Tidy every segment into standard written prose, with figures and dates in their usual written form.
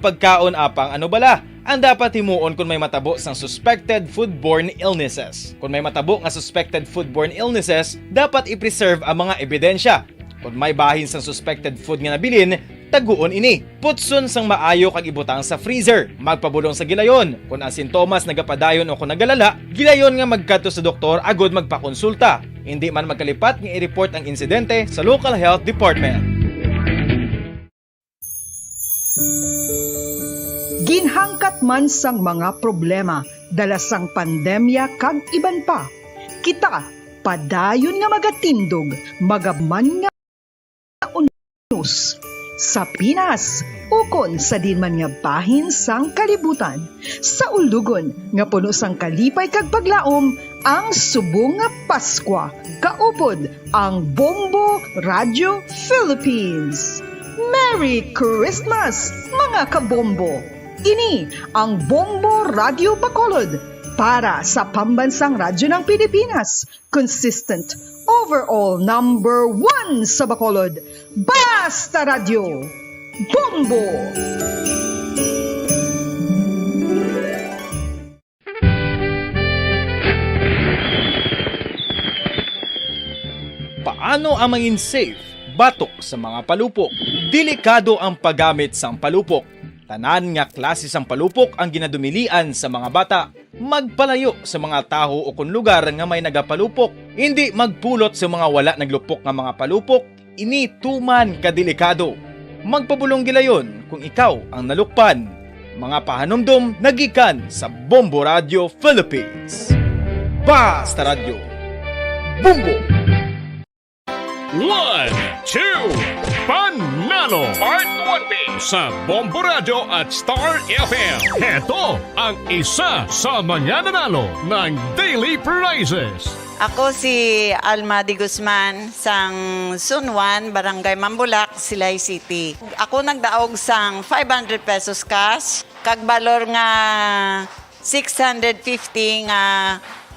pagkaon apang ano bala ang dapat himuon kung may matabo sang suspected foodborne illnesses. Kung may matabo nga suspected foodborne illnesses, dapat i-preserve ang mga ebidensya. Kung may bahin sang suspected food nga nabilin, taguon ini. Putson sang maayo kag ibutang sa freezer. Magpabulong sa gilayon. Kung ang sintomas nagapadayon o kung nagalala, gilayon nga magkadto sa doktor agod magpakonsulta. Hindi man magkalipat nga i-report ang insidente sa local health department. Ginhangkat man sang mga problema dala sang pandemya kag iban pa. Kita padayon nga magatindog, magabman nga unus sa Pinas ukon sa dinman nga bahin sang kalibutan. Sa ulugon nga puno sang kalipay kag paglaom ang subong nga Paskwa. Kaupod ang Bombo Radio Philippines. Merry Christmas mga kabombo! Ini ang Bombo Radio Bacolod para sa pambansang radyo ng Pilipinas. Consistent, overall number 1 sa Bacolod. Basta Radio! Bombo! Paano ang mangin safe batok sa mga palupok? Delikado ang paggamit sang palupok. Tanan nga klase sang palupok ang ginadumilian sa mga bata. Magpalayo sa mga taho o kung lugar nga may nagapalupok. Hindi magpulot sa mga wala naglupok nga mga palupok. Ini tuman kadelikado. Magpabulong gilayon kung ikaw ang nalukpan. Mga pahanumdum nagikan sa Bombo Radio Philippines. Basta Radio Bombo! 1, 2, Panalo Part 1B sa Bombo Radio at Star FM. Ito ang isa sa mananalo ng daily prizes. Ako si Alma de Guzman sang Sunwan, Barangay Mambulak, Silay City. Ako nagdaog sang 500 pesos cash, kag balor nga 650 nga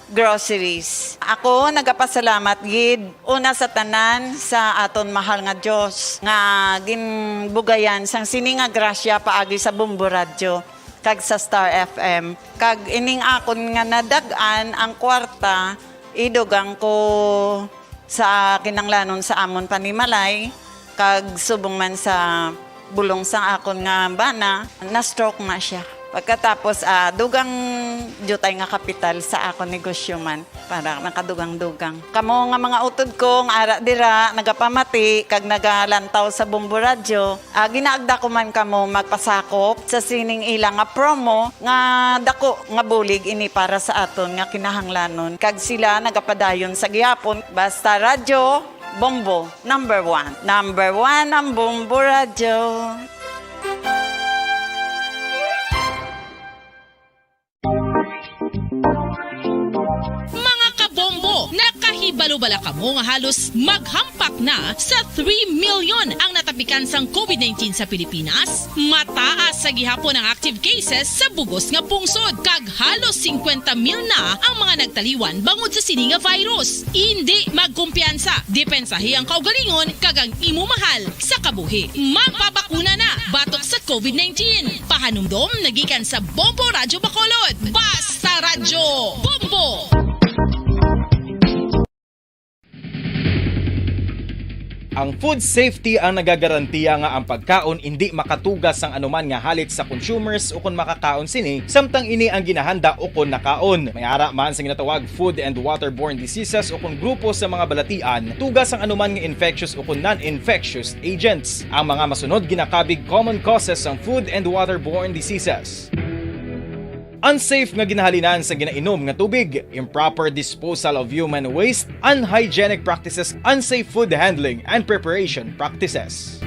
groceries. Ako nagapasalamat gid una sa tanan sa aton mahal nga Dios nga ginbugayan sang sini nga grasya paagi sa Bombo Radio kag sa Star FM. Kag ining akon nga nadagan ang kwarta idugang ko sa kinanglanon sa amon panimalay kag subong man sa bulong sa akon nga bana na stroke na siya. Pagkatapos, dugang jutay nga kapital sa ako negosyo man para nakadugang-dugang. Kamo nga mga utod ko, nga ara dira, nagapamati, kag nagalantaw sa Bombo Radio, ginaagda ko man kamo magpasakop sa sining ilang nga promo, nga dako nga bulig ini para sa aton nga kinahanglanon. Kag sila nagapadayon sa gihapon, basta Radio Bombo, number 1. Number 1 ang Bombo Radio. Nakahibalo-bala kamo nga halos maghampak na sa 3 million ang natapikan sang COVID-19 sa Pilipinas. Mataas sa gihapon ang active cases sa bugos nga pungsod. Kag halos 50 mil na ang mga nagtaliwan bangod sa sini nga virus. Hindi magkumpiyansa. Depensahi ang kaugalingon kag ang imo mahal sa kabuhi. Magpabakuna na batok sa COVID-19. Pahanumdom nagikan sa Bombo Radio Bacolod. Basta Radio Bombo! Ang food safety ang nagagarantiya nga ang pagkaon hindi makatugas sang anuman nga halit sa consumers o kung makakaon sini, samtang ini ang ginahanda o kung nakaon. May ara man sa ginatawag food and waterborne diseases o kung grupo sa mga balatian, tugas ang anuman nga infectious o kung non-infectious agents. Ang mga masunod ginakabig common causes ng food and waterborne diseases: unsafe nga ginahalinan sa ginainom nga tubig, improper disposal of human waste, unhygienic practices, unsafe food handling and preparation practices.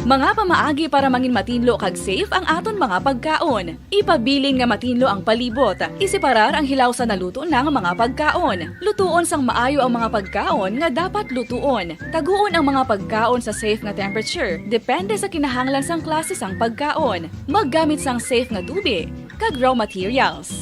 Mga pamaagi para mangin matinlo kag safe ang aton mga pagkaon. Ipabilin nga matinlo ang palibot. Isiparar ang hilaw sa naluto ng mga pagkaon. Lutuon sang maayo ang mga pagkaon nga dapat lutuon. Taguon ang mga pagkaon sa safe nga temperature. Depende sa kinahanglan sang klase sang pagkaon. Maggamit sang safe nga tubig kag raw materials.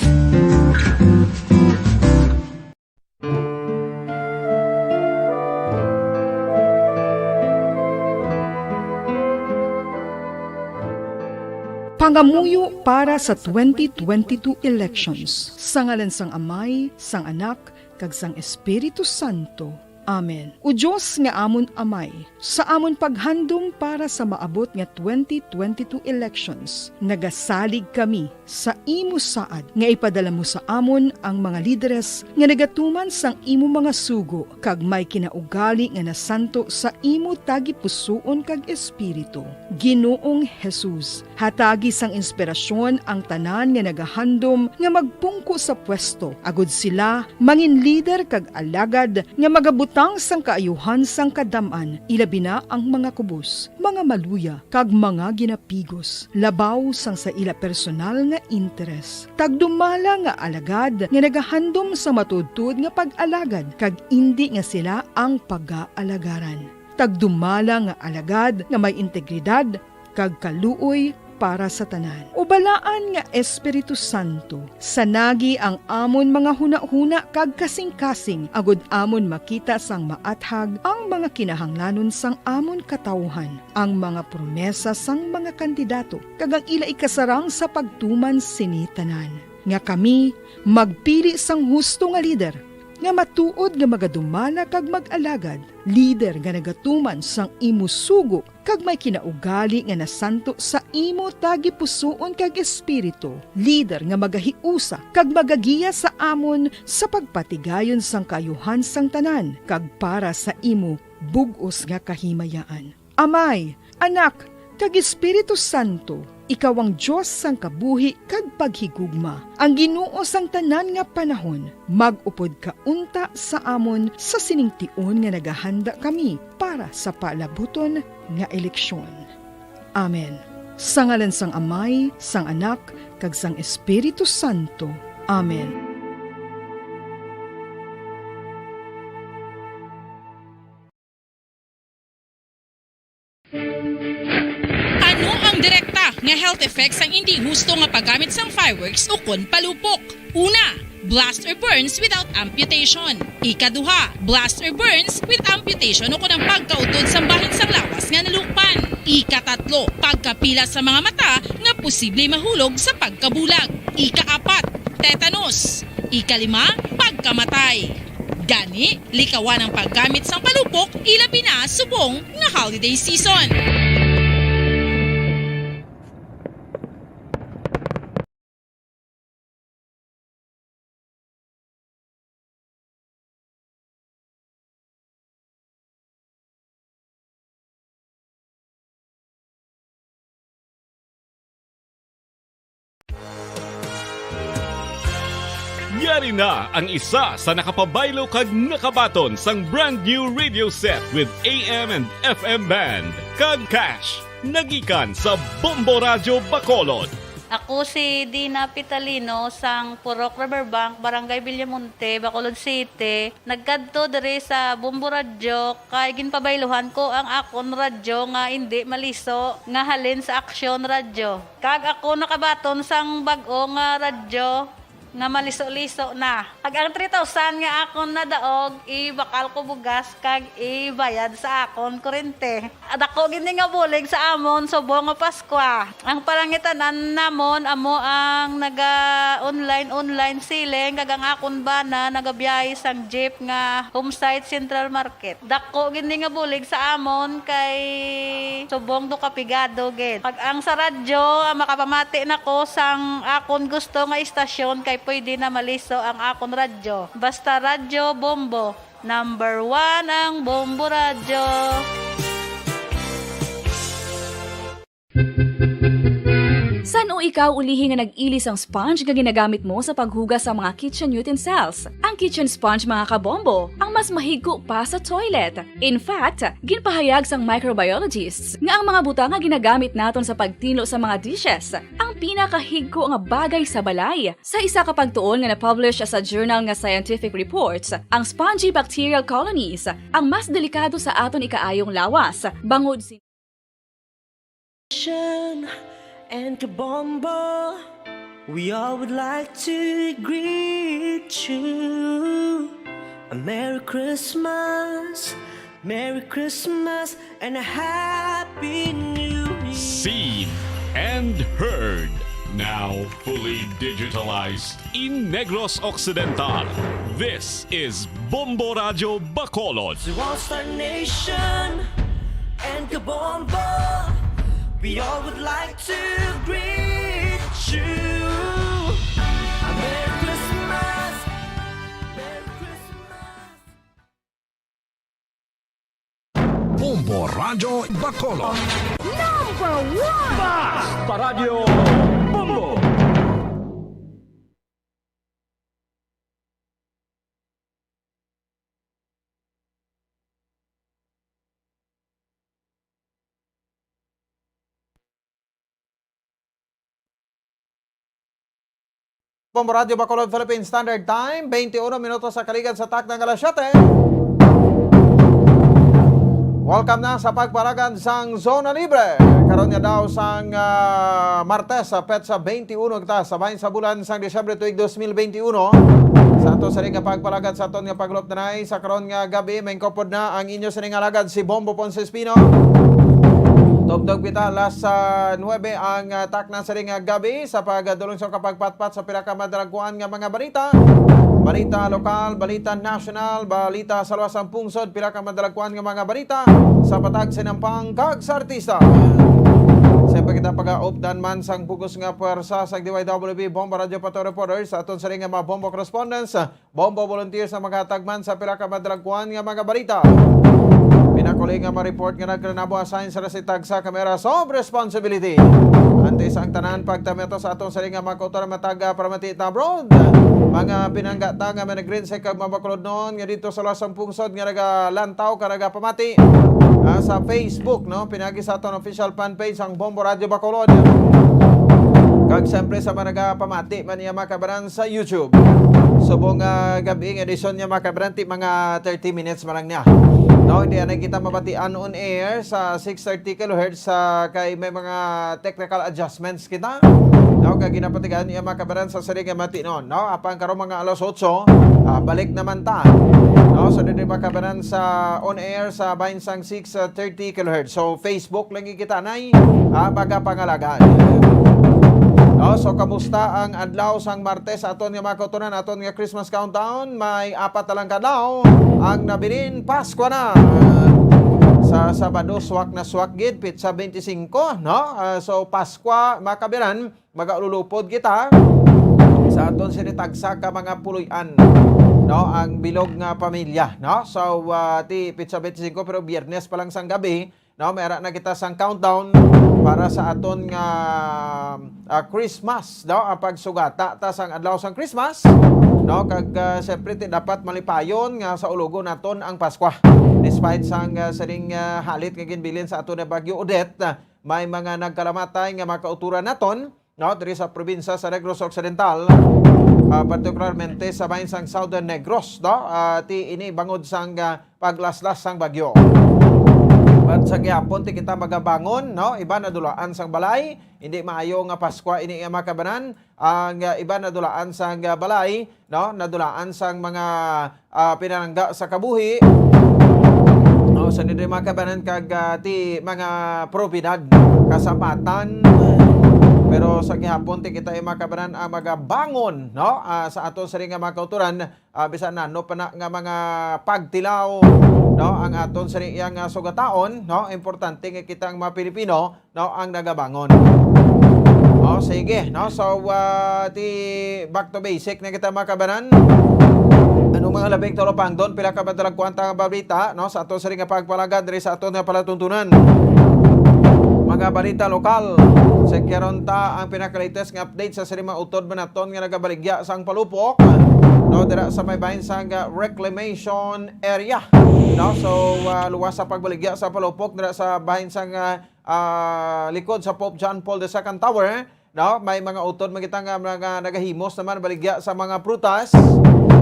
Pangamuyo para sa 2022 elections. Sa ngalan sang Amay, sang Anak, kag sang Espiritu Santo. Amen. O Diyos nga amon Amay, sa amon paghandom para sa maabot nga 2022 elections, nagasalig kami sa imo saad nga ipadala mo sa amon ang mga lideres nga nagatuman sang imo mga sugo kag may kinaugali nga nasanto sa imo tagipusoon kag espiritu. Ginoong Jesus, hatagi sang inspirasyon ang tanan nga nagahandom nga magpungko sa pwesto, agud sila mangin leader kag alagad nga magabutang sang kaayuhan sang kadaman, ilabi na ang mga kubos, mga maluya, kag mga ginapigos, labaw sang sa ila personal nga interes. Tagdumala nga alagad nga nagahandom sa matudtod nga pag-alagad, kag indi nga sila ang pag-aalagaran. Tagdumala nga alagad nga may integridad, kag kaluoy para sa tanan. Ubalaan nga Espiritu Santo, sanagi ang amon mga huna-huna kag kasing-kasing, agud amon makita sang maathag ang mga kinahanglanon sang amon katawhan, ang mga promesa sang mga kandidato, kag ang ila ikasarang sa pagtuman sini tanan. Nga kami magpili sang husto nga lider, nga matuod nga magadumala kag mag-alagad, lider nga nagatuman sang imo sugo kag may kinaugali nga nasanto sa imo tagipusoon kag espiritu, lider nga magahiusa kag magagiya sa amon sa pagpatigayon sang kayuhan sang tanan kag para sa imo bug-os nga kahimayaan. Amay, Anak, kag Espiritu Santo, ikaw ang Diyos sang kabuhi kag paghigugma. Ang Ginoo sang tanan nga panahon, mag-upod ka unta sa amon sa siningtion nga nagahanda kami para sa palabuton nga eleksyon. Amen. Sa ngalan sang Amay, sang Anak, kag sang Espiritu Santo. Amen. Ano ang direkta nga health effects ang hindi husto nga paggamit sang fireworks o kon palupok? Una, blast or burns without amputation. Ikaduha, blast or burns with amputation o kon ang pagkautod sa bahin sang lawas nga nalukpan. Ikatatlo, pagkapila sa mga mata nga posible mahulog sa pagkabulag. Ikaapat, tetanus. Ikalima, pagkamatay. Gani, likawan ang paggamit sang palupok ilabi na subong nga holiday season. Yari na ang isa sa nakapabaylo kag nakabaton sang brand new radio set with AM and FM band kag cash nagikan sa Bombo Radio Bacolod. Ako si Dina Pitalino sang Purok Riverbank, Barangay Villamonte, Bacolod City. Nagkadto diri sa Bombo Radio kay ginpabayluhan ko ang akon radyo nga hindi maliso nga halin sa Aksyon Radio. Kag ako nakabaton sang bag-o nga radyo nga maliso-liso na. Pag ang 3,000 nga akon nadaog, ibakal ko bugas kag ibayad sa akon kurente. At ako gini nga bulig sa amon subong nga Paskwa. Ang parangitanan namon amo ang naga-online siling kag ang akon bana nagabiyahe sang jeep nga homesite Central Market. Dako gini nga bulig sa amon kay subong do kapigado gid. Pag ang sa radyo makapamati nako sang akon gusto nga istasyon kay pwede na maliso ang akon radyo. Basta Radyo Bombo. Number 1 ang Bombo Radyo. San o ikaw ulihi nga nag-ilis ang sponge nga ginagamit mo sa paghugas sa mga kitchen utensils? Ang kitchen sponge mga kabombo, ang mas mahigko pa sa toilet. In fact, ginpahayag sang microbiologists nga ang mga butang nga ginagamit naton sa pagtilo sa mga dishes, ang pinakahigko nga bagay sa balay. Sa isa ka pagtuon nga na-publish sa journal nga Scientific Reports, ang spongy bacterial colonies ang mas delikado sa aton ikaayong lawas, bangod and Kabombo, we all would like to greet you. A Merry Christmas, and a Happy New Year. Seed and heard. Now fully digitalized in Negros Occidental. This is Bombo Radio Bacolod. To All-Star Nation and Kabombo, we all would like to greet you. Merry Christmas, Merry Christmas. Bombo Radio Bacolod. Paradio Bombo. Bombo Radio Bacolod Philippine Standard Time, 21 minutos sa kaligan sa tak ng alas 7. Welcome na sa pagparagan sang Zona Libre. Karon niya daw sang Martes sa petsa 21 kita sa bahin sa bulan sang Disyembre tuig 2021. Sa ato sa ring nga pagpalagad sa aton nga pagluptanay sa karon nga gabi may kopod na ang inyo sa ring alagad si Bombo Ponce Espino. Tugtog bita alas 9 ang takna sa ring nga gabi sa pagdulong sa kapagpatpat sa pinakamadaguan nga mga balita. Balita lokal, balita national, balita sa luwasang pungsod, pinakamadaguan nga mga balita sa patag sinampang kag sa artista. Siyempre kita pag-updan man sang bugos nga puwersa sa DYWB Bombo Radio Pato Reporters sa aton sa ring nga mga Bombo Correspondents, Bombo Volunteers na maghatagman sa pinakamadaguan nga mga balita. Pinakuli nga ma-report nga nagkranabo assign sa rasitag sa kamera of responsibility. Antes ang tanan pagtameto sa atong saling nga makotor mataga para matita abroad. Mga pinanggata nga managrin sa kag mabakulod noon nga dito sa lasang pungsod nga nagalantaw ka nagapamati. Sa Facebook, no? Pinagi sa atong official fan page ang Bombo Radio Bacolod. Kag siyempre sa mga nagapamati man niya makabaran sa YouTube. Subong gabi ng edisyon niya makabaranti mga 30 minutes man lang niya. No, hindi na kita mabatian on air sa 630 kHz kay may mga technical adjustments kita. No, kag ginapatigan niya makabaran sa sarili nga mati noon. No, apang karon mga alas 8, balik naman ta. No, so dito makabaran sa on air sa bahinsang 630 kHz. So Facebook lang kita nay baga pangalagaan. No, so kamusta ang adlaw sang Martes aton nga makotunan aton nga Christmas countdown? May 4 na lang kadlaw ang nabilin Pasko na. Sa Sabado swak na swak gid pizza 25, no? So Pasko makabiran magaululupod kita sa aton sinitagsa ka mga puloy-an, no? Ang bilog nga pamilya, no? So ti pizza 25 pero Biyernes pa lang sang gabi, no? Mayara na kita sang countdown para sa aton nga Christmas, no? Pagsugata ta sang adlaw sang Christmas, no? Kag siyempre dapat malipayon nga sa ulugon naton ang Pasko. Despite sang saring halit nga ginbilin sa aton na Bagyo Odette, may mga nagkalamatay nga makauturan naton, no? Diri sa probinsya sa Negros Occidental, particularmente sa bahin sang Southern Negros, no? Ti ini bangod sang paglaslas sang bagyo. At sa gihapon ti kita magabangon, no? Iba na dulaan sang balay, hindi maayo nga Pasko ini nga makabanan. Ang iba na dulaan sang balay, no? Nadulaan sang mga pinanangga sa kabuhi. No, sa nito makabanan kag ti mga propiedad, kasapatan. Pero sa gihapon ti kita makabanan ang magabangon, no? Sa aton sa nga makauturan, bisan na no pa na nga mga pagtilaw, no? Ang aton sa iyang sugataon, no? Importante nga kita ang mga Pilipino, no? Ang nagabangon. Oh, sige, no? So ti back to basic na kita makabanan. Anong mga labing tulopang doon pila ka madalag kwanta nga balita, no? Sa aton sa nga pagpalagad diri sa aton nga palatuntunan. Mga balita lokal. Sa karonta ang pinaka-latest nga update sa sarima utod manaton nga nagabaligya sang palupok, no? Dira sa may bahin sang reclamation area, no? So luwas sa pagbaligya sa palupok dira sa bahin sang likod sa Pope John Paul II Tower, no? May mga utod magitang mga nagahimos naman baligya sa mga prutas,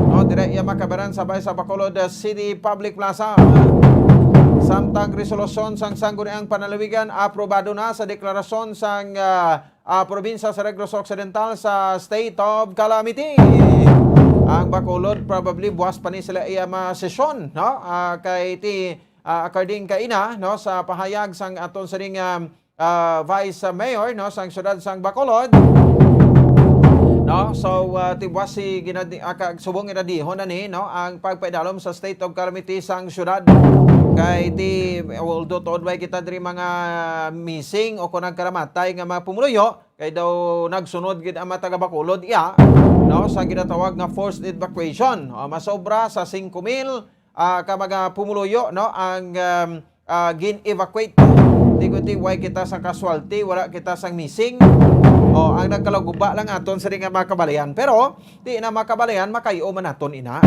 no? Dira iya makabaran sa bahin sa Bacolod City Public Plaza. Samtang resolusyon sang sangguniang panalawigan aprobado na sa deklarasyon sang probinsya sa Negros Occidental sa State of Calamity. Ang Bacolod probably buwas pa ni sila iya sesyon, no? Kay ti according kay ina, no, sa pahayag sang aton sa ring Vice Mayor no sang syudad sang Bacolod. No, so tibwas si subong ginadihon na ni no ang pagpaidalom sa state of calamity sang syudad. Kay ti although tood way kita diri mga missing o kunang karamatay nga mga pumuluyo kay daw nagsunod gid ang mga taga Bacolod iya no sa ginatawag nga forced evacuation. Masobra sa 5,000 ka mga pumuluyo no ang gin-evacuate. Di way kita sa casualty, wala kita sang missing. Ang nagkalaguba lang aton sa nga makabalayan. Pero, di na makabalayan, makayo man aton ina.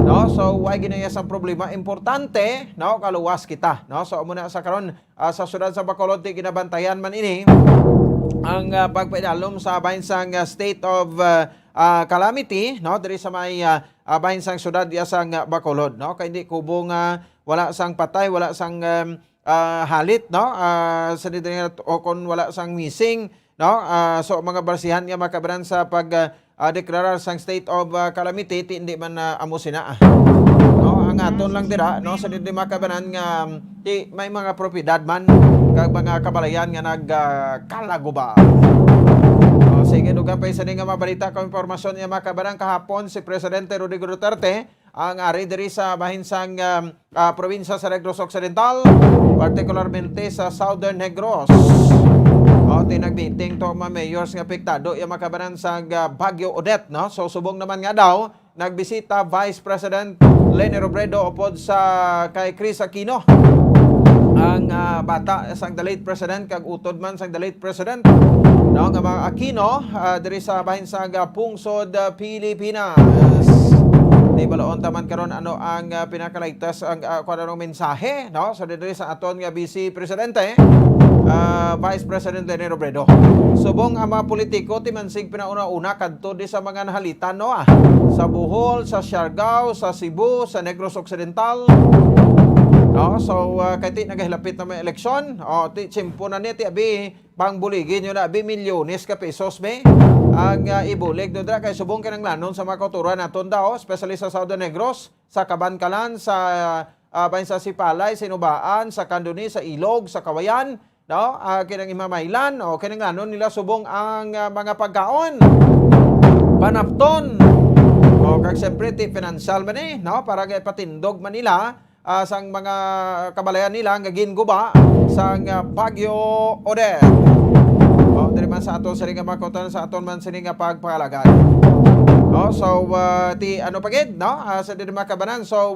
No? So, way ginaya sa problema. Importante, no? Kaluwas kita. No? So, muna sa karon sa syudad sa Bacolod, di ginabantayan man ini ang pagpaidalom sa bahinsang state of calamity, no? Diri sa may bahinsang syudad diya sang Bacolod, no? Kay di kubong wala sang patay, wala sang halit, no? Sa diri o kon wala sang missing, no? So mga barsihan nga makabaran sa pag deklarar sang state of calamity hindi man amo sina. No, ang aton lang dira no sa diri makabaran nga may mga propiedad man kag mga kabalayan nga nagkalaguba. Sige dugang pa isa nga mabalita ko impormasyon nga makabaran kahapon si Presidente Rodrigo Duterte ang ari diri sa bahinsang probinsya sa Negros Occidental, particularmente sa Southern Negros. Tinagbiting to mga mayors nga apektado yung makabanan sa Baguio Odette, no? So subong naman nga daw nagbisita Vice President Leni Robredo upod sa kay Chris Aquino. Ang bata sang the late president kag utod man sang the late president. No nga mga Aquino diri sa bahinsang Pungsod, Pilipinas. Di balaon taman karon ano ang pinakaligtas ang kuno mensahe no so diri sa aton nga Vice Presidente Vice President Leni Robredo. Subong ang mga politiko timansig pinauna-una kadto di sa mga nahalitan no sa Bohol, sa Siargao, sa Cebu, sa Negros Occidental. No, so kay ti nagahilapit na may eleksyon, ti tsimpo na ni ti abi pangbuligin yun na abi milyones ka pesos be ang ibulig do dra kay subong kanang lanon sa mga kauturan naton daw, especially sa Southern Negros, sa Kabankalan, sa bahinsa Sipalay, Sinubaan, sa Candoni, sa Ilog, sa Kawayan, no? Kinang Imamaylan, kinang lanon nila subong ang mga pagkaon. Panapton. Kag siyempre ti financial man no para kay patindog man nila sang mga kabalayan nila nga ginguba sang Baguio Odette. Diri man sa aton sa nga makotan sa aton man sini nga pagpalagad. So ti ano pagid no sa diri makabanan so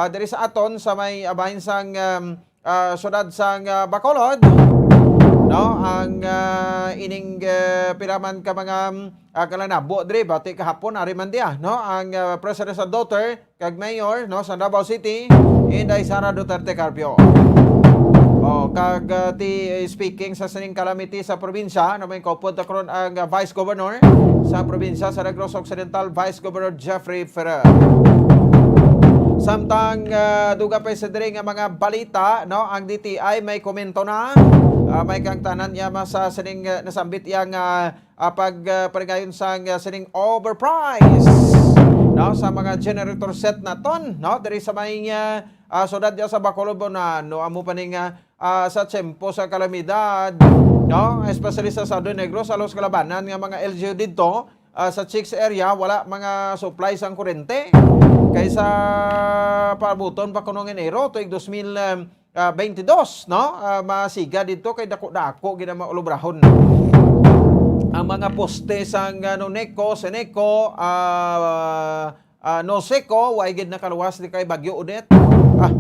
diri sa aton sa may abahin sang syudad sang Bacolod no ang ining piraman ka mga kalanabo diri bati kahapon ari man dia no ang president sa daughter kag mayor no sa Davao City Inday Sara Duterte Carpio. Kag speaking sa sining calamity sa probinsya na may kopod karon ang Vice Governor sa probinsya sa Negros Occidental, Vice Governor Jeffrey Ferrer. Samtang duga pa sa diri nga mga balita no ang DTI may komento na may kang tanan niya sa sining nasambit yang pagparigayon sa sining overprice no sa mga generator set naton no diri sa may syudad dia sa Bacolod na no amo paning sa tiyempo sa kalamidad no especially sa Southern Negros sa Los Calabanan nga mga LGU didto sa Chicks area wala mga supplies ang kuryente kaysa pabuton pa kuno Enero tuig 2022 no masiga dito kay dako-dako gid ang ulubrahon ang mga poste sang Noneco, Seneco, Noseco way gid nakaluwas di kay Baguio Odette.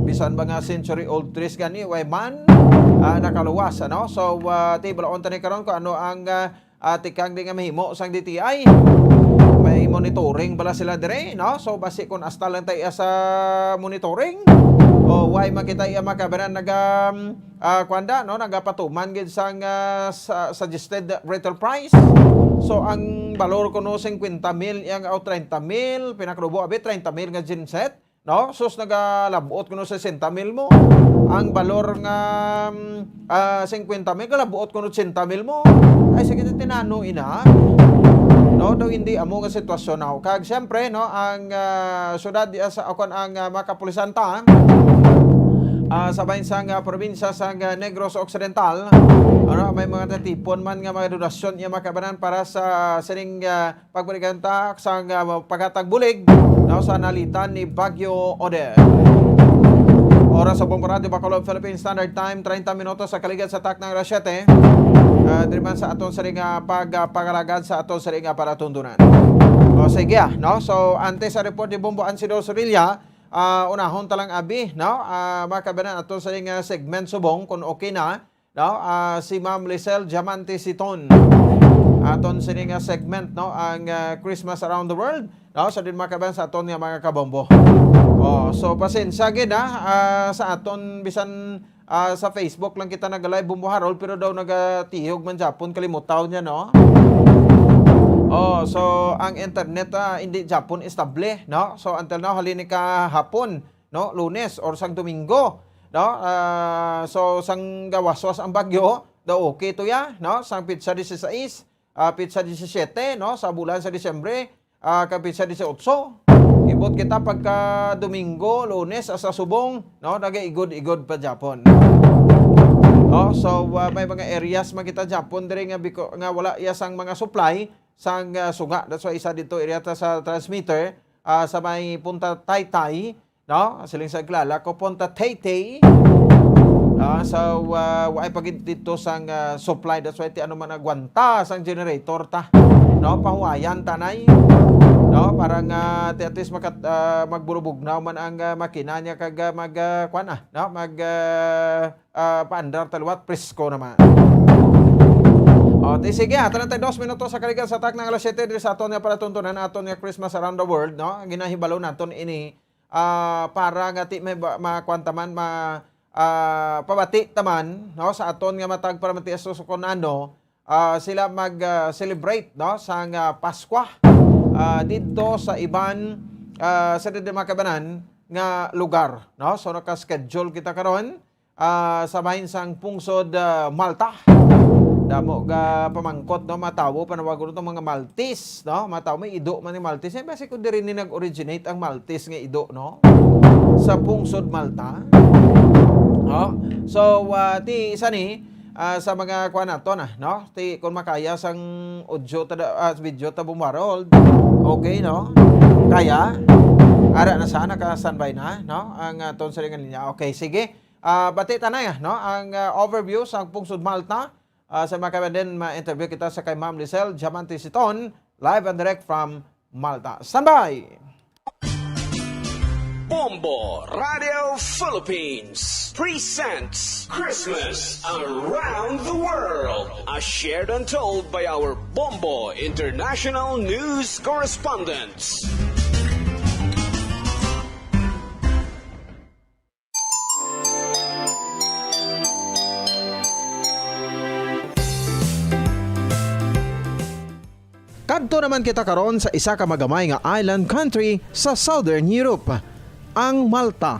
Bisan ba nga century old trees gani way man nakaluwas ano. So ti balaon tani karon ko ano ang tikang di nga mahimo sang DTI. May monitoring bala sila dire no. So basi kun hasta lang tay sa monitoring way makita iya makabanan naga kwanda no nagapatuman gid sang suggested retail price. So ang valor kuno 50,000 yang 30,000 pinakrubo abi 30,000 nga genset no sus nagalabot kuno 60,000 mo ang valor nga 50,000 galabot kuno 80,000 mo ay sige tinano ina no daw hindi amo nga sitwasyon now kag syempre no ang syudad sa akon ang makapulisan ta sa bahinsang probinsya sa Negros Occidental. May mga natipon man nga mga donasyon iya makabanan para sa sining pagbaliganta sa paghatag bulig sa nalitan ni Bagyo Ode. Oras sa Bombo Radio Bacolod, Philippine Standard Time, 30 minutos sa kaligid sa tak ng alas 7. Diriman sa aton sa ring pagpagalagad sa aton sa ring para tundunan. O sige, no? So antes sa report ni Bombo Ansidor Sorilla, unahon talang abi, no? Makabanan aton sa ring segment subong kung okay na, no? Si Ma'am Lisel Diamante Siton. Aton sa ring segment, no? Ang Christmas Around the World, no? So din makabanan sa aton nga mga kabombo. So pasensya gid sa aton bisan sa Facebook lang kita nag-live Bombo Harold pero daw nagatihog man Japon kalimutaw niya, no? So ang internet hindi Japon estable, no? So until now halini ka hapon, no? Lunes or sang Domingo, no? So sang gawaswas ang bagyo, daw okay to ya, no? Sang pizza 16, pizza 17, no? Sa bulan sa Disyembre, ka pizza 18. Ibot kita pagka Domingo, Lunes, sa subong, no? Nagaigod-igod pa Japon. So may mga areas makita Japon diri nga wala yasang mga supply sang suga. That's why isa dito area sa transmitter sa may Punta Taytay, no? Siling sa Glala ko Punta Taytay. So wala pagid dito sang supply. That's why ti ano man agwanta sang generator ta, no? Pahuayan tanay. No, parang at least magburubugnaw man ang makina niya kag paandar talwat presko naman. Sige, 32 minutos sa kaligid sa tak ng alas 7 diri sa aton nga para tuntunan aton nga Christmas Around the World, no? Ginahibalo naton ini para nga ti may makwantaman pabati taman, no? Sa aton nga matag para matiaso kon ano sila mag-celebrate, no? Sang Pasko. Dito sa iban sa makabanan nga lugar, no? So naka-schedule kita karon sa bahinsang pungsod Malta. Damo ga pamangkot, no? Matawo panawagon itong mga Maltese, no? Matawo may ido man ni Maltese. Basi kung diri ni nag-originate ang Maltese nga ido, no? Sa pungsod Malta. So ti isa ni sa mga kuan nato na, no? Ti kung makaya sang audio video ta Bombo, okay, no? Kaya ara na sana ka standby na, no? Ang aton sa ringan linya. Okay, sige. Bati tanay, no? Ang overview sa pungsod Malta. Sa mga din ma-interview kita sa kay Ma'am Lisel Diamante Siton, live and direct from Malta. Standby. Bombo Radio Philippines presents Christmas Around the World, as shared and told by our Bombo International News correspondents. Kadto naman kita karon sa isa ka magamay nga island country sa Southern Europe, ang Malta.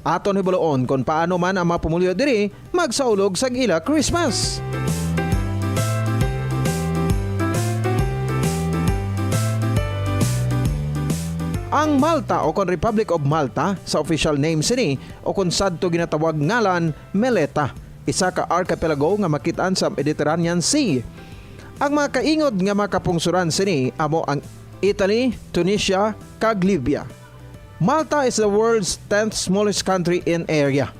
Aton hibuloon kung paano man ang mga pumulyo diri magsaulog sa ila Christmas. Ang Malta o kon Republic of Malta sa official name sini o kung sadto ginatawag ngalan Meleta, isa ka archipelago nga makitaan sa Mediterranean Sea. Ang mga kaingod nga makapungsuran sini amo ang Italy, Tunisia, kag Libya. Malta is the world's 10th smallest country in area.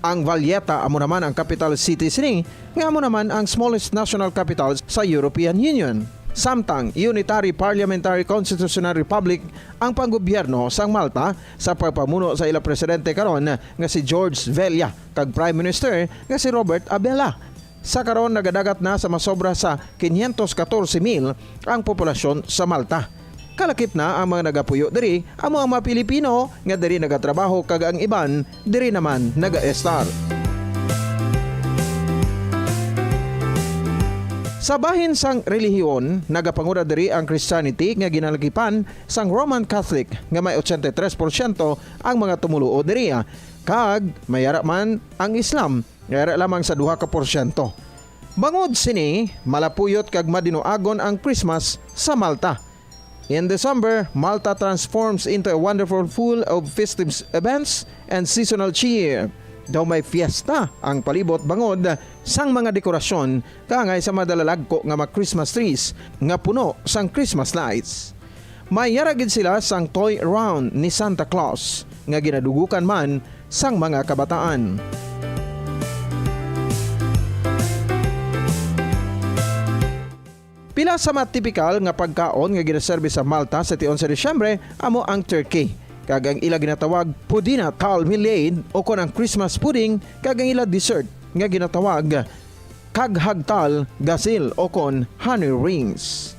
Ang Valletta amo naman ang capital city sini, nga amo naman ang smallest national capital sa European Union. Samtang Unitary Parliamentary Constitutional Republic ang panggobyerno sang Malta sa pagpamuno sa ila presidente karon nga si George Velja kag Prime Minister nga si Robert Abela. Sa karon nagadagat na sa masobra sa 514,000 ang populasyon sa Malta. Kalakip na ang mga nagapuyo diri amo ang mga Pilipino nga diri nagatrabaho kag ang iban diri naman naga-estar. Sa bahin sang relihiyon, nagapangura diri ang Christianity nga ginalakipan sang Roman Catholic nga may 83% ang mga tumuluo diri, kag mayara man ang Islam nga yara lamang sa 2%. Bangod sini, malapuyot kag madinuagon ang Christmas sa Malta. In December, Malta transforms into a wonderful full of festive events and seasonal cheer. daw may fiesta ang palibot bangod sang mga dekorasyon kangay sa madalalagko nga mga Christmas trees nga puno sang Christmas lights. May yaragid sila sang toy round ni Santa Claus nga ginadugukan man sang mga kabataan. Pila sa mga tipikal nga pagkaon nga ginaserbi sa Malta sa tion sa Disyembre amo ang turkey. Kag ang ila ginatawag pudina talmilade o kon ang Christmas pudding kag ang ila dessert nga ginatawag kaghagtal gasil o kon honey rings.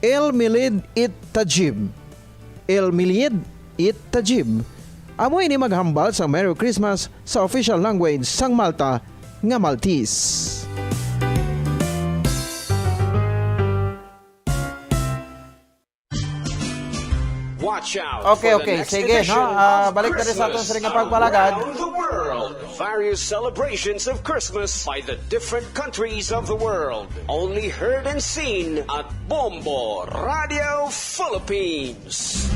El Milid it Tajib. El Milid it Tajib. Amo ini maghambal sa Merry Christmas sa official language sang Malta nga Maltese. Watch out Okay, for the okay. next Sige, edition no? of Balik na rin sa ating Christmas sering pagpalagad. around the world. Various celebrations of Christmas by the different countries of the world. Only heard and seen at Bombo Radio Philippines.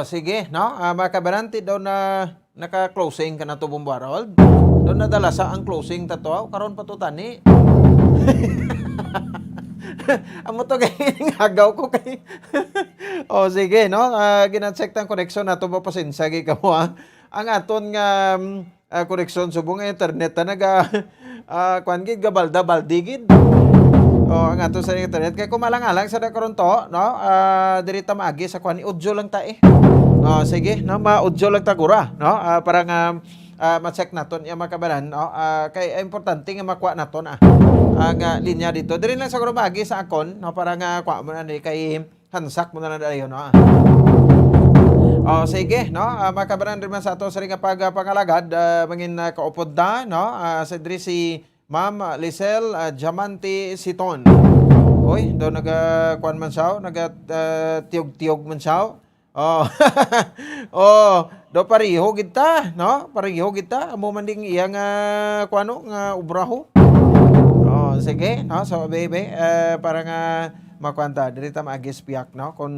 Sige, no? Makabaranti daw na naka-closing ka na to Bombo Harold. Doon nadala sa ang closing tato. Karon pa to tani. Amo to kay hagaw ko kay. Sige, no? Gina-check tang connection nato ba pasinsagi ka mo ha. Ang aton nga connection subong internet ta naga kuan gid gabalda baldigid. Ang ato sa internet kay kumalang-alang sa karon to, no? Diri ta maagi sa kuan audio lang ta eh. Sige, no? Ma-audio lang ta gura, no? Para nga ma-check naton yung makabaran, no? Kay importante nga makuha naton ang linya dito. Diri lang sa guro maagi sa akon, no? Para nga kuha mo na kay hansak mo na dayon, no? Sige, no? Makabaran rin man sa ato sa ring pangalagad, mangin kaupod da, no? Sa diri si Ma'am Lisel Diamante Siton. Oy, do naga-kuan man siya, naga-tiyog-tiyog man siya. Do pariho kita, no? Pariho kita, amo man ding iya nga kuano nga ubraho. Sige, no? So baby, para nga makwanta diri ta maagis piyak, no? Kung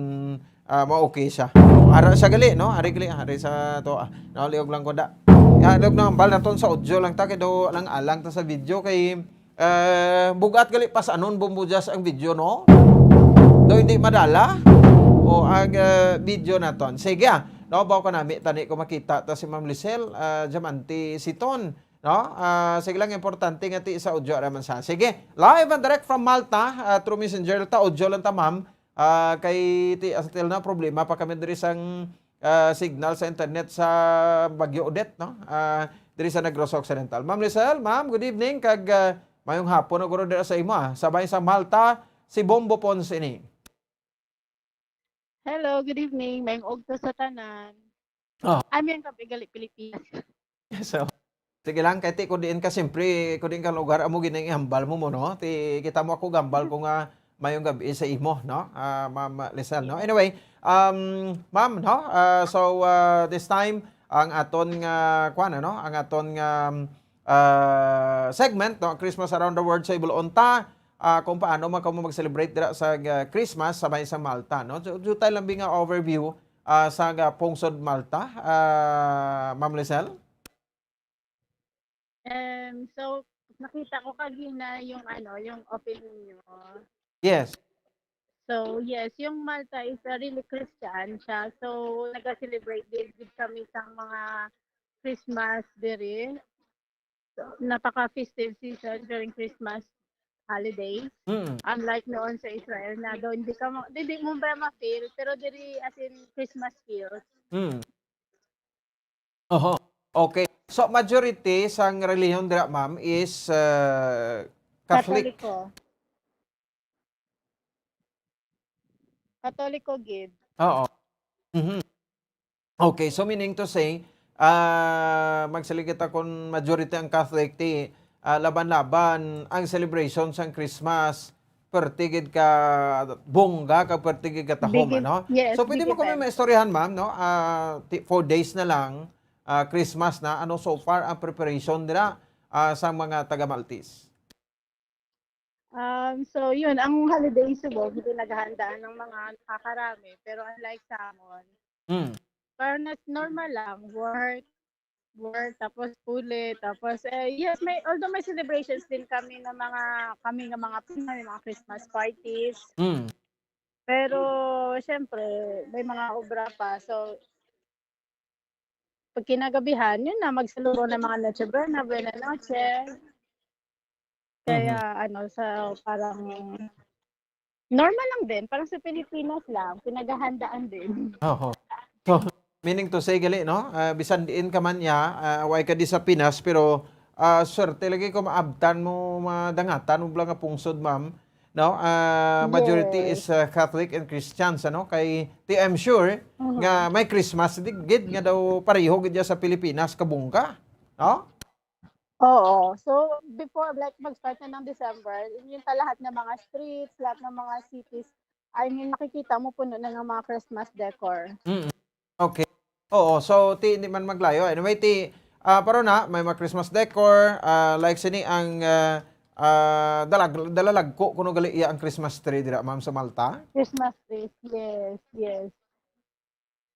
ma-okay siya. Ara sa gali, no? Ari sa to. Naaliog lang ko da. Liog na ambal naton sa audio lang ta kay do lang alang ta sa video kay bugat gali pas anon bumbujas ang video, no? Do hindi madala o ang video naton. Sige, no? Baw ka nami tani ko makita ta si Ma'am Lisel Diamante Siton, no? Sige lang importante nga ti sa audio raman sa. Sige, live and direct from Malta through Messenger ta audio lang ta ma'am. Kay ti astil na problema pa kami diri sang signal sa internet sa Baguio Odette, no? Diri sa Negros Occidental. Ma'am Lisel, ma'am, good evening kag mayong hapon guro dira sa imo sabay sa Malta si Bombo Ponce ini. Hello, good evening. Mayong ogto sa tanan. Amin ka bigali Pilipinas. So, sige lang kay ti ko diin ka simpre ko din ka lugar amo ginang ihambal mo no. Ti kita mo ako gambal ko nga mayong gabi sa imo, no? Ma'am Lisel, no? Anyway, ma'am, no? So this time ang aton nga kuan no, ang aton nga segment, no, Christmas Around the World sa Ibulonta, kung paano man kamo mag-celebrate dira sa Christmas sa bayan sa Malta, no? So tayo lang nga overview sa Pungsod Malta, Ma'am Lisel. So nakita ko kagina yung yung opening niyo. Yes. So, yes, yung Malta is a really Christian siya. So, nag-celebrate din kami sa mga Christmas diri. So, napaka-festive season during Christmas holidays. Unlike noon sa Israel na doon hindi mo ba ma-feel, pero diri as in Christmas feels. Okay. So, majority sang relihiyon dira, ma'am, is Catholic. Katoliko gid. Oo. Okay, so meaning to say, magsaligita kung majority ang Catholic ti laban-laban ang celebration sang Christmas pertigid ka bongga ka pertigid ka tahom, no? Yes, so pwede mo kami maistoryahan, ma'am, no? 4 days na lang Christmas na, ano so far ang preparation nila sa mga taga Maltese? So yun, ang holiday subog, hindi naghahandaan ng mga nakakarami. Pero unlike sa amon, Mm. parang normal lang, work, tapos huli, tapos yes, although may celebrations din kami ng mga Pinoy, mga Christmas parties. Mm. Pero syempre, may mga obra pa. So pag kinagabihan, yun na, magsalubong ng mga Noche Buena, Buena Noche. Kaya parang normal lang din. Parang sa Pilipinas lang, pinaghahandaan din. Oo. So, meaning to say gali, no? Bisan diin ka man niya, way ka di sa Pinas, pero swerte lagi ko maabtan mo madangatan mo nga pungsod, ma'am. No? Majority is Catholic and Christians, ano? Kay I'm sure nga may Christmas gid nga daw pareho gid sa Pilipinas kabungka. No? Oo. So, before, like, mag-start na ng December, yun sa lahat ng mga streets, lahat ng mga cities, makikita mo puno na ng mga Christmas decor. Okay. Oo, so hindi man maglayo. Anyway, paro na may mga Christmas decor, like sini ang dalalag ko kuno gali iya ang Christmas tree dira, ma'am, sa Malta. Christmas trees, yes.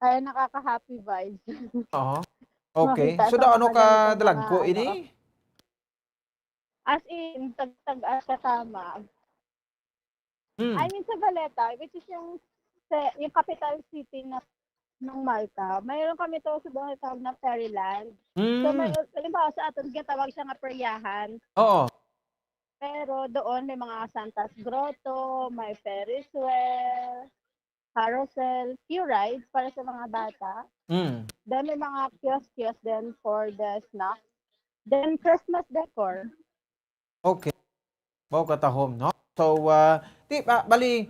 Ay, nakaka-happy vibes. Oo. Okay. Makita So sa daw ano mga ka ganitong dalag mga ko ini? As in, tag-as katama. Hmm. I mean, sa Valletta, which is yung capital city ng Malta, mayroon kami to sa doon tawag na Fairyland. So, halimbawa sa atin, ginatawag siya nga peryahan. Oo. Pero doon may mga Santa's Grotto, may Ferris wheel, carousel, few rides para sa mga bata. Then may mga kiosk then for the snacks. Then Christmas decor. Okay. Mao katahom, no? So, bali,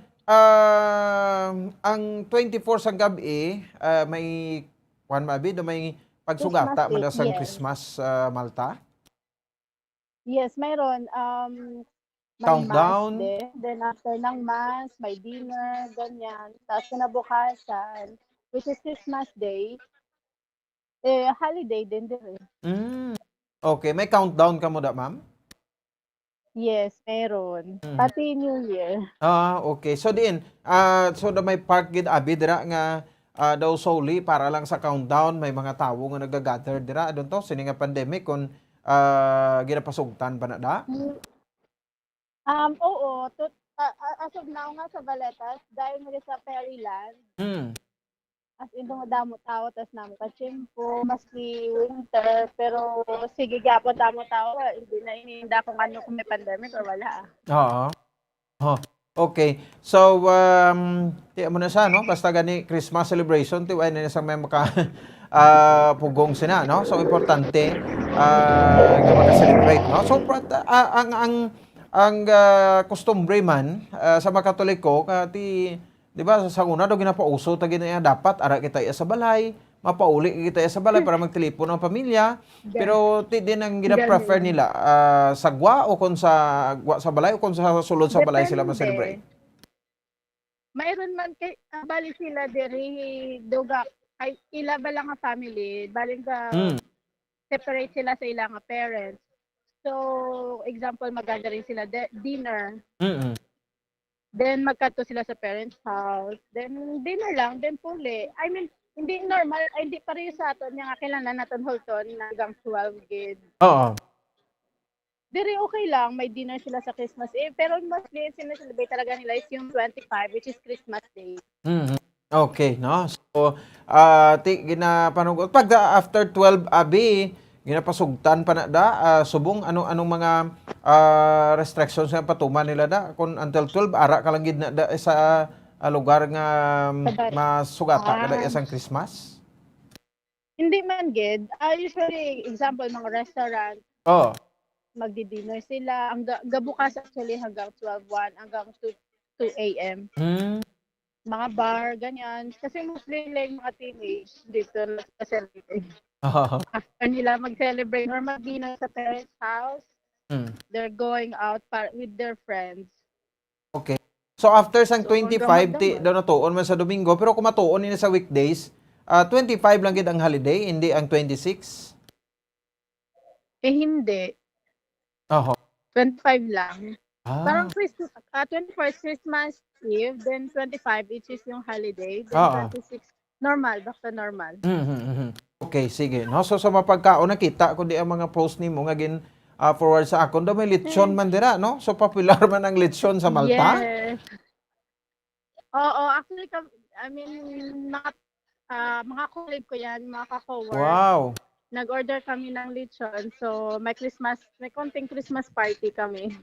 ang 24 sa gabi, may may pagsugata Christmas madasang Eve, yes. Christmas Malta. Yes, mayroon. May Countdown. mass din. Then after ng mass, may dinner, ganyan. Tapos kinabukasan, which is Christmas Day, holiday din din. Okay, may countdown ka mo da, ma'am? Yes, meron. Pati New Year. Okay. So so may park gid abi dira nga daw solely para lang sa countdown, may mga tawo nga nagagather dira adun to sini nga pandemic kon ginapasugtan pa na da. Oo. As of now nga sa Valetas, dahil mo sa Fairyland, as in damo tao, tas namo kachimpo, maski winter, pero sige gyapon damo tao, hindi na ininda kung ano kung may pandemic or wala. Oo. Okay. So, ti mo na siya, no? Basta gani Christmas celebration, ti na sa may maka pugong sina, no? So, importante nga maka-celebrate, no? So, ang customary man sa mga Katoliko, di ba, sa una daw ginapauso, dapat ara kita sa balay, mapauli kita sa balay para magtelefon ng pamilya. Pero din ang gina-prefer nila sa gwa o kung sa balay o kung sa sulod sa balay sila ma-celebrate. Mayroon man kay bali sila diri duga ay ila ba lang nga family, baling separate sila sa ilang parents. So, example, mag-gathering sila dinner. Then, magkato sila sa parents' house. Then, dinner lang. Then, puli. I mean, hindi normal. Hindi pareho sa aton. Yung kailangan natin Holton na hanggang 12 gid. Oo. Diri okay lang. May dinner sila sa Christmas Eve. Pero mostly, sinaselebrate talaga nila is yung 25, which is Christmas Day. Okay, no? So, ginapanugot. Pag after 12 abi, ginapasugtan pa na da, subong anong mga restrictions nga patuman nila da kung until 12 ara ka lang gid na da sa lugar nga masugata kada isang Christmas. Hindi man gid. Usually example mga restaurant. Magdi-dinner sila. Ang gabukas actually hanggang 12:01 hanggang 2 a.m. Mga bar ganyan kasi mostly like mga teenage dito na celebrate. After nila mag-celebrate or mag-dinner sa parents' house, they're going out with their friends. Okay. So after sang 25, daw natuon man sa Domingo, pero kung matuon nila sa weekdays, 25 lang gid ang holiday, hindi ang 26? Hindi. 25 lang. Parang 24th Christmas Eve, then 25 which is yung holiday, then Oo. 26 normal, back to normal. Okay, sige. No, so sa mapagkaon nakita ko di ang mga post nimo nga forward sa akon daw may lechon man dira, no? So popular man ang lechon sa Malta. Yes. Oo, actually, I mean, mga colleague ko yan, mga ka-cowork. Wow. Nag-order kami ng lechon, so may konting Christmas party kami.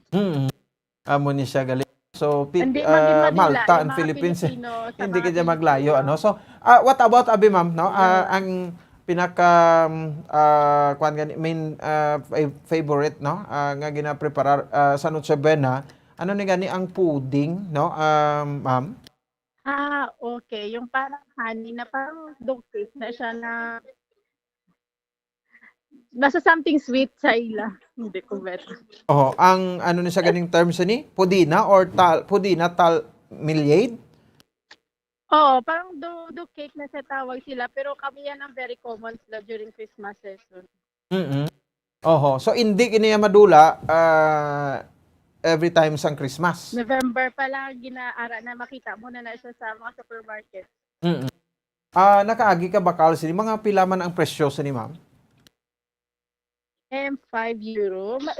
Amo ni siya galing. So Hindi man din Manila, Malta yung and mga Philippines Pilipino, sa hindi mga ka maglayo Pilipino. ano. So what about abi ma'am, no? Ang pinaka kuan gani main favorite, no? Nga gina-preparar sa Noche Buena, ano ni gani ang pudding, no? Ma'am. Okay. Yung parang honey na parang dog cake na siya na basta something sweet sa ila. Hindi ko better. Oh, ang ano ni sa ganing terms ni? Pudina or pudina tal millade? Oo, parang do cake na siya tawag sila. Pero kami yan ang very common sila during Christmas season. Oho. So hindi kini madula every time sang Christmas. November pa lang ginaara na makita mo na siya sa mga supermarket. Nakaagi ka bakal sini mga pila man ang presyo ni ma'am? €5.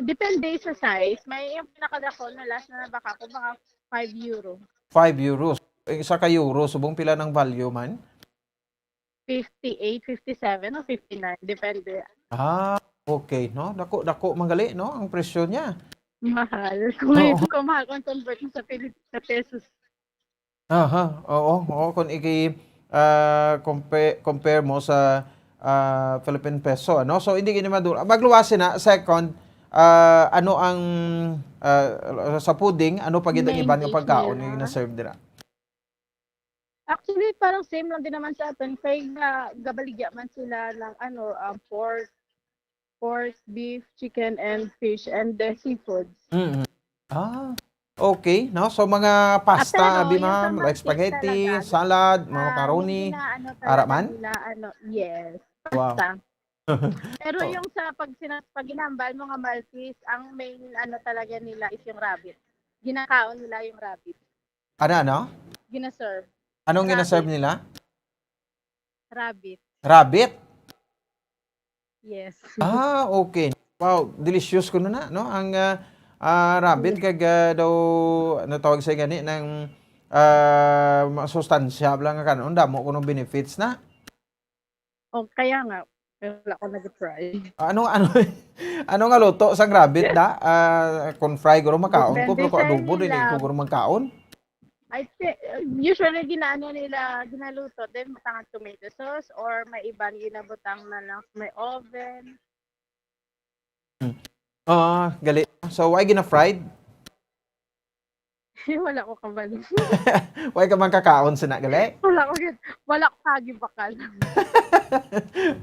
Depende sa size. May yung pinakadako na last na baka ko mga €5. 5 euros. Isa ka euro, subong pila ng value man? 58, 57 o 59. Depende. Okay, no? Dako manggali, no? Ang presyo niya. Mahal. Kung mahal kung convert mo sa pesos. Oo. Kung compare mo sa Philippine peso, ano? So hindi kini madula. Magluwasin na second, ano ang sa pudding, ano pa gid ang Main iban nga dish pagkaon nila. nga na-serve dira? Actually, parang same lang din naman sa atin. Kaya gabaligya man sila ng pork, beef, chicken, and fish, and the seafoods. Okay, no? So mga pasta, Pero abi yung ma'am, sa like market spaghetti, talaga, salad, mga macaroni, yung talaga araman? nila, yes, Wow. pasta. Pero yung pag ginambal mga Maltese, ang main talaga nila is yung rabbit. Ginakaon nila yung rabbit. Ano? Gina-serve. Anong Rabbit. gina-serve nila? Rabbit. Rabbit? Yes. Okay. Wow, delicious ko na, no? Ang rabbit kag daw ano tawag sa gani ng sustansya lang nga kanon damo kuno benefits na. Kaya nga, pero wala ko nag-try. Ano nga luto sang rabbit da? Kung fry guro makaon ko pero kung Depende sa adobo din nila. ko guro magkaon. I think, usually ginaluto, then butang tomato sauce or may ibang ginabutang na lang may oven. Gali. So why gina-fried? Wala ko kabalo. Why ka man kakaon sa gali? Wala ko kagibakal.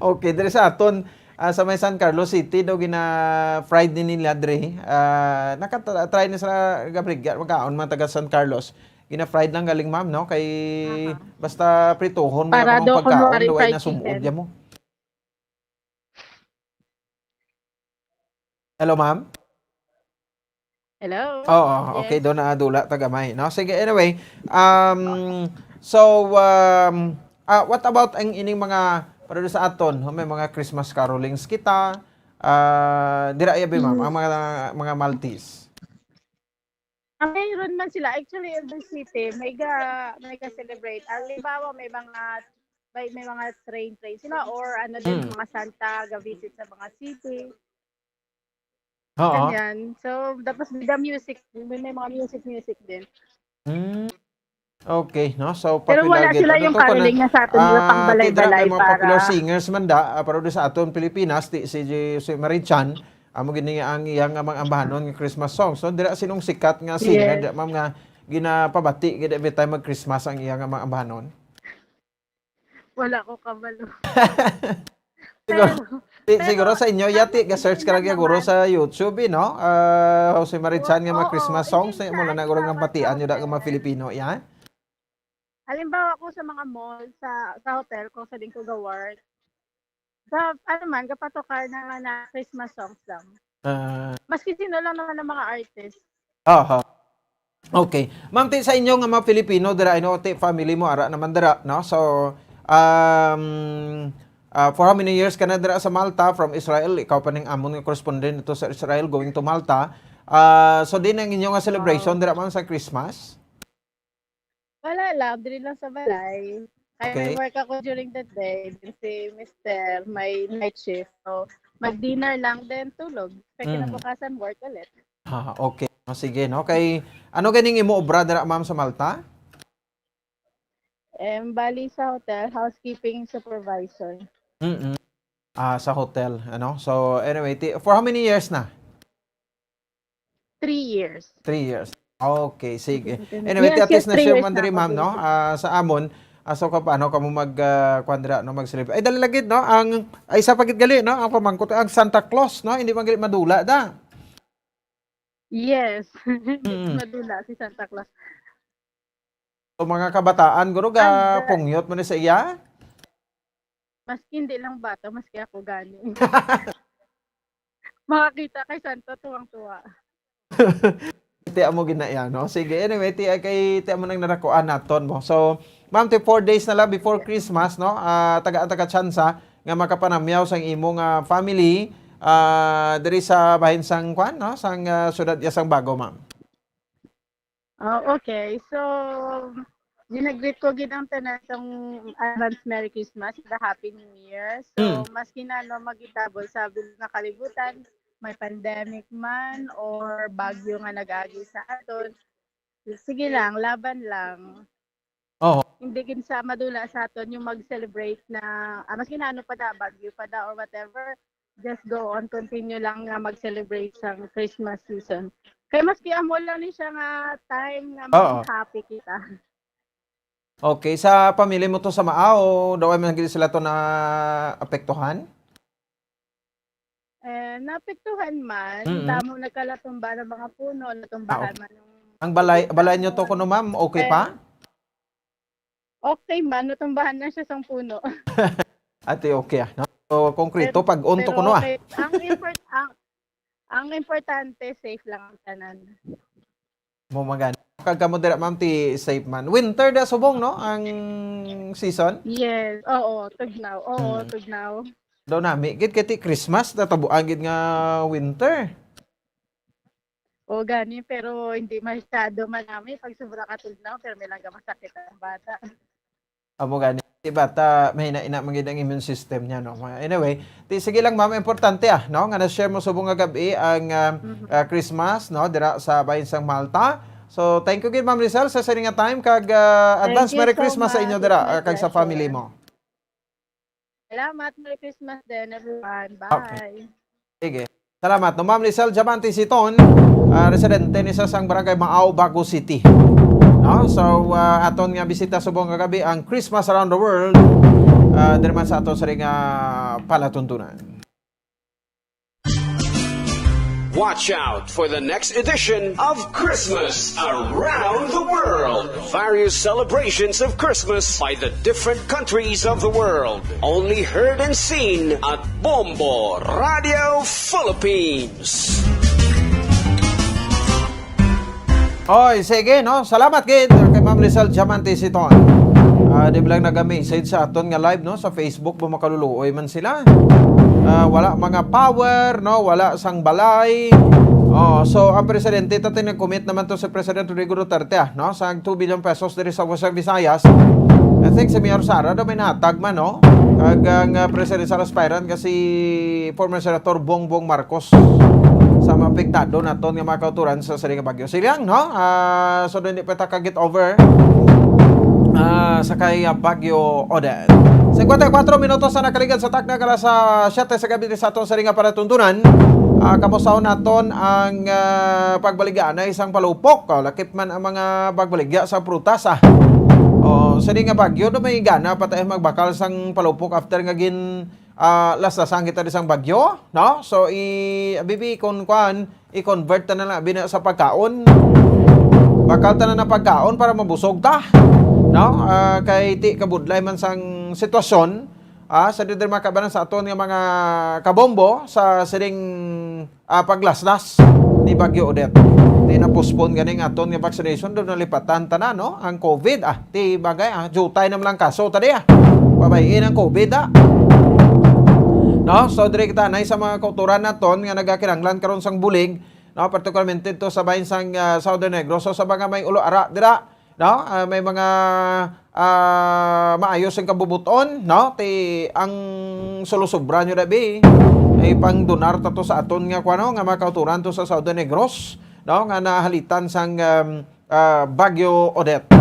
Okay, diri sa aton sa may San Carlos City daw gina-fried ni nila dre. Naka-try ni sa Gabriel magkaon man taga San Carlos. Gina-fried lang galing ma'am, no? Kay basta prituhon mo Para ang daw pagkaon, kunwari daw ay fried nasumuod chicken. ya mo. Hello, ma'am? Hello? Oo, okay, Yes. doon na dula tagamay, no? Sige, anyway. What about ang ining mga para sa aton, may mga Christmas carolings kita. Dira ayabi ma'am, ang mga Maltese. Mayroon man sila. Actually, every city, may ga-celebrate. Halimbawa, may mga train sila or din mga Santa, ga-visit sa mga city. Oo. Ganyan. So, tapos may music, may mga music din. Okay, no? So Pero wala gid. sila yung caroling na sa atin, wala pang balay-balay mga popular para... singers man da, para sa aton Pilipinas, si Marie Chan, amo gini ang iyang mga ambahanon nga Christmas song. So dira sinong sikat nga singer, Yes. ma'am nga ginapabati gid every time mag Christmas ang iyang mga ambahanon. Wala ko kabalo. Siguro sa inyo yati ga-search ka lang siguro sa YouTube, no? Si Marie Chan nga mga Christmas songs, mo na nagurang ng batian nyo da nga mga Filipino, yan. Halimbawa ko sa mga mall, sa hotel ko, sa din ko ga-work. Kapatokar na Christmas songs lang. Maski sino lang naman ng mga artist. Aha. Okay. Ma'am, ti sa inyo nga mga Pilipino, dira, ti family mo, ara naman dira, no? So, for how many years ka na dira sa Malta from Israel? Ikaw pa ning amon nga correspondent dito sa Israel going to Malta. So, din ang inyong nga celebration, dira ma'am sa Christmas? Wala lang, dili lang sa balay. Kaya Okay. may work ako during the day. Then si Mr. may night shift. So, mag-dinner lang, then tulog. Kaya kinabukasan, work ulit. Okay. Sige, no? Kay, ano ganing imo obra dira ma'am sa Malta? Bali sa hotel, housekeeping supervisor. Sa hotel, ano? So, anyway, for how many years na? 3 years. 3 years. Okay, sige. Anyway, Yes, at least yes, 3 na-share years man diri na ako ma'am, no? dito. Sa amon, so paano ka mo mag-kwadra, no? Mag-celebrate. Ay, dali lagid, no? Ay, sa pagit gali, no? Ang pamangkot, ang Santa Claus, no? Hindi man gali madula, da. Yes. Madula si Santa Claus. So, mga kabataan, guro ga, And, pungyot mo na sa iya? Maski hindi lang bata, maski ako gani. Makakita kay Santo, tuwang-tuwa. Ti mo ginaya, no? Sige, anyway, ti mo nang narakuan naton mo. So, ma'am, 4 days na lang before Christmas, no? Taga tsansa nga makapanamyaw sang imong family diri sa bahin sang kwan, no? Sang syudad ya sang Bago, ma'am. Okay. So, ginag-greet ko gid ang tanan sang advance Merry Christmas and a Happy New Year. So, maski na magitabol sa bilis na kalibutan, may pandemic man or bagyo nga nag-agi sa aton. Sige lang, laban lang. Oo. Hindi gid sa madula sa aton yung mag-celebrate na maski na ano pa da, bagyo pa da or whatever, just go on, continue lang nga mag-celebrate sa Christmas season. Kaya maski amo lang ni siya nga time nga Oo. happy kita. Okay, sa pamilya mo to sa Maaw, daw ay man gid sila to na apektuhan? Napektuhan man, Mm-mm. tamo nagkalatumba ng mga puno, natumbahan man yung Ang balay nyo to kuno, ma'am, okay pa? okay man, natumbahan na siya sa puno. Ate, okay, no? So, konkreto, pag unto kuno, okay. Ang importante, safe lang ang tanan. mo magana. Kagka mo dira, ma'am, ti safe man. Winter da subong, no? Ang season. Yes, oo, tugnaw. Oo, tugnaw. Daw nami, gid kiti Christmas, tatabuan gid nga winter. O gani, pero hindi masyado manami pag sobra ka tugnaw, pero may lang masakit ang bata. Amo gani. Di bata, mahina ina magid ang immune system niya, no? Anyway, sige lang, ma'am, importante, no? Nga na-share mo subong nga gabi ang Christmas, no? Dira sa bahin sang Malta. So, thank you gid, Ma'am Rizal, sa sari nga time, kag advance you Merry so Christmas sa much. inyo, It's dira, my kag sa pleasure. family mo. Salamat, Merry Christmas din, everyone. Bye. Okay. Sige. Salamat. No, Ma'am Rizal Diamante Siton, residente ni sa sang barangay Maaw, Bago City. No? So, aton nga bisita subong kagabi ang Christmas Around the World. Diri man sa aton sa ring palatuntunan. Watch out for the next edition of Christmas Around the World. Various celebrations of Christmas by the different countries of the world. Only heard and seen at Bombo Radio Philippines. Oy, sige, no? Salamat gid kay Ma'am Rizal Diamante Siton. Di ba lang nag-message sa aton nga live, no? Sa Facebook, bumakaluluoy man sila. Wala mga power, no? Wala sang balay. So ang presidente tatin nag-commit naman to si President Rodrigo Duterte, no? Sa 2 billion pesos diri sa Western Visayas. I think si Mayor Sara daw may natag man, no? Kag ang presidential aspirant kasi former Senator Bongbong Marcos sa mga apektado naton nga mga kauturan sa Saringa Bagyo Silang, no? So hindi pa ta get over sa kay Bagyo Oden. 54 minutos na nakaligan sa takna kala sa 7 sa gabi sa aton Saringa para tuntunan. Kamustaw naton ang pagbaligya na isang palupok. Lakip man ang mga pagbaligya sa prutas. Sa nga bagyo, do may gana pa tayo magbakal sang palupok after nga gin lasasang kita isang bagyo, no? So i-convert ta na lang bina sa pagkaon. Bakal ta na pagkaon para mabusog ta, no? Kay ti kabudlay man sang sitwasyon sa dider makabanan sa aton nga mga kabombo sa siring paglaslas ni Bagyo Odette. Ti na-postpone ganing aton nga vaccination doon nalipatan tanan no ang COVID ti bagay jutay nam lang kaso tadi pabayin ang COVID no so dire kita nay sa mga kauturan naton nga nagakinahanglan karon sang bulig no particularmente to sa bahin sang Southern Negros so sa mga may ulo ara dira no may mga maayos ang kabubuton no ti ang solusobra nyo dabi ay pang donar ta to sa aton nga kuano nga mga kauturan to sa Southern Negros no nga nahalitan sang Bagyo Odette.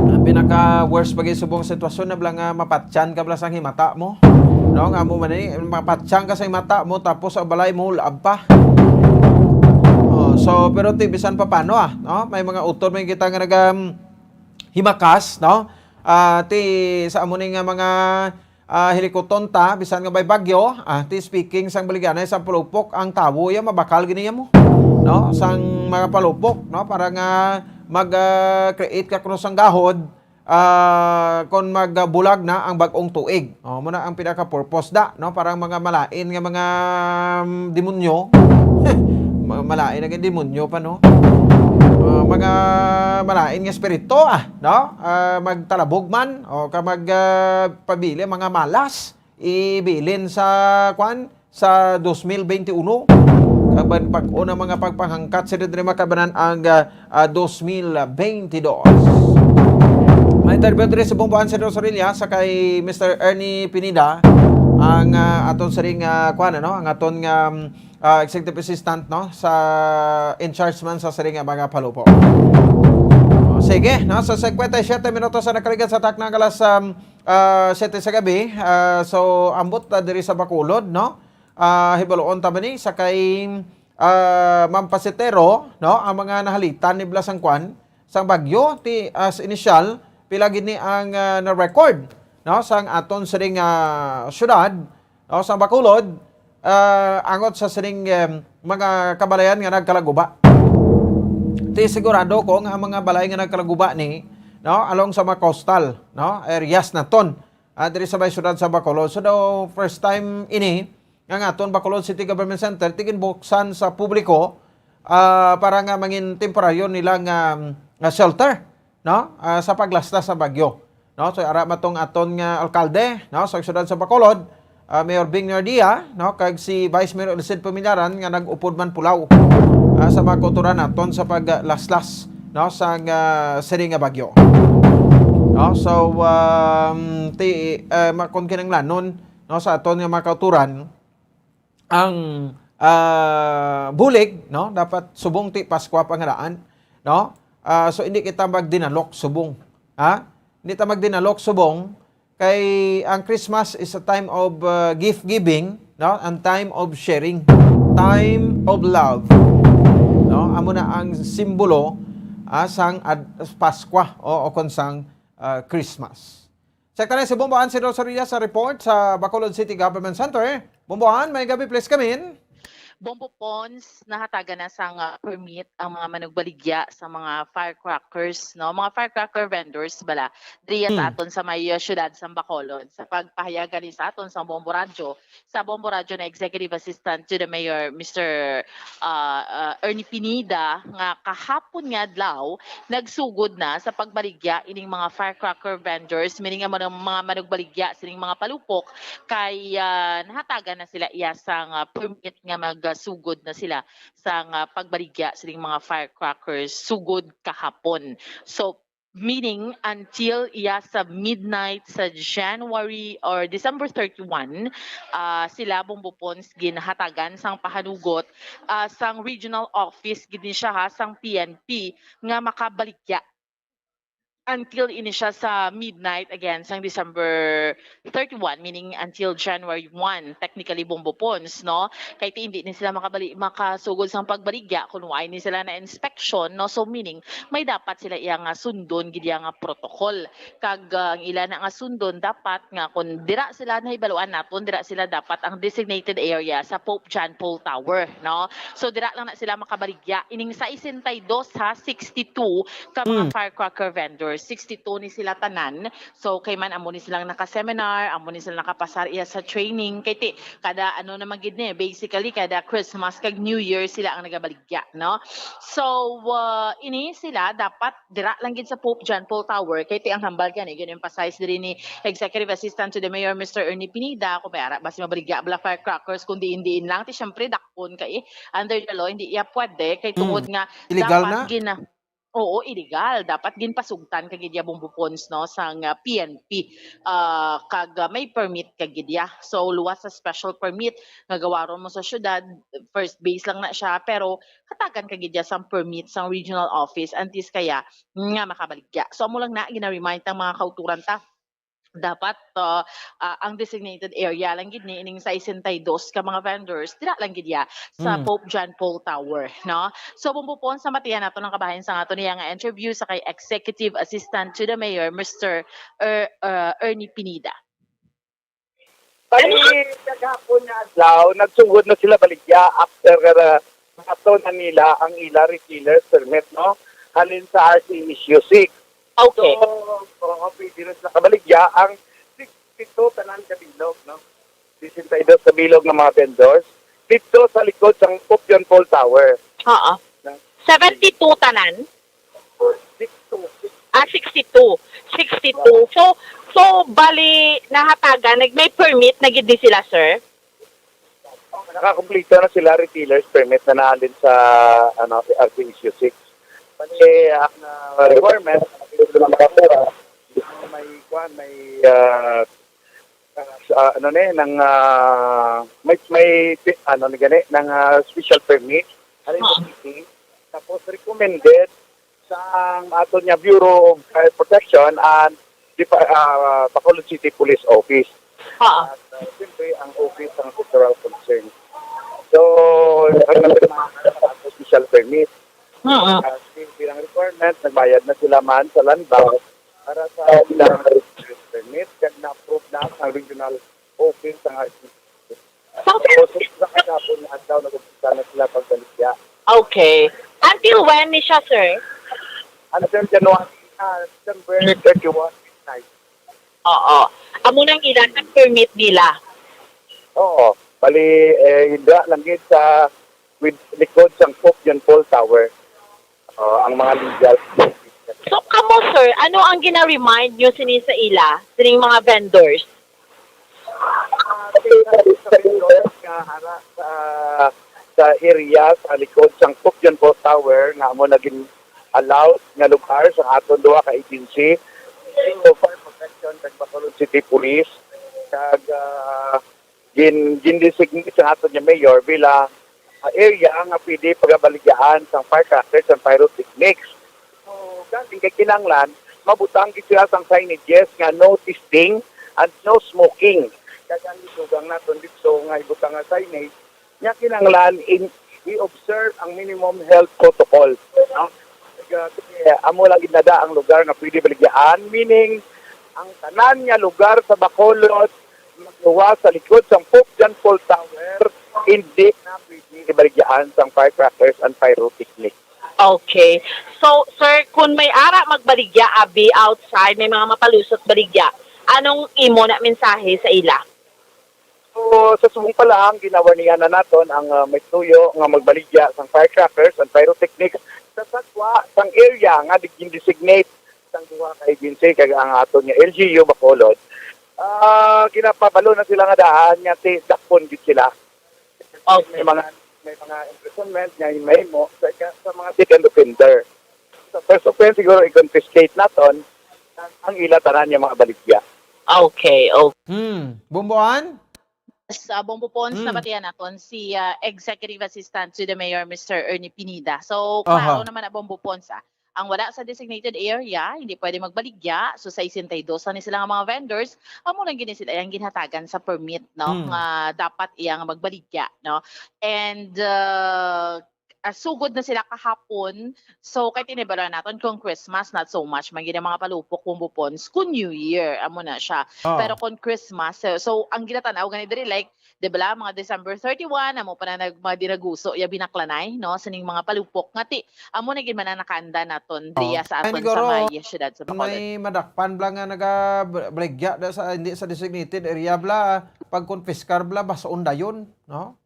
Ang pinaka worst bagay subong sitwasyon na blang mapatyan ka bala sang himata mo no nga mo man mapatyan ka sa himata mo tapos ang balay mo laab pa. So pero ti bisan pa paano no may mga utod may kita nga himakas no ti sa amo nga mga hilikoton ta bisan nga bay bagyo ti speaking sang baliganay sa palupok ang tawo ya mabakal giniya mo no sang mga palupok no para nga mag-create ka kuno sang gahod kon magbulag na ang bag-ong tuig mo na ang pinaka purpose no parang mga malain nga mga demonyo malain nga demonyo pa no mga malain nga espiritu no magtalabog man o ka magpabili mga malas ibilin sa sa 2021 kaban pag-una mga pagpahangkat sa dire makabanan ang 2022 may interview sa Bumbuan sa Rosarilla sa kay Mr. Ernie Pineda ang aton sa ring no ang aton nga executive assistant no sa in charge man sa saring mga palupo. Sige, no sa 57 minutos sa nakaligan sa takna alas 7 sa gabi. So ambot diri sa Bacolod no. Hibaluon ta ni sa kay Ma'am Pasitero no ang mga nahalitan ni Blasang Kwan sang bagyo ti as initial pila gid ni ang na record no sang aton sa ring syudad no sa Bacolod. Angot sa sining mga kabalayan nga nagkalaguba. Ti sigurado ko nga mga balay nga nagkalaguba ni no along sa mga coastal no areas naton diri sa bay syudad sa Bacolod. So daw first time ini nga aton Bacolod City Government Center tigin buksan sa publiko para nga mangin temporaryo nilang shelter no sa paglasta sa bagyo. No so ara matong aton nga alkalde no sa syudad sa Bacolod. Mayor Bing Nardia, no, kag si Vice Mayor Elised Pamilaran nga nag-upod man pulaw sa mga kauturan naton sa paglaslas no sa siring nga bagyo. No, so makon kinahanglanon no sa aton nga mga kauturan ang bulig no dapat subong ti Pasko pangalaan no. So hindi kita magdinalok subong. Hindi ta magdinalok subong. Kay ang Christmas is a time of gift giving, no, and time of sharing, time of love. No, amo na ang simbolo sang Pasko o konsang Christmas. Sekretary sa Bumbuan si Rosaria sa report sa Bacolod City Government Center. Bumbuan, may gabi please come in. Bombo Pons, nahatagan na sang permit ang mga manugbaligya sa mga firecrackers, no? Mga firecracker vendors bala. Diya sa aton sa may syudad sa Bacolod. Sa pagpahayagan ni sa aton sa Bombo Radyo na Executive Assistant to the Mayor, Mr. Ernie Pineda, nga kahapon nga adlaw, nagsugod na sa pagbaligya ining mga firecracker vendors, meaning mga manugbaligya sining mga palupok, kay nahatagan na sila iya sang permit nga sugod na sila sa pagbaligya sa mga firecrackers sugod kahapon. So meaning until sa midnight sa January or December 31 sila Bombopons ginhatagan sang pahanugot sang regional office gid siya sang PNP nga makabaligya until ini siya sa midnight again sang December 31, meaning until January 1, technically Bombopons, no? Kaya hindi ni sila makasugod sang pagbaligya kung why ni sila na inspection, no? So meaning may dapat sila iyang sundon gid nga protocol. Kag ang ilan nga sundon dapat nga kung dira sila nahibaluan naton, dira sila dapat ang designated area sa Pope John Paul Tower, no? So dira lang na sila makabaligya ining sa 62 62 ka mga firecracker vendors. vendors, 62 ni sila tanan. So kay man amo ni silang naka-seminar, amo ni silang nakapasar iya sa training kay ti kada ano naman gid ni basically kada Christmas kag New Year sila ang nagabaligya, no? So ini sila dapat dira lang gid sa Pope John Paul Tower kay ti ang hambal gani emphasize diri ni Executive Assistant to the Mayor Mr. Ernie Pineda kung mayara basi mabaligya bala firecrackers kundi indiin lang ti syempre dakpon kay under the law hindi iya pwede kay tungod nga Illegal dapat na? Oo, illegal. Dapat ginpasugtan kagidya bumbupons no sang PNP kag may permit kagidya. So luwas sa special permit nga gawaron mo sa syudad, first base lang na siya pero katagan kagidya sang permit sang regional office antis kaya nga makabaligya. So amo lang na gina-remind tang mga kauturan ta dapat ang designated area lang gid ni ining sa 62 ka mga vendors dira lang gid ya sa Pope John Paul Tower, no? So bumbupon sa matiyan nato ng kabahin sa ato niya nga interview sa kay Executive Assistant to the Mayor Mr. Ernie Pineda. Bali, kagapon na adlaw, nagsugod na sila baligya after ato na nila ang ila retailer permit, no? Halin sa RC issue 6. Okay. So, pwede rin sila kabaligya ang 62 tanan kabilog, no? 62 kabilog ng mga vendors dito sa likod ng Pope John Paul Tower. Oo. 72 tanan? 62. 62. 62. So bali nahatagan may permit na gid ni sila, sir? Nakakumpleto na sila retailers permit na naalin sa RC issue 6. Bali, ang requirement may special permit tapos recommended sa ato niya Bureau of Fire Protection and Bacolod City Police Office. At siyempre ang office ng cultural concern. So special permit. Bilang requirement, nagbayad na sila man sa land bank para sa bilang permit kaya na-approve na ang regional office ng RCC. So, sa kasapon na daw nag-umpisa na sila pagbaligya. Okay. Until when ni siya, sir? Until December 31 midnight. Oo. Amo nang ilan ang permit nila? Oo. Bali, hindi lang sa with likod sa Pope John Paul Tower. Ang mga legal. So, kamo, sir, ano ang gina-remind nyo sini sa ila, sining mga vendors? Sa area, sa likod sa Pope John Paul Tower, nga mo naging allowed nga lugar sa aton duha ka agency. So, Fire Protection, kag Bacolod City Police, kag gin-designate sa aton niya mayor bilang area nga pwede pagabaligyan sa firecrackers and pyrotechnics. So, galing kay kinanglan, mabutang gid sila sang signages nga no testing and no smoking. Kaya ang isugang naton dito nga ibutang nga signage, nya kinanglan i-observe ang minimum health protocol. No? Amo lang ginada ang lugar nga pwede baligyan, meaning ang tanan nga lugar sa Bacolod magluwa sa likod sa Pope John Paul Tower, hindi na pwede ibaligyan sa firecrackers and pyrotechnics. Okay. So, sir, kung may ara magbaligya, abi, outside, may mga mapalusot baligya, anong imo na mensahe sa ila? So, sa subong pa lang, ginawa niya na naton ang may tuyo nga magbaligya sa firecrackers and pyrotechnics sa satwa, sang area nga designate sang duha ka agency kag ang aton nga LGU Bacolod. Ginapabalo na sila nga daan nga dakpon gid sila. Okay. May mga imprisonment nga may mo sa mga second offender. Sa first offense siguro i-confiscate naton ang ila tanan niya mga baligya. Okay. Bumbuan? Sa Bombopons na batiyan naton si Executive Assistant to the Mayor Mr. Ernie Pineda. So, klaro naman na Bombopons ang wala sa designated area, hindi pwede magbaligya. So sa 62 ni sila nga mga vendors, amo lang gini sila yang ginhatagan sa permit, no? Nga dapat iyang magbaligya, no? And sugod na sila kahapon. So kay tinibala naton kung Christmas not so much magina mga palupok bumbupons kun New Year amo na siya. Pero kung Christmas so ang ginatanaw gani diri like di ba mga December 31 amo pa na dinaguso ya binaklanay no sining mga palupok ngati amo na gid man nakanda naton diya sa aton sa may syudad sa Bacolod. May madakpan bla nga naga-blegya sa hindi sa designated area bla pag konfiskar bla bas undayon no.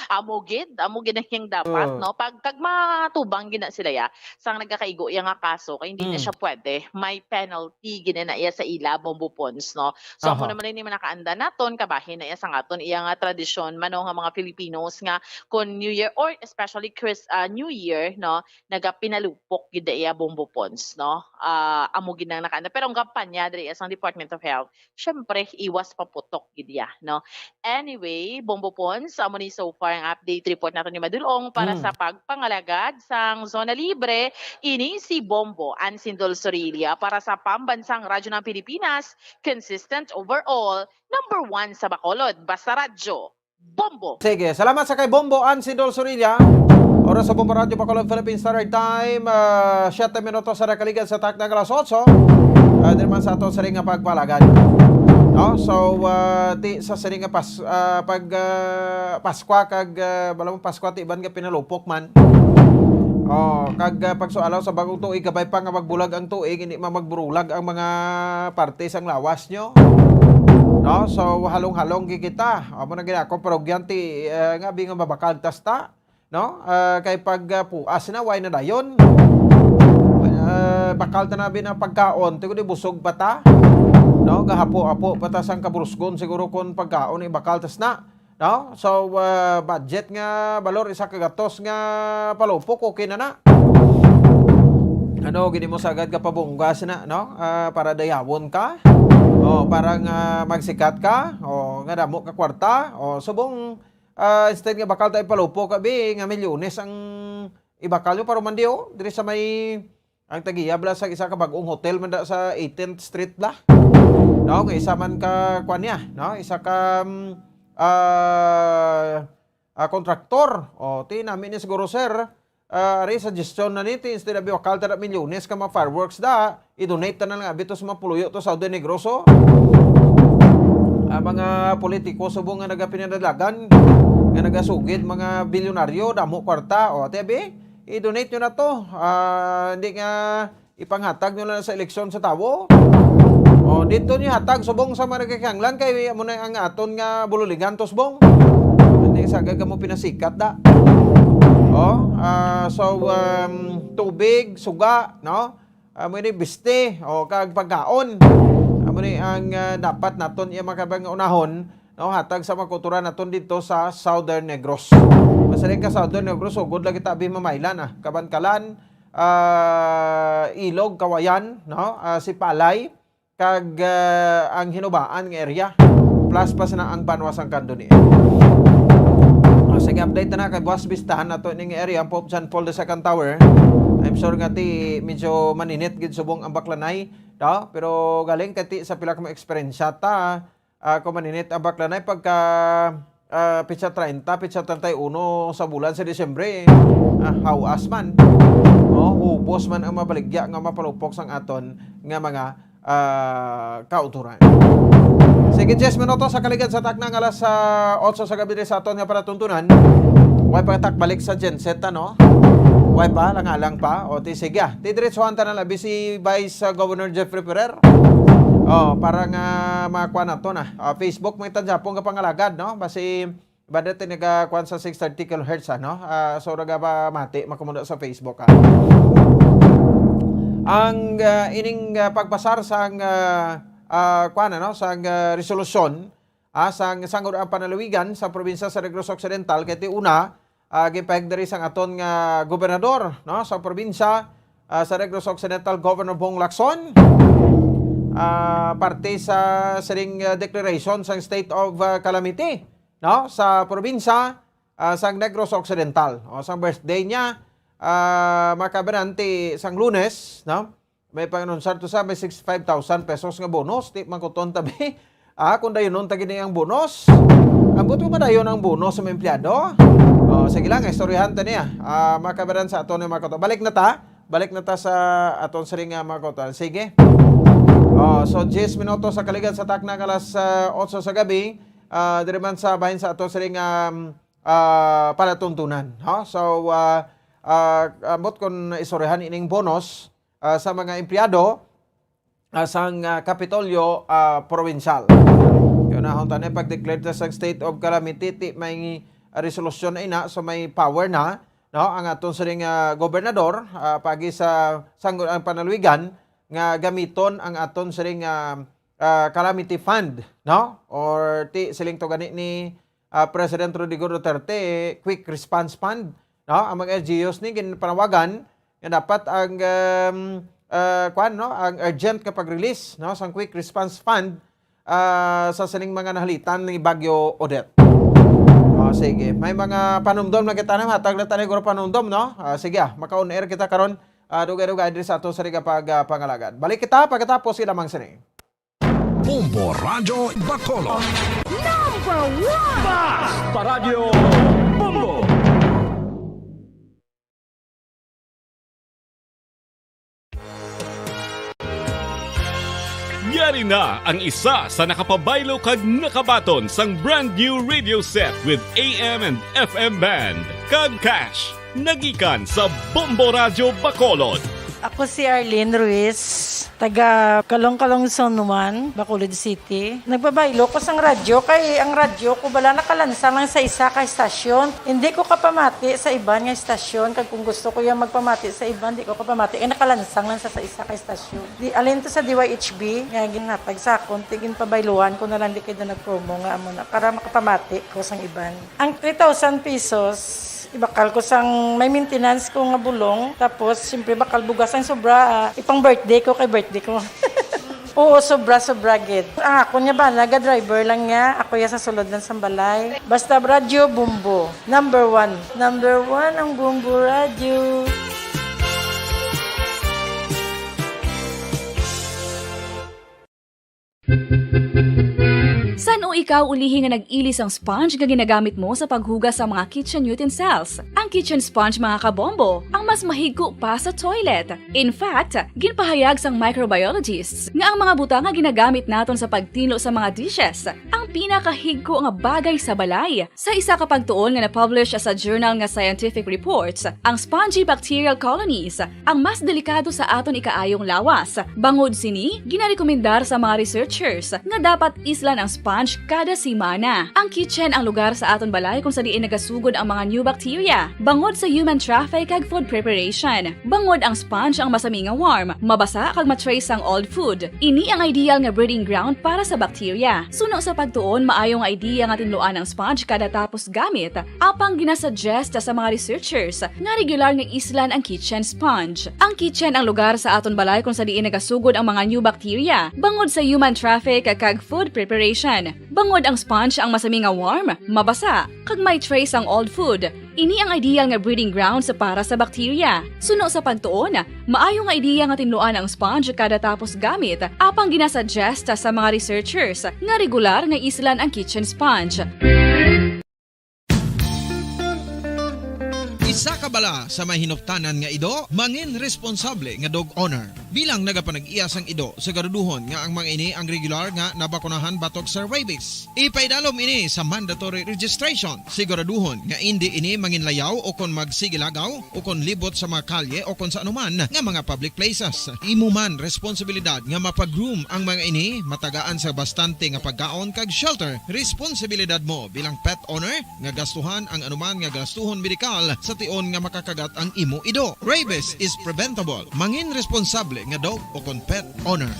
amo gid na hing dapat no pag matubang gina sila ya sang nagakaigo ya nga kaso kay hindi na siya pwede may penalty gina na iya sa ila bombupons no so amo naman ni nakaanda naton kabahin na iya sang aton iya nga tradisyon mano nga mga Filipinos nga kon New Year or especially New Year no nagapinalupok gid iya bombupons no amo gid na nakaanda pero ang kampanya diri sa Department of Health syempre iwas paputok gid ya no anyway bombupons amo ni so far ang update report nato ni Madulong para sa pagpangalagad sang zona libre ini si Bombo Ansindol Sorilia para sa pambansang radyo ng Pilipinas consistent overall #1 sa Bacolod basta radyo Bombo. Sige, salamat sa kay Bombo Ansindol Sorilia. Oras sa Bombo Radio Bacolod Philippine Standard Time 7 minutos sa nakaligan sa takdang alas 8. Di naman sa ato sa ring nga pagpalagad. No, so ti sa sini nga Paskwa kag balamang Paskwa ti iban nga pinalupok man. Kag pagsualaw sa bagong tuig kabay pa nga magbulag ang tuig hindi magburulag ang mga parte sang lawas nyo. No, so halong-halong kita. Amo na ginako parogyan ti nga bi nga mabakal tasta, no? Kay pag puas na way na dayon. Bakal ta nabi na pagkaon, ti di busog pa ta. No, gahapo-apo patasang kabrusgon siguro kon pagkaon bakal tas na. No? So budget nga balor isa ka gatos nga palupok okay na. Ano gini mo sagad ka pabunggas na no? Para dayawon ka. Parang magsikat ka nga damo ka kwarta subong instead nga bakal tayo palupok abi nga milyones ang ibakal yo para mandio diri sa may ang tagiyabla sa isa ka bagong hotel man da sa 18th Street bla. No, kay isa man ka kwan niya, no? Isa ka kontraktor. Ti namin ni siguro sir, ari suggestion na niti instead of wakal ta milyones ka mga fireworks da, i-donate ta na lang abito sa mga puluyo to sa Saudi Negroso. Mga politiko subong nga nagapinadalagan, nga nagasugid mga bilyonaryo damo kwarta ti abi, i-donate nyo na to. Hindi nga ipanghatag nyo lang sa eleksyon sa tawo. Dito niyo hatag subong sa mga nagkakanglan kay amo na ang aton nga bululigan to subong. Hindi sagad ka mo pinasikat da. Tubig, suga, no? Amo ni biste kag pagkaon. Amo ni ang dapat naton iya makabang unahon, no? Hatag sa mga kultura naton dito sa Southern Negros. Masali ka Southern Negros good lagi ta bi mamaylan Kabankalan, Ilog, Kawayan, no? Sipalay kag ang hinubaan ng area plus pa na ang banwas ang kandoni. Sige update na kay boss bistahan nato ning area ang Pope John Paul II Tower. I'm sure nga ti medyo maninit gid subong ang baklanay do pero galing kati sa pila ka mo experience ta kung maninit ang baklanay pagka pitsa 30 pitsa 31 sa bulan sa Disyembre hawas man ubos man ang mabaligya nga mapalupok sang aton nga mga kauturan. Sige, 10 minutos sa kaligad sa taknang alas 8 sa gabi sa aton nga para tuntunan. Way pa balik sa genset no? Way pa, langalang pa. Sige ti diretsuhan ta na labi si Vice Governor Jeffrey Ferrer. Para nga makuha na to na. Facebook may tanjapong ka pangalagad, no? Basi badat nagakuan sa 630 kHz, no? So naga ba mati makumunda sa Facebook ang ining pagpasar sang sang resolusyon sang sanggol ang panalawigan sa probinsya sa Negros Occidental kay ti una gipahig diri sang aton nga gobernador no sa probinsya sa Negros Occidental Governor Bong Lacson parte sa siring declaration sang state of calamity no sa probinsya sang Negros Occidental sang birthday niya makabananti sang Lunes, no? May panganunsar to sa may 65,000 pesos nga bonus. Di man kuton tabi. Kung dayon nun tagini ang bonus. Ambot ko ba dayon ang bonus sa mga empleyado? Sige lang, istoryahan ta niya. Makabaran sa aton mga koto. Balik na ta sa aton siring mga koto. Sige. So 10 minutos sa kaligan sa takna alas 8 sa gabi. Diriman sa bahin sa aton siring palatuntunan. So ambot kon istoryahan ining bonus sa mga empleyado sang Kapitolyo Provincial. Yun na honta na pag-declare sa state of calamity, may resolusyon na ina, so may power na, no, ang aton siring gobernador pagi sa sanggol ang panalwigan nga gamiton ang aton siring calamity fund, no, or siling to gani ni President Rodrigo Duterte, quick response fund, no, ang mga LGUs ni ginpanawagan nga dapat ang ang urgent kapag release, no, sang quick response fund sa siling mga nahalitan ni Bagyo Odette. Sige, may mga panumdom na kita na hatag na tayo guro panumdom, no? Sige, maka-on air kita karon dugay-dugay diri sa ato sa pangalagan. Balik kita pagkatapos sila mang sini. Bombo Radyo Bacolod. Number 1! Basta Radio Bombo! Yari na ang isa sa nakapabaylo kag nakabaton sang brand new radio set with AM and FM band. Kag cash, nagikan sa Bombo Radyo Bacolod. Ako si Arlene Ruiz, taga Kalong-Kalong Zone 1, Bacolod City. Nagbabaylo ko sang radyo, kay ang radyo ko bala nakalansang lang sa isa ka estasyon. Hindi ko kapamati sa iban nga estasyon, kag kung gusto ko yung magpamati sa iban, hindi ko kapamati, nakalansang lang sa isa ka estasyon. Alin to sa DYHB, nga ginatag sa akon, tigin pabayluhan ko na lang di kayo na nag-promo nga amo na, para makapamati ko sang iban. Ang 3,000 pesos, ibakal ko sang may maintenance ko nga bulong, tapos siyempre bakal bugas ang sobra, ipang birthday ko kay birthday ko. Oo, sobra gid. Ako niya ba, naga-driver lang niya, ako ya sa sulod ng sambalay. Basta radyo, Bombo. Number 1 ang Bombo Radio. San o ikaw ulihi nga nag-ilis ang sponge nga ginagamit mo sa paghugas sa mga kitchen utensils? Ang kitchen sponge mga kabombo, ang mas mahigko pa sa toilet. In fact, ginpahayag sang microbiologists nga ang mga butang nga ginagamit naton sa pagtilo sa mga dishes ang pinakahigko nga bagay sa balay. Sa isa ka pagtuon nga na-publish sa journal nga Scientific Reports, ang spongy bacterial colonies ang mas delikado sa aton ikaayong lawas. Bangod sini, ginarekomendar sa mga researchers nga dapat islan ang sponge kada semana. Ang kitchen ang lugar sa aton balay kung sa diin nagasugod ang mga new bacteria. Bangod sa human traffic kag food preparation. Bangod ang sponge ang masami nga warm, mabasa kag matrace ang old food. Ini ang ideal nga breeding ground para sa bacteria. Suno sa pagtuon, maayo nga idea nga tinluan ang sponge kada tapos gamit. Apang ginasuggest sa mga researchers nga regular nga islan ang kitchen sponge. Ang kitchen ang lugar sa aton balay kung sa diin nagasugod ang mga new bacteria. Bangod sa human traffic kag food preparation. Bangod ang sponge ang masami nga warm, mabasa, kag may trace ang old food. Ini ang ideal nga breeding ground sa para sa bacteria. Suno sa pagtuon, maayo nga idea nga tinluan ang sponge kada tapos gamit, apang ginasuggest sa mga researchers nga regular nga islan ang kitchen sponge. Isa ka bala sa may hinuptanan nga ido, mangin responsable nga dog owner. Bilang nagapanag-iyas ang ido, siguraduhon nga ang mga ini ang regular nga nabakunahan batok sa rabies. Ipaidalom ini sa mandatory registration. Siguraduhon nga hindi ini manginlayaw o kon magsigilagaw o kon libot sa mga kalye o kon sa anuman nga mga public places. Imo man responsibilidad nga mapag-groom ang mga ini, matagaan sa bastante nga pagkaon kag shelter. Responsibilidad mo bilang pet owner nga gastuhan ang anuman nga gastuhon medikal sa tion nga makakagat ang imo ido. Rabies is preventable. Mangin responsable nga dog o kon pet owner.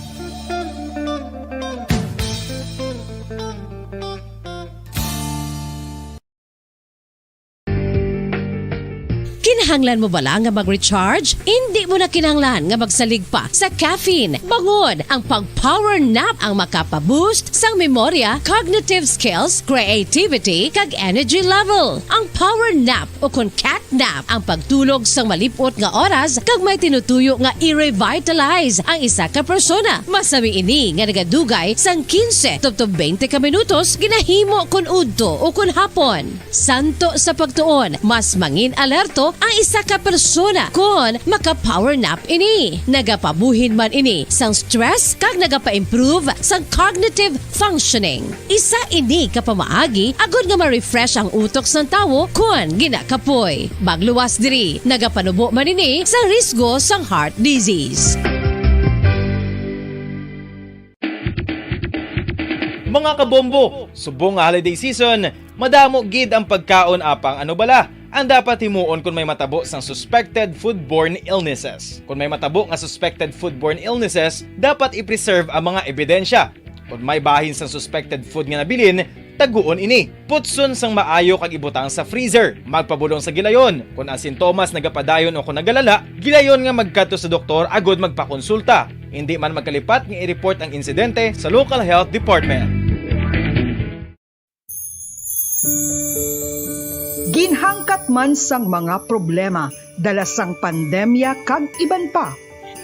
Kinahanglan mo bala nga mag-recharge? Hindi mo na kinahanglan nga magsalig pa sa caffeine. Bangod, ang pag-power nap ang makapaboost sang memorya, cognitive skills, creativity, kag energy level. Ang power nap o kun cat nap ang pagtulog sang malipot nga oras kag may tinutuyo nga i-revitalize ang isa ka persona. Masami ini nga nagadugay sang 15 to 20 ka minutos ginahimo kun udto o kun hapon. Santo sa pagtuon, mas mangin alerto ang isa ka persona kun maka-power nap ini. Nagapabuhin man ini sang stress kag nagapa-improve sang cognitive functioning. Isa ini kapamaagi agud nga ma-refresh ang utok sang tawo kun ginakapoy. Magluwas diri, nagapanubo man ini sa risgo sang heart disease. Mga kabombo, subong nga holiday season, madamo gid ang pagkaon apang ano bala ang dapat himuon kung may matabo sang suspected foodborne illnesses. Kung may matabo nga suspected foodborne illnesses, dapat i-preserve ang mga ebidensya. Kung may bahin sang suspected food nga nabilin, taguon ini. Putson sang maayo kag ibutang sa freezer. Magpabulong sa gilayon. Kung ang sintomas nagapadayon o kung nagalala, gilayon nga magkadto sa doktor agud magpakonsulta. Hindi man magkalipat nga i-report ang insidente sa local health department. Ginhangkat man sang mga problema dala sang pandemya kag iban pa.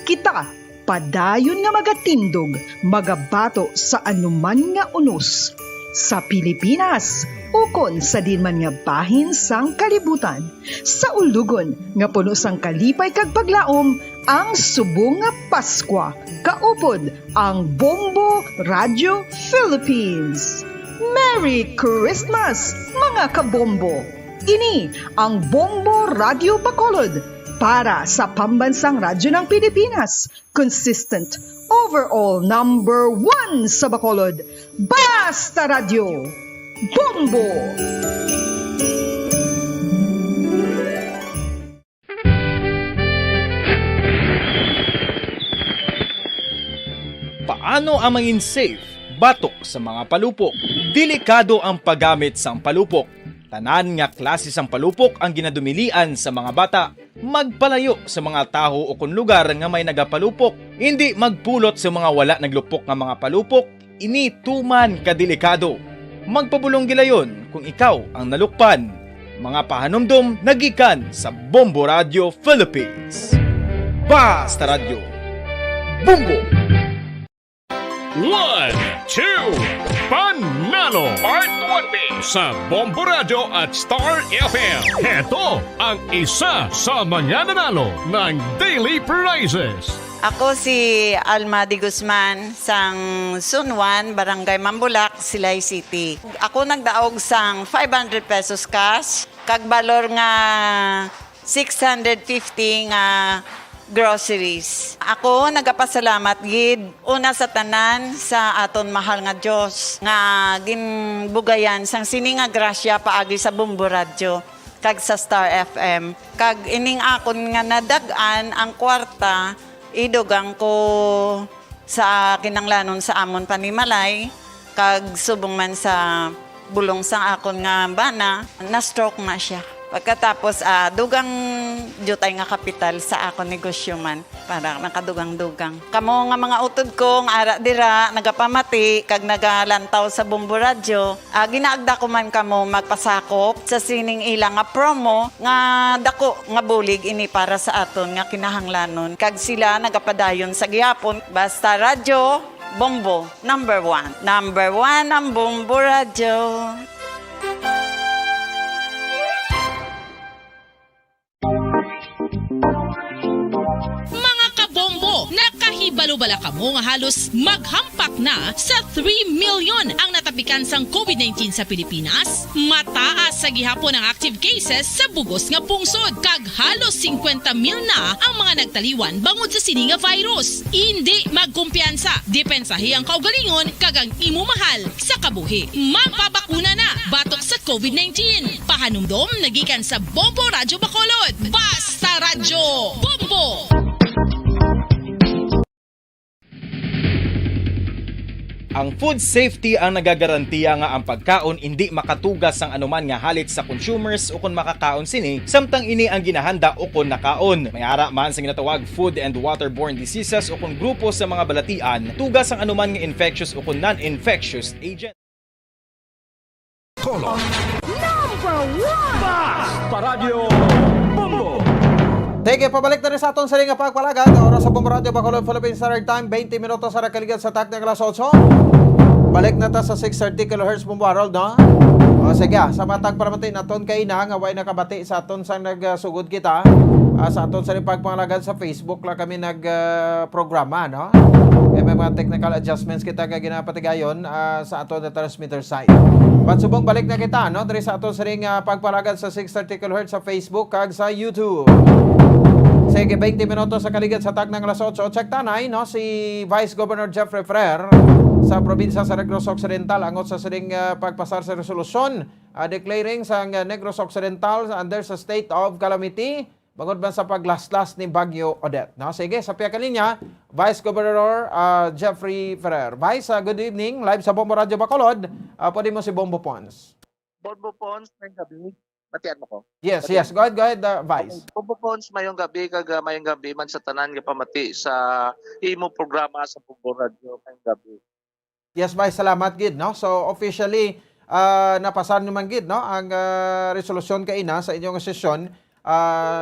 Kita padayon nga magatindog, magabato sa anuman nga unos. Sa Pilipinas, ukon sa dinman nga bahin sang kalibutan. Sa ulugon nga puno sang kalipay kag paglaom, ang subong nga Paskwa. Kaupod ang Bombo Radio Philippines. Merry Christmas, mga kabombo! Ini ang Bombo Radio Bacolod para sa pambansang radyo ng Pilipinas. Consistent, overall number 1 sa Bacolod. Basta Radio! Bombo! Paano ang mangin safe batok sa mga palupok? Delikado ang paggamit sang palupok. Tanan nga klase sang palupok ang ginadumilian sa mga bata. Magpalayo sa mga taho o kung lugar nga may nagapalupok. Hindi magpulot sa mga wala naglupok nga mga palupok. Ini tuman kadelikado. Magpabulong gilayon kung ikaw ang nalukpan. Mga pahanumdum nagikan sa Bombo Radio Philippines. Basta Radio Bombo! 1, 2, Panalo Part 1B sa Bombo Radio at Star FM. Heto ang isa sa mananalo ng daily prizes. Ako si Alma de Guzman sang Sunwan, Barangay Mambulak, Silay City. Ako nagdaog sang 500 pesos cash, kag balor nga 650 nga groceries. Ako nagapasalamat gid una sa tanan sa aton mahal nga Dios nga ginbugayan sang sini nga grasya paagi sa Bombo Radio kag sa Star FM. Kag ining akon nga nadag-an ang kwarta idugang ko sa kinanglanon sa amon panimalay kag subong man sa bulong sang akon nga bana na stroke na siya. Pagkatapos dugang jutay nga kapital sa akon negosyo man para nakadugang-dugang. Kamo nga mga utod ko nga ara dira nagapamati kag nagalantaw sa Bombo Radio, ginaagda ko man kamo magpasakop sa sining ilang nga promo nga dako nga bulig ini para sa aton nga kinahanglanon. Kag sila nagapadayon sa gihapon. Basta Radio Bombo number 1. Number 1 ang Bombo Radio. Nakahibalo-bala kamo nga halos maghampak na sa 3 million ang natapikan sang COVID-19 sa Pilipinas. Mataas sa gihapon ang active cases sa bugos nga pungsod. Kag halos 50 mil na ang mga nagtaliwan bangod sa sini nga virus. Hindi magkumpiyansa. Depensahi ang kaugalingon kag ang imo mahal sa kabuhi. Magpabakuna na batok sa COVID-19. Pahanumdom nagikan sa Bombo Radio Bacolod. Basta Radio Bombo! Ang food safety ang nagagarantiya nga ang pagkaon hindi makatugas sang anuman nga halit sa consumers o kung makakaon sini, samtang ini ang ginahanda o kung nakaon. May ara man sa ginatawag food and waterborne diseases o kung grupo sa mga balatian, tugas ang anuman nga infectious o kung non-infectious agent. Color. Number 1! Basta Radio Bombo! Sige, pabalik na rin sa aton sa ring pagpalagan. Oras sa Bombo Radio Bacolod, Philippine Standard Time, 20 minutos sa nakaligan sa tak ng alas 8. Balik na ta sa 630 kHz Bombo Harold, no? O sige, sa matag paramati na aton kay na, nga way nakabati sa aton sa nagsugod kita. Sa aton sa ring pagpalagan sa Facebook lang kami nagprograma, no? May mga technical adjustments kita nga ginapatigayon sa aton na transmitter site. Pansubong balik na kita, no? Dari sa aton sa ring pagpalagan sa 630 kHz sa Facebook kag sa YouTube. Sige, 20 minutos sa kaligan sa tag ng alas 8. Check tanay, no? Si Vice Governor Jeffrey Ferrer sa probinsya sa Negros Occidental angot sa siring pagpasar sa resolusyon declaring sa Negros Occidental under sa state of calamity bangod man sa paglaslas ni Bagyo Odette. No? Sige, sa piya kalinya, Vice Governor Jeffrey Ferrer. Vice, good evening. Live sa Bombo Radio Bacolod. Pwede mo si Bombo Pons. Bombo Pons, may gabi. Matian mo ko? Yes, yes. Go ahead, Vice. Bombo Pons, mayong gabi, mayong gabi man sa tanan nga pamati sa imo programa sa Bombo Radio, mayong gabi. Yes, Vice. Salamat, Gid. No? So, officially, napasan naman, Gid, no? Ang resolusyon kaina sa inyong sesyon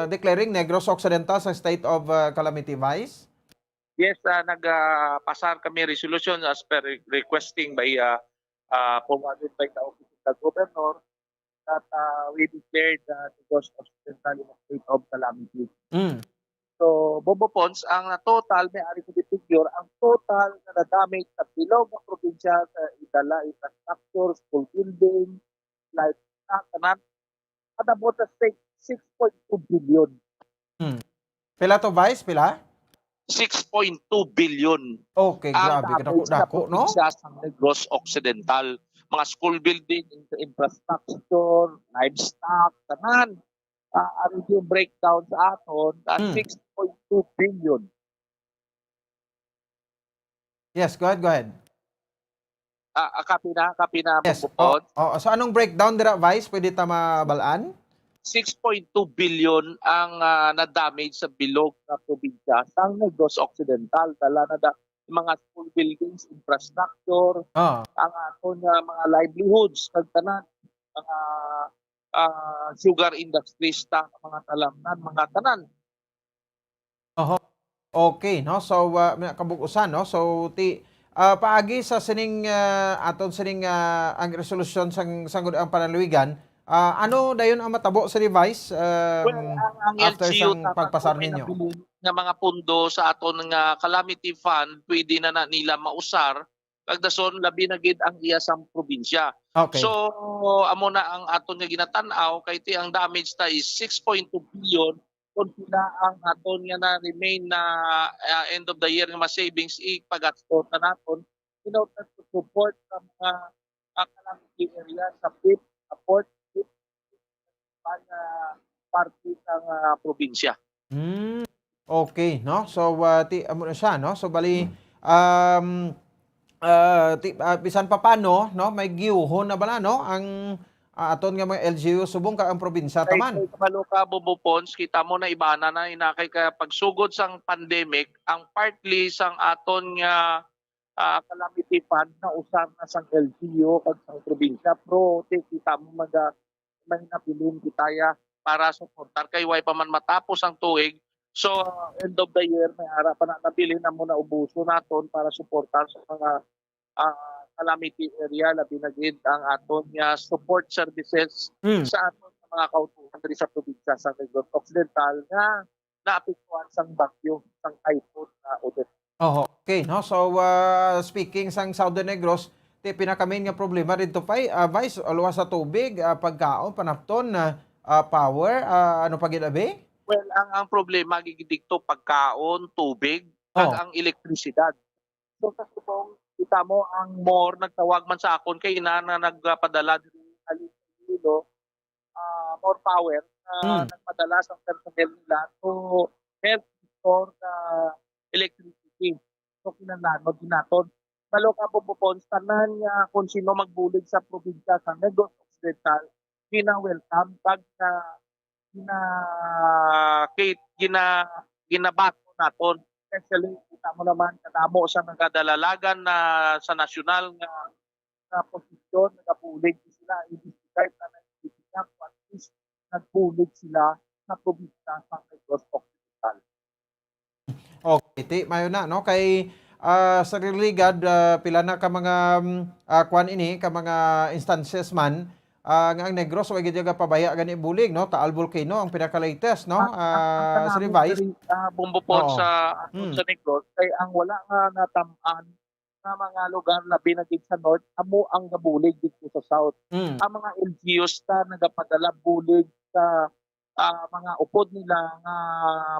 declaring Negros Occidental sa state of calamity, Vice. Yes, nagpasar kami resolution as per requesting by forwarded by the Office of the Governor that we declared Negros Occidental in a state of calamity. So, Bombo Pons, ang total, may ari ko figure, ang total na na-damage sa bilog ng probinsya sa Idala, infrastructure, school building, livestock, kanan, at about 6.2 billion. Pila to, Vice? Pila? 6.2 billion. Okay, grabe. Dako, no? Sa Negros Occidental. Mga school building, infrastructure, livestock, kanan. Ang yung breakdown sa aton, 6.2 billion. Yes, go ahead. Copy na. Yes. So anong breakdown dira, Vice? Pwede ta mabalaan? 6.2 billion ang na-damage sa bilog na probinsya sa Negros Occidental. Tala na mga school buildings, infrastructure, ang aton mga livelihoods, kagtanan, mga sugar industries, mga talamnan, mga tanan. Okay, no? So, kabukusan, no? So, paagi sa sining, aton sining ang resolusyon sang ang pananawigan, ano dayon ang matabo sa device ang after LGU, sang pagpasar ninyo? Nga mga pundo sa aton nga calamity fund, pwede na nila mausar, kagdason labi na gid ang iya sang probinsya. Okay. So amo na ang aton nga ginatan-aw kay ti ang damage ta is 6.2 billion kung sila ang aton nga na remain na end of the year nga savings ipagasto ta naton in order to support sa mga calamity area sa PIP, support parte ng probinsya. Okay, no? So amo na siya, no? So bali bisan pa paano, no? May giuhon na bala, no? Ang aton nga mga LGU subong ka ang probinsya taman. Kay kabalo ka, Bobo Pons, kita mo na ibana na inakay ka pagsugod sang pandemic, ang partly sang aton nga calamity fund na usar na sang LGU kag sang probinsya pro kita mo mahinapilin kitaya para suportar kay way pa man matapos ang tuig. So end of the year may ara pa na nabilin na muna ubuso naton para suportar sa mga calamity area labi na gid ang aton nga support services sa aton mga kautuhan diri sa probinsya sa Negros Occidental nga naapektuhan sang bagyo sang typhoon na Odette. Okay, no? So speaking sang Southern Negros, pinakamin nga problema dito pa Vice, luwas sa tubig, pagkaon, panapton, power, ano pa ginabi? Well, ang problema gigidikto pagkaon, tubig, kag ang elektrisidad. So sa subong kita mo ang more nagtawag man sa akon kay ina na nagpadala diri alino more power nagpadala sa personnel nila to help restore the electricity. So kinahanglan mo ginaton Balo ka bubupon tanan nga kung sino magbulig sa probinsya sa Negros Occidental, gina-welcome pag gina ginabato naton. Especially kita mo naman kadamo sa nagadalalagan na sa nasyonal nga posisyon nagabulig sila i-describe na nag-describe at least nagbulig sila sa probinsya sa Negros Occidental. Okay, ti mayo na no kay sa religad pila na ka mga kwan ini ka mga instances man nga ang Negros wa gid pabaya gani bulig no Taal Volcano ang pinaka latest no sa revise bumbupon sa Negros kay ang wala nga natam-an nga mga lugar labi na gid sa north amo ang gabulig dito sa south. Ang mga LGUs ta nagapadala bulig sa mga upod nila nga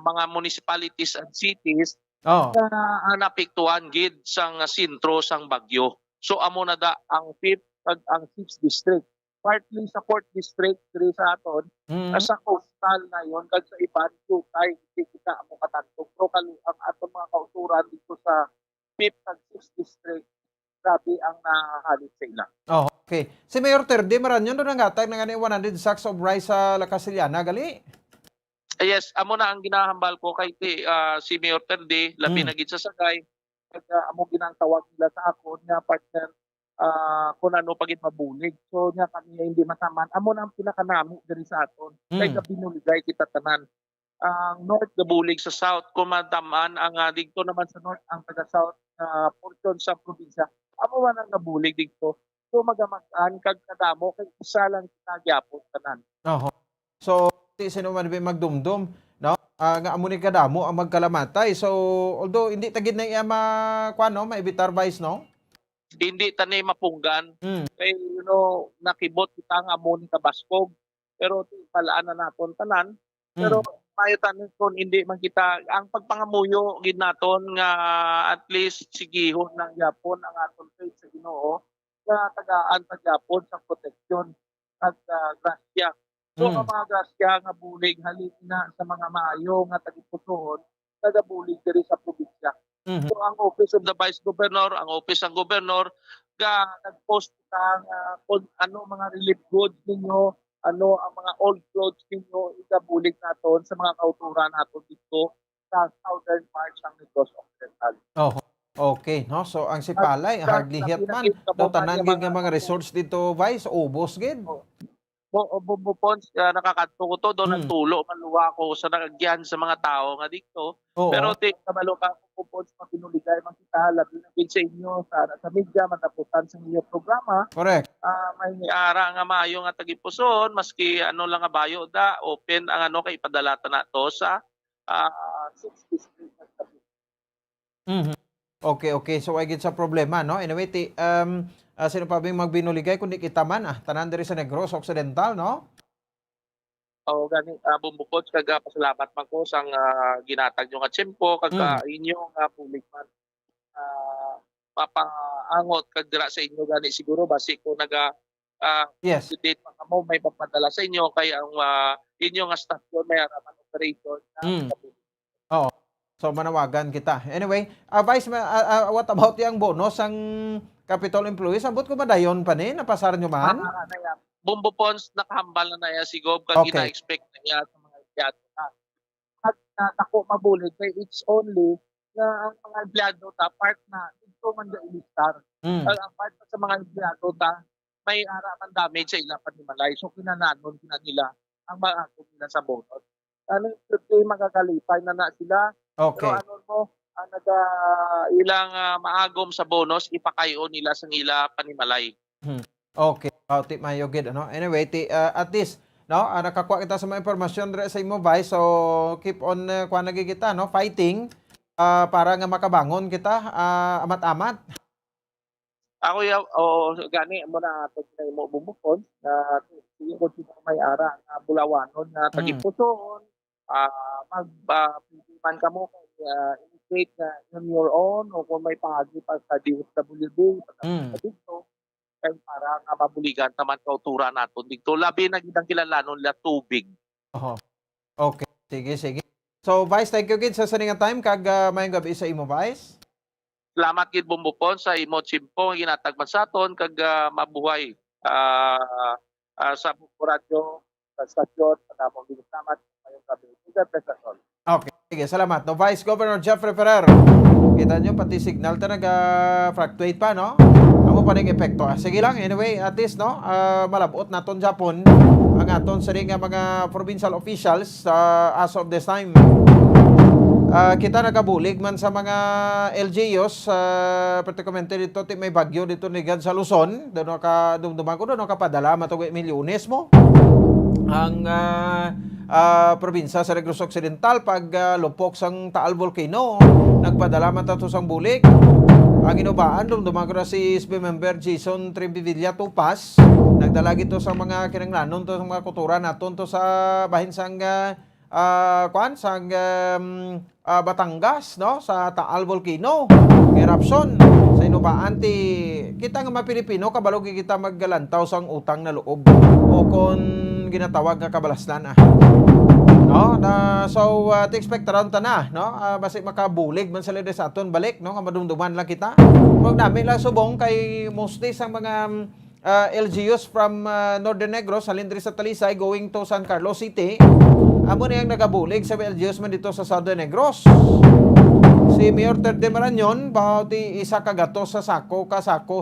mga municipalities and cities na napiktuhan gid sang sentro sang bagyo. So amo na da ang 5th ag ang 6th district. Partly sa 4th district diri sa aton sa coastal na yon kag sa iban kay kita amo katantong pero ang aton mga kauturan dito sa 5th ag 6th district grabe ang nahalit sa ila. Oh, okay. Si Mayor Terde Maranyon do nangatag ng 100 sacks of rice sa La Casillana gali. Yes, amo na ang ginahambal ko kay si Mayor Terde labi na gid sa sagay kag amo ginang tawag nila sa akon nga partner kung ano pagit mabulig. So nya kami hindi mataman. Amo na ang pinakanamo diri sa aton. Kay gabinuligay kita tanan. Ang north gabulig sa south kung mataman ang dito naman sa north ang taga south portion sa probinsya. Amo man ang gabulig dito. So magamag-an kag kadamo kay isa lang kita gyapon tanan. So ti sino man magdumdum no nga amo ni kadamo ang magkalamatay. So although hindi tagid na iya maibitar vice no. Hindi tanay mapunggan. Kay nakibot kita nga amo ni kabaskog. Pero palaan na naton tanan. Pero mayo tanan kon hindi man kita ang pagpangamuyo gid naton nga at least sigihon ng Japon ang aton faith sa Ginoo nga tagaan sa Japon sa proteksyon at grasya. So ang mga grasya nga bulig halina sa mga maayo nga tagipusoon nagabulig diri sa probinsya. So ang Office of the Vice Governor, ang Office ng Governor, nag-post kita kung ano mga relief goods ninyo, ano ang mga old clothes ninyo, igabulig naton sa mga kauturan naton dito sa southern part ng Negros Occidental. Okay, no? So ang Sipalay, hardly hit man. Do tanan gid nga mga resorts dito, Vice, ubos gid. Bumupon nakakadto ko to do nagtulo maluwa ko sa nagagyan sa mga tao nga dito. Pero kabalo ka bumupon sa pinuligay man kita labi na sa inyo sa media mataputan sa inyo programa. Correct. May ara nga maayo nga tagipuson maski ano lang nga bayo da open ang ano kay ipadalata na to sa 6th district. Okay. So ay gid sa problema no. Anyway, sino pa bing magbinuligay kundi kita man tanan diri sa Negros Occidental no? Gani bumbukod kag pasalamat man ko sang ginatag yung tiyempo kag inyong pulig man papaangot kag dira sa inyo gani siguro basi ko date pa kamo may papadala sa inyo kay ang inyo nga stasyon may araman operation So manawagan kita. Anyway, Vice, what about yung bonus ang Capitol employees? Abot ko ba dayon pa ni? Napasar nyo man? Bumbupons nakahambal na niya si Gob kag gina-expect na niya sa mga empleyado na. At ako mabulig kay it's only na ang mga empleyado ta part na dito man ga ilistar. Ang part sa mga empleyado ta may ara man damage sa ila panimalay. So kinananon nila ang maagom nila sa bonus. Ano yung magagalipay na sila. Okay. Pero ano mo, ilang maagom sa bonus, ipakayo nila sa nila panimalay. Okay. Ti mayo gid ano. Anyway, at least no, nakakuha kita sa mga impormasyon dre sa imo Vice. So keep on kuha kita no, fighting para nga makabangon kita amat-amat. Ako gani mo na pag mo bumukod na ko may ara nga bulawanon na tagipuson magpiliman ka mo indicate na on your own o kung may pagi pa sa DSWD dito kay para nga mabuligan taman kautura naton dito labi na gid ang kilalanon la tubig. Okay, sige. So Vice, thank you gid sa saninga time kag mayong gabi sa imo Vice. Salamat gid bumbupon sa imo chimpo ginatagman sa aton kag mabuhay sa radyo sa stasyon na mo salamat ngayong gabi. Okay, sige, salamat. No, Vice Governor Jeffrey Ferrer. Kita nyo, pati signal ta nag-fluctuate pa, no? Amo pa ning epekto. Sige lang, anyway, at least, no? Malabot naton Japon ang aton sa nga mga provincial officials as of this time. Kita nagabulig man sa mga LGUs, particularmente dito, may bagyo dito nigad sa Luzon. Doon dumduman ko, doon kapadala, matugay milyones mo. Ang probinsya sa Negros Occidental pag lupok sang Taal Volcano, nagpadala man tato sang bulig. Ang inubaan, dumduman ko na si SB member Jason Trevilla Tupas, nagdala gito sa mga kinanglanon to sa mga kultura naton to sa bahin sang sang Batangas, no, sa Taal Volcano eruption sa inubaan ti kita nga mga Pilipino kabalo kita maggalantaw sang utang na loob o kon ginatawag nga kabalaslan no so ti expect around ta na no basi makabulig man sa ledes aton balik no nga madumduman lang kita wag nami lang subong kay mostly sang mga LGUs from Northern Negros halin diri sa Talisay going to San Carlos City. Amo na yung nagabulig sa LGUs man dito sa Southern Negros. Si Mayor Ted de Marañon, bahati isa kagato sa sako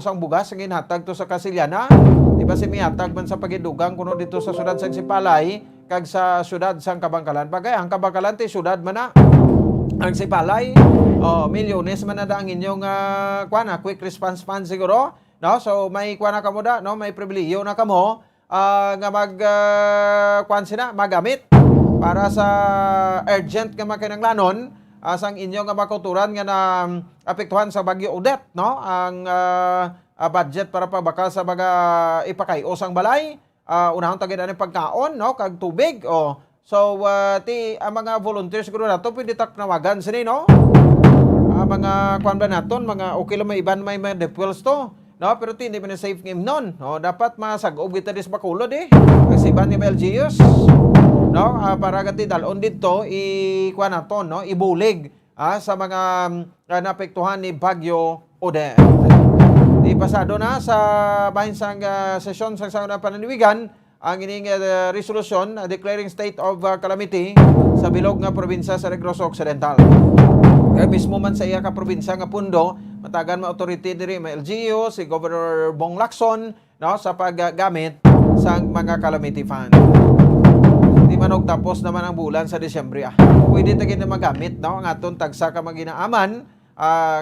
sang bugas ang inhatag to sa Casillana. Di ba si mihatag man sa pagidugang kuno dito sa syudad sang Sipalay kag sa syudad sang Kabangkalan. Bagay ang Kabangkalan ti syudad man na. Ang Sipalay, milyones man na ang inyong quick response fund siguro. No, so may kuha na kamo da, no, may pribilehiyo na kamo nga magamit para sa urgent nga makinanglanon sang inyo nga makuturan nga na apektuhan sa bagyo Odette, no? Ang budget para pagbakal sa baga ipakayo sang balay, unahon tagid ani pagkaon, no, kag tubig. So ti ang mga volunteers siguro nato pwede taknawagan sini, no? Mga kuan ba naton, mga okay lang may iban may depwells to. No, pero hindi man safe game nun. No, dapat masagob kita dis bakulod kasi iban ni LGUs. No, para gati dalon dito ikuha naton, no, ibulig sa mga naapektuhan ni Bagyo Odette. Di pasado na sa bahin sang sesyon sa pananiwigan ang ining resolution declaring state of calamity sa bilog nga probinsya sa Negros Occidental. Kaya mismo man sa iya ka probinsya nga pundo, matagan ma authority diri may LGU, si Governor Bong Lacson, no, sa paggamit sa mga calamity fund. Di man og tapos naman ang bulan sa Disyembre. Pwede ta na magamit, no, ang aton tagsa ka maginaaman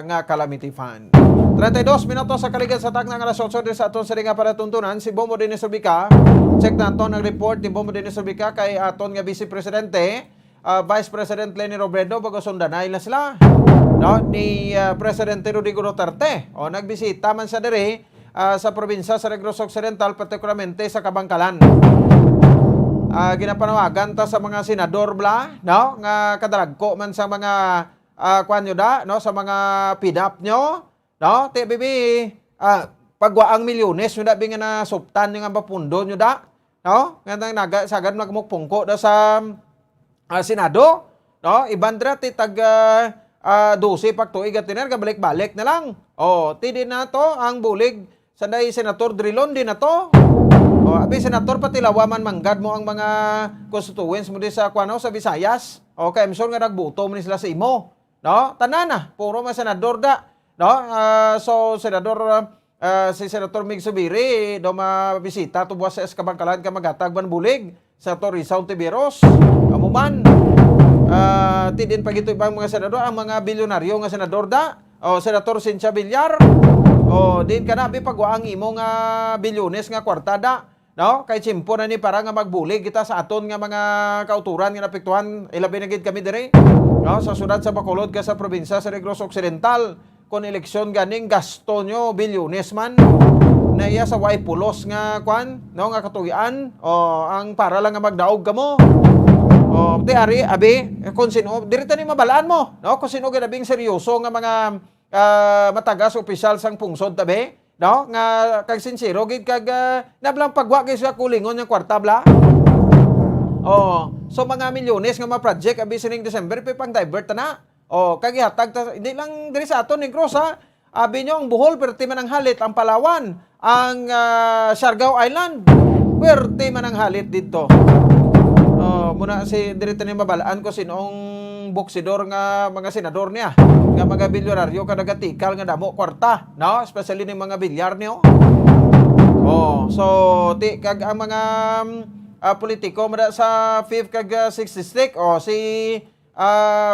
nga calamity fund. 32 minutos sa kaligan sa tag ng alas 8 sa aton sa nga para tuntunan si Bombo Dennis Ubica. Check naton ang report ni Bombo Dennis Ubica kay aton nga Vice Presidente. Vice President Leni Robredo bago sundanay na sila, no, ni Presidente Rodrigo Duterte. Nagbisita man sa diri sa probinsya sa Negros Occidental, particularmente sa Kabangkalan. Ginapanawagan ta sa mga senador no, nga kadaragko man sa mga kuan nyo no, sa mga pidap nyo, no, TBB pagwaang milyones nyo bi nga nasuptan nga bapundo nyo no, nga sagad magmukpungko sa Senado, no, ibandra ti tag 12 pagtuig at tinan balik-balik na lang. Ti din na to ang bulig sanday Senator Drilon din na to. Abi Senator pati lawaman manggad mo ang mga constituents mo di sa kuano sa Visayas. Kay emson nga nagbuto mo ni sila sa imo, no? Tanan puro mga senador no? So Senador si Senator Mig Subiri do mabisita tubuas sa Kabangkalan ka magatag ban bulig sa Rizal Tiberos. Amuman ti din pagito ibang mga senador ang mga bilyonaryo nga senador Senator Cynthia Villar din kana bi pagwaang imo nga bilyones nga kwartada, no, kay chimpo na ni para nga magbulig kita sa aton nga mga kauturan nga napektuhan ilabi na gid kami diri, no, sa syudad sa Bacolod ka sa probinsya sa Negros Occidental kon eleksyon ganing gasto nyo bilyones man na iya sa way pulos nga kwan, no, nga katuyan ang para lang nga magdaog kamo. Ti ari abi kung sino dirita ni mabalaan mo, no, kung sino gadabing seryoso nga mga matagas opisyal sang pungsod tabi, no, nga kag sincero gid kag nablang pagwa kay sa kulingon nga kwarta so mga milyones nga ma project abi sining December pang divert na. Kagihatag hindi lang diri sa aton Negros ha. Abi nyo ang Bohol perti man ang halit, ang Palawan, ang Siargao Island perti man ang halit dito. Muna si dirito ni mabalaan ko sinong boksidor nga mga senador niya, nga mga bilyonaryo kadagatikal nga damo kwarta, no? Especially ni mga bilyar niyo. So kag ang mga politiko mada sa 5th kag 6th district si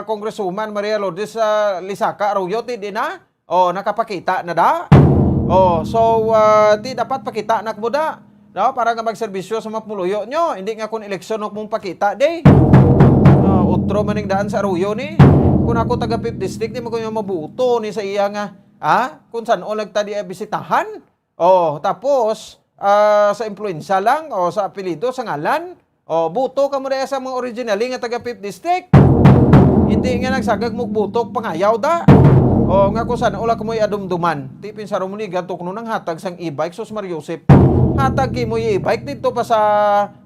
Congresswoman Maria Lourdes Lisaca Arroyo ti di na nakapakita na da. Ti dapat pakita nak mo da, no? Para nga magserbisyo sa mapuluyo nyo, hindi nga kung eleksyon mong pakita de. Utro maning daan sa Arroyo ni. Kung ako taga 5th district di mo ko mabuto ni sa iya nga kung saan o nagtadi bisitahan. Tapos sa impluensya lang o sa apelido, sa ngalan. Buto ka mo dahil sa mga originally nga taga 5th district. Hindi nga nagsagag mo butok pangayaw da. Nga kung saan ula ka mo'y adumduman. Tipin sa Romuniga, tukno ng hatag sang e-bike, sus Mariusip. Hatag ki mo yung e-bike dito pa sa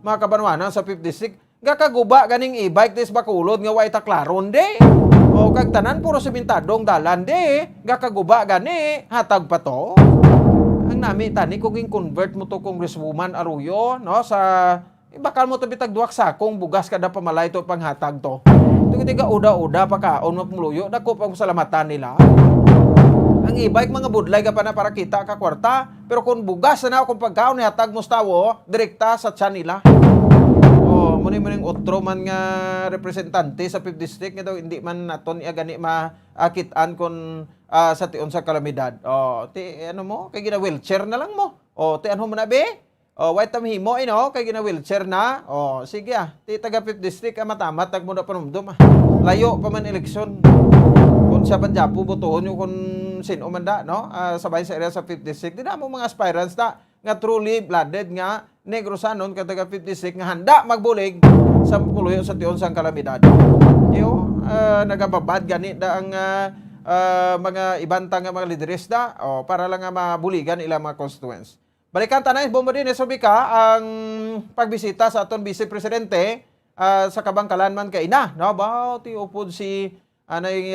mga kabanwanan sa 5th district. Nga kaguba ganing e-bike des Bacolod nga way taklaron de. Kag tanan puro simentadong dalan de. Nga kaguba gani, hatag pa to. Ang nami tani kung convert mo to Congresswoman Arroyo, no, sa bakal mo to bitag duwak sakong bugas kada pamalay to panghatag to. Tiga uda-uda pa kaon mapuluyo, dako pang salamatan nila. Ang e-bike mga budlay ka pa na para kita ka kwarta, pero kung bugas na kung pagkaon ni hatag mo stawo, direkta sa tiyan nila. Muni otro man nga representante sa 5th district nga daw hindi man naton gani maakitaan kon sa tion sa kalamidad. Ano mo, kay gina wheelchair na lang mo. Ti ano mo na be? White tam himo kay gina wheelchair na. Sige ti taga 5th district matamat tag mo na panumdum. Layo pa man eleksyon. Kung sa Panjapo botohon yung kung sino man da, no? Sabay sa area sa 5th district. Di na mo mga aspirants nga truly blooded nga Negrosanon kataga 5th district nga handa magbulig sa puluyo sa tion sang kalamidad. Nagababad gani da ang mga ibanta nga mga lideres da para lang nga mabuligan ilang mga constituents. Balikan tanay bomba din Sobika ang pagbisita sa aton Vice Presidente sa Kabangkalan man kay ina, no? Ti upod si anay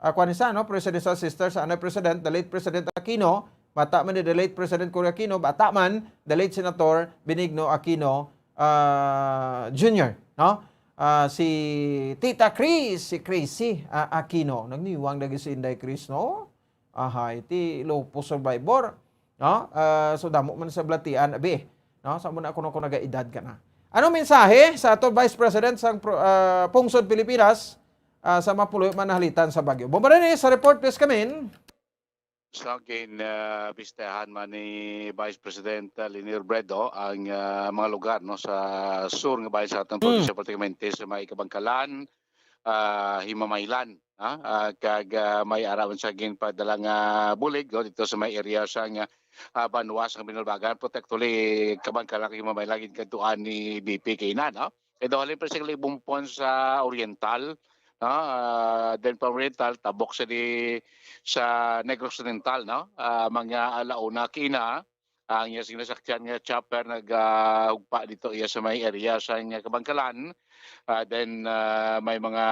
Aquanisa, no? Presidential sister sa anay President, the late President Aquino. Bata man ni the late President Cory Aquino, bata man the late Senator Benigno Aquino Jr., no? Si Tita Chris, si Crazy Aquino, nagniwang dagi si Inday Chris, no? Iti lupus survivor, no? So damo man sa blatian abi, no? Sa muna kuno ko nagaedad ka na. Ano mensahe sa ato Vice President sang Pungsod Pilipinas sa mapuloy manahalitan sa Bagyo? Bomba rin sa report please kamin. Sa akin, bistahan man ni Vice President Lenier Bredo ang mga lugar no sa sur nga bayan sa atong probinsya, particularmente sa may Kabangkalan, Himamaylan, kag may arawan sa akin padala nga bulig no, dito sa may area sa nga Banwa sa Binalbagan, protectly Kabangkalan kag Himamaylan kadtuan ni BP Kainan, no. Ito halin presently bumpon sa Oriental. Then from Oriental, tabok sa Negros Oriental, no? Mga alauna kina, ang iya sinasakyan nga chopper nag-hugpa dito iya sa may area sa Kabangkalan. Then may mga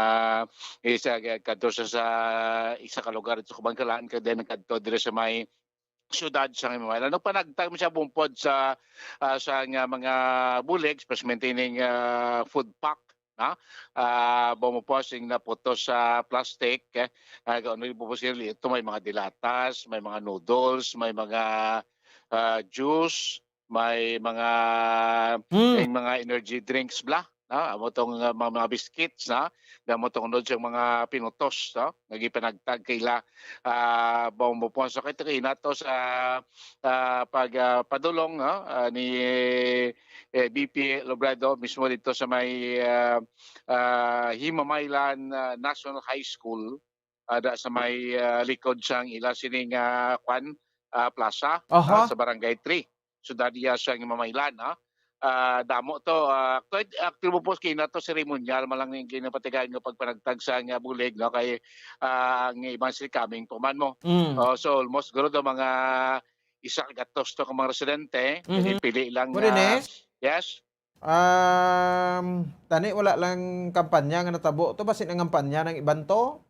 isa kadto sa isa ka lugar dito sa Kabangkalan, then kadto dire sa may syudad sa Himamaylan. Ano pa nagtag mo siya bumpod sa mga bulig, especially maintaining food pack, bumuposing na puto sa plastic, ito may mga dilatas, may mga noodles, may mga juice, may mga energy drinks amo tong mga biscuits mo tong yung mga pinutos nagipanagtag kaila bumuposo kay nato sa pagpadulong ni BP Lobredo mismo dito sa may Himamaylan National High School sa may likod sang ila sining plaza sa Barangay 3. So dadiya sa Himamaylan damo to aktibo po kina to ceremonial malang ning kinapatigan nga pagpanagtag sa nga bulig no kay ang ibang sila kaming tuman mo. So almost guro do mga isa ka gatos to ka mga residente pili lang yes Tani wala lang kampanya nga natabo. To basin ang kampanya ng iban to?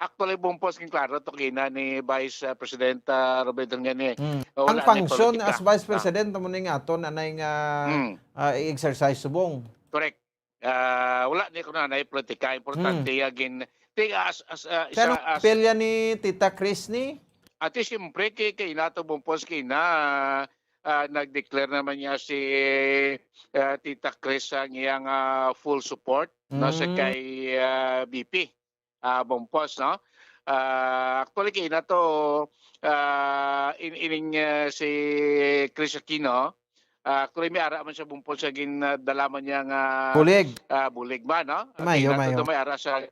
Actually, bumpos king klaro to kina ni Vice President Roberto Ngani. Ang function as Vice President mo ning aton anay nga exercise subong. Correct. Wala ni kuno na politika importante agin as Kano pilya ni Tita Chris ni? At siyempre kay nato bumpos kina nag-declare naman niya si Tita Chris ang iyang full support no sa kay BP bumpos no. Actually kay nato ining si Chris Aquino. Actually, may ara man siya bumpol sa dalaman niya nga bulig ba, no? Mayo. May ara sa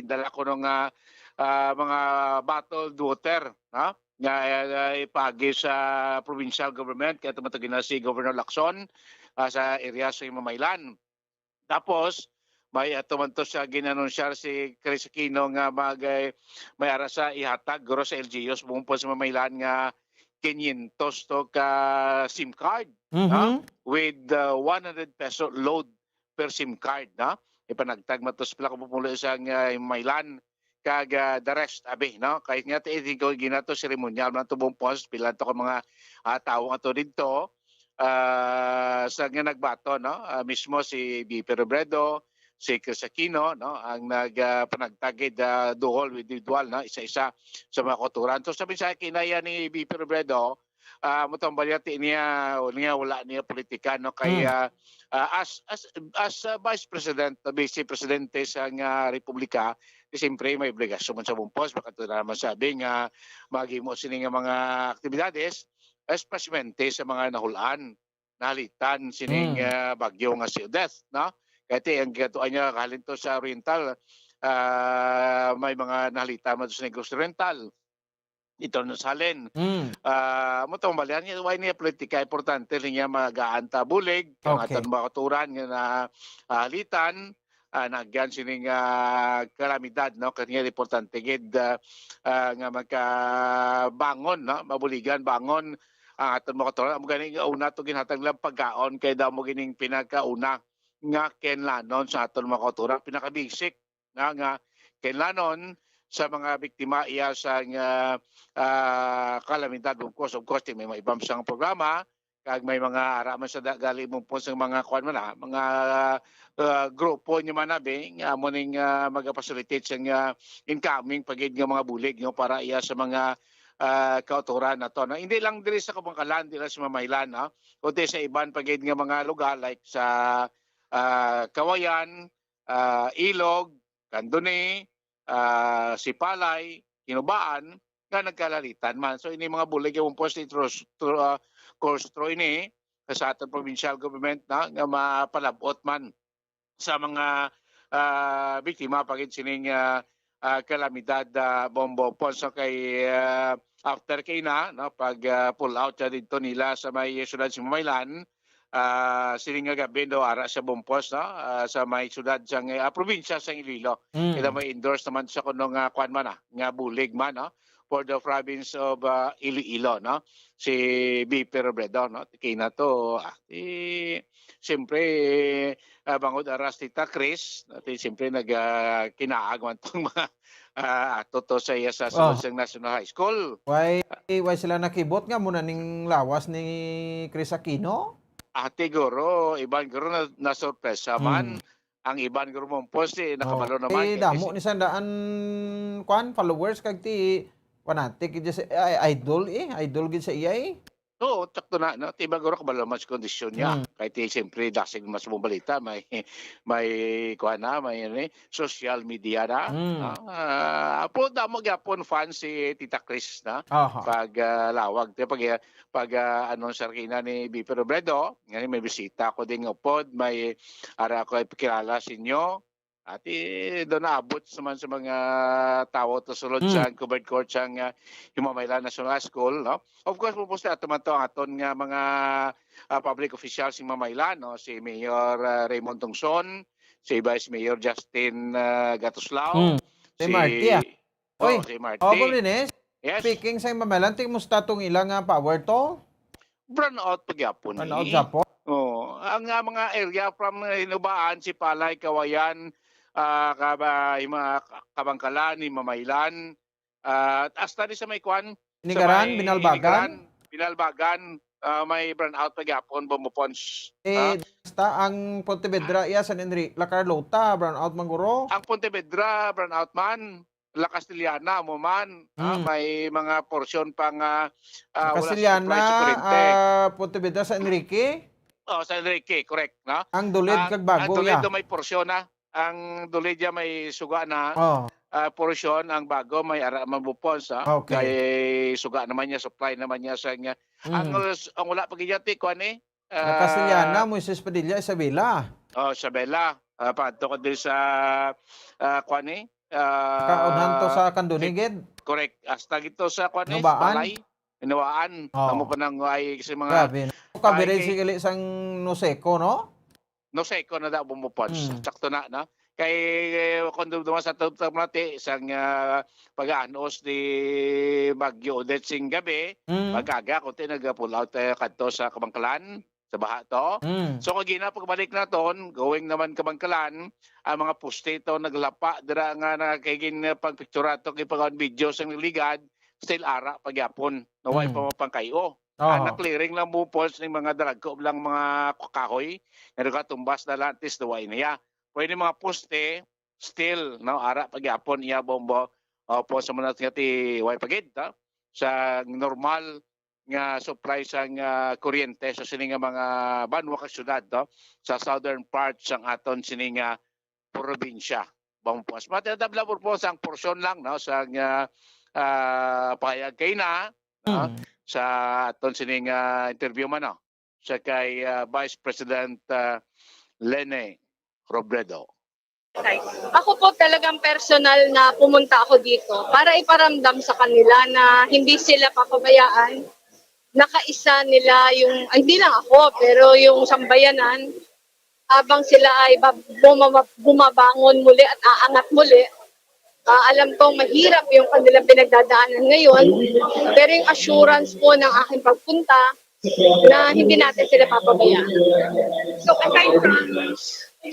dala ko ng mga bottled water, no? Nga ipagi sa provincial government, kaya tumatagin na si Governor Lacson sa area sa Mamaylan. Tapos, may tumantos siya ginanonsyar si Chris Aquino nga may ara sa ihatag, guro sa LGUs, bumpol sa Mamaylan nga 500 to ka SIM card with 100 peso load per SIM card na ipanagtag matos pala ko pumulo sa Maylan kag the rest abi no kahit nga ti ko ginato seremonyal man tubong post pila to ka mga tawo ato didto sa nga nagbato no mismo si BP Robredo si Chris Aquino no ang panagtagid duhol individual no isa-isa sa mga koturan. So sabi sa kinaya ni BP Robredo mutong balyati niya wala niya politika no kaya as Vice President Vice Presidente sa Republika siyempre may obligasyon man sa bumpos baka ito naman sabi nga maghimo sini nga mga aktibidades especially sa mga nahulaan nahalitan sining bagyo nga si Odette no. Kaya ang gatuan niya kahalinto sa Oriental, may mga nahalita mo sa Negros Oriental. Ito na salin. Mutong balian niya, why niya politika, importante rin niya mag-aanta bulig, ang aton mga katuran nga na halitan, nagyan sining kalamidad, no? Kanya importante gid nga magkabangon, no? Mabuligan, bangon, ang aton mga katuran. Ang ganing una ito ginhatag lang pagkaon, kaya daw mo gining pinagkauna nga kenlanon sa aton mga kauturan pinaka-basic nga kenlanon sa mga biktima iya sa kalamidad of course may mga ibang sang programa kag may mga araman sa gali mong po sa mga kuan man mga grupo niyo manabi nga mo ning mag-facilitate sa incoming pagid nga mga bulig no para iya sa mga kauturan na to. No? Hindi lang diri sa Kabangkalan, dili sa Mamaylan, no? Kundi sa iban pagid nga mga lugar like sa Kawayan, Ilog, Candone, Sipalay, Kinubaan, nga nagkalalitan man. So ini mga bulig yung post course through ini sa ating provincial government na nga mapalabot man sa mga biktima pagid sining kalamidad bombo so kay after kay no pag pull out dito nila sa may syudad sa Mamaylan sining nga gabi do ara sa bumpos no sa may syudad sa probinsya sa Iloilo. Kita may endorse naman sa kuno nga kwan man nga bulig man no for the province of Iloilo no si BP Robredo no kay na to siyempre bangod aras Tita Chris siyempre kinaag man tong mga toto sa iya sa National High School. Why sila nakibot nga muna ning lawas ni Chris Aquino? Siguro, iban guro na sorpresa man. Ang iban guro mong post nakabalo naman. Damo ni sandaan followers kag ti fanatic idol gid sa iya Oo, sakto na. No? Tiba guro kabalo mas kondisyon niya. Kahit siyempre dasig mas bubalita. May social media na. Apo damo gyapon fan si Tita Chris na. Pag lawag. Pag announcer kina ni BP Robredo, ngayon may bisita ko din upod. May ara ko ipakilala sa inyo. At doon naabot naman sa mga tao to sulod sa covered court sa Himamaylan National School. No? Of course, pupusta at tumanto ang aton nga mga public officials ng Himamaylan. No? Si Mayor Raymond Tongson, si Vice Mayor Justin Gatuslao. Si Marty si Marty. Yes. Speaking sa Himamaylan, tingmusta itong ilang power to? Burn out pagyapon. Burn out Japon? Ang mga area from Hinubaan, Sipalay, Kawayan, Kabangkalan, Mamaylan, at hasta di sa may kwan. Inigaran, Binalbagan? Binalbagan, may burnout pagyapon, Bumupons. Basta ang Pontevedra, San Enrique, La Carlota, brownout Manguro. Ang Pontevedra, burnout man. La Castellana mo man, may mga porsyon pang Castellana, Pontevedra, San Enrique. San Enrique, correct. No? Ang Dulid kag Bago, ang Dulid may porsyon na. Ang Dulid may suga na. Porsyon, ang Bago may mabupons. Okay. Kay suga naman niya, supply naman niya sa niya. Ang wala pagigati, kuan Castellana, Moises Padilla, Isabela. Isabela. Pato ko din sa kuan Kaunhan to sa Kandunigid. Correct. Hasta gito sa kuan Nubaan. Inawaan. Amo pa nang ay kasi mga Grabe. Kabirel sigili sang Noseco, no? Noseco na daw bumupons. Sakto na, no? Kay kung dumawa sa tamati sang pag-anos di Bagyo Odette sing gabi, magaga kunti nag-pull out kadto sa Kabangkalan. Sa baha to. So kung pagbalik na ton, going naman Kabangkalan, ang mga poste to naglapa dira nga nakagin pagpictura to kay pag video sang ligad, still ara pagyapon. Naway pa mapangkayo. Ang clearing lang mo pols ng mga dalagko lang mga kahoy nga nagatumbas na lantis naway niya. Pwede mga poste still no ara pagyapon iya bombo po sa mga ti way pagid sa normal nga supply sang kuryente sa sining mga banwa ka syudad sa southern part sang aton sining probinsya. Bangpos. Matadabla po sang porsyon lang no sang payag kay na sa aton sining interview man sa kay Vice President Lene Robredo. Ako po talagang personal na pumunta ako dito para iparamdam sa kanila na hindi sila papabayaan. Nakaisa nila yung, hindi lang ako, pero yung sambayanan, habang sila ay bumabangon muli at aangat muli, alam kong mahirap yung kanilang pinagdadaanan ngayon, pero yung assurance po ng aking pagpunta na hindi natin sila papabayaan. So aside from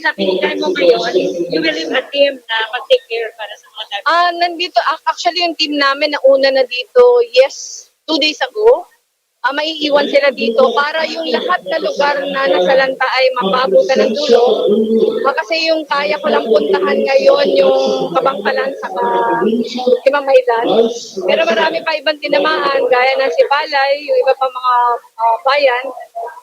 sa pinigay mo ngayon, you will leave a team na mag-take care para sa mga nandito, actually yung team namin na una na dito, 2 days ago, maiiwan sila dito para yung lahat na lugar na nasalanta ay mapaabutan ng tulong. Kasi yung kaya ko lang puntahan ngayon yung Kabangkalan sa Mamaylan. Pero marami pa ibang tinamaan, gaya ng Sipalay, yung iba pa mga bayan.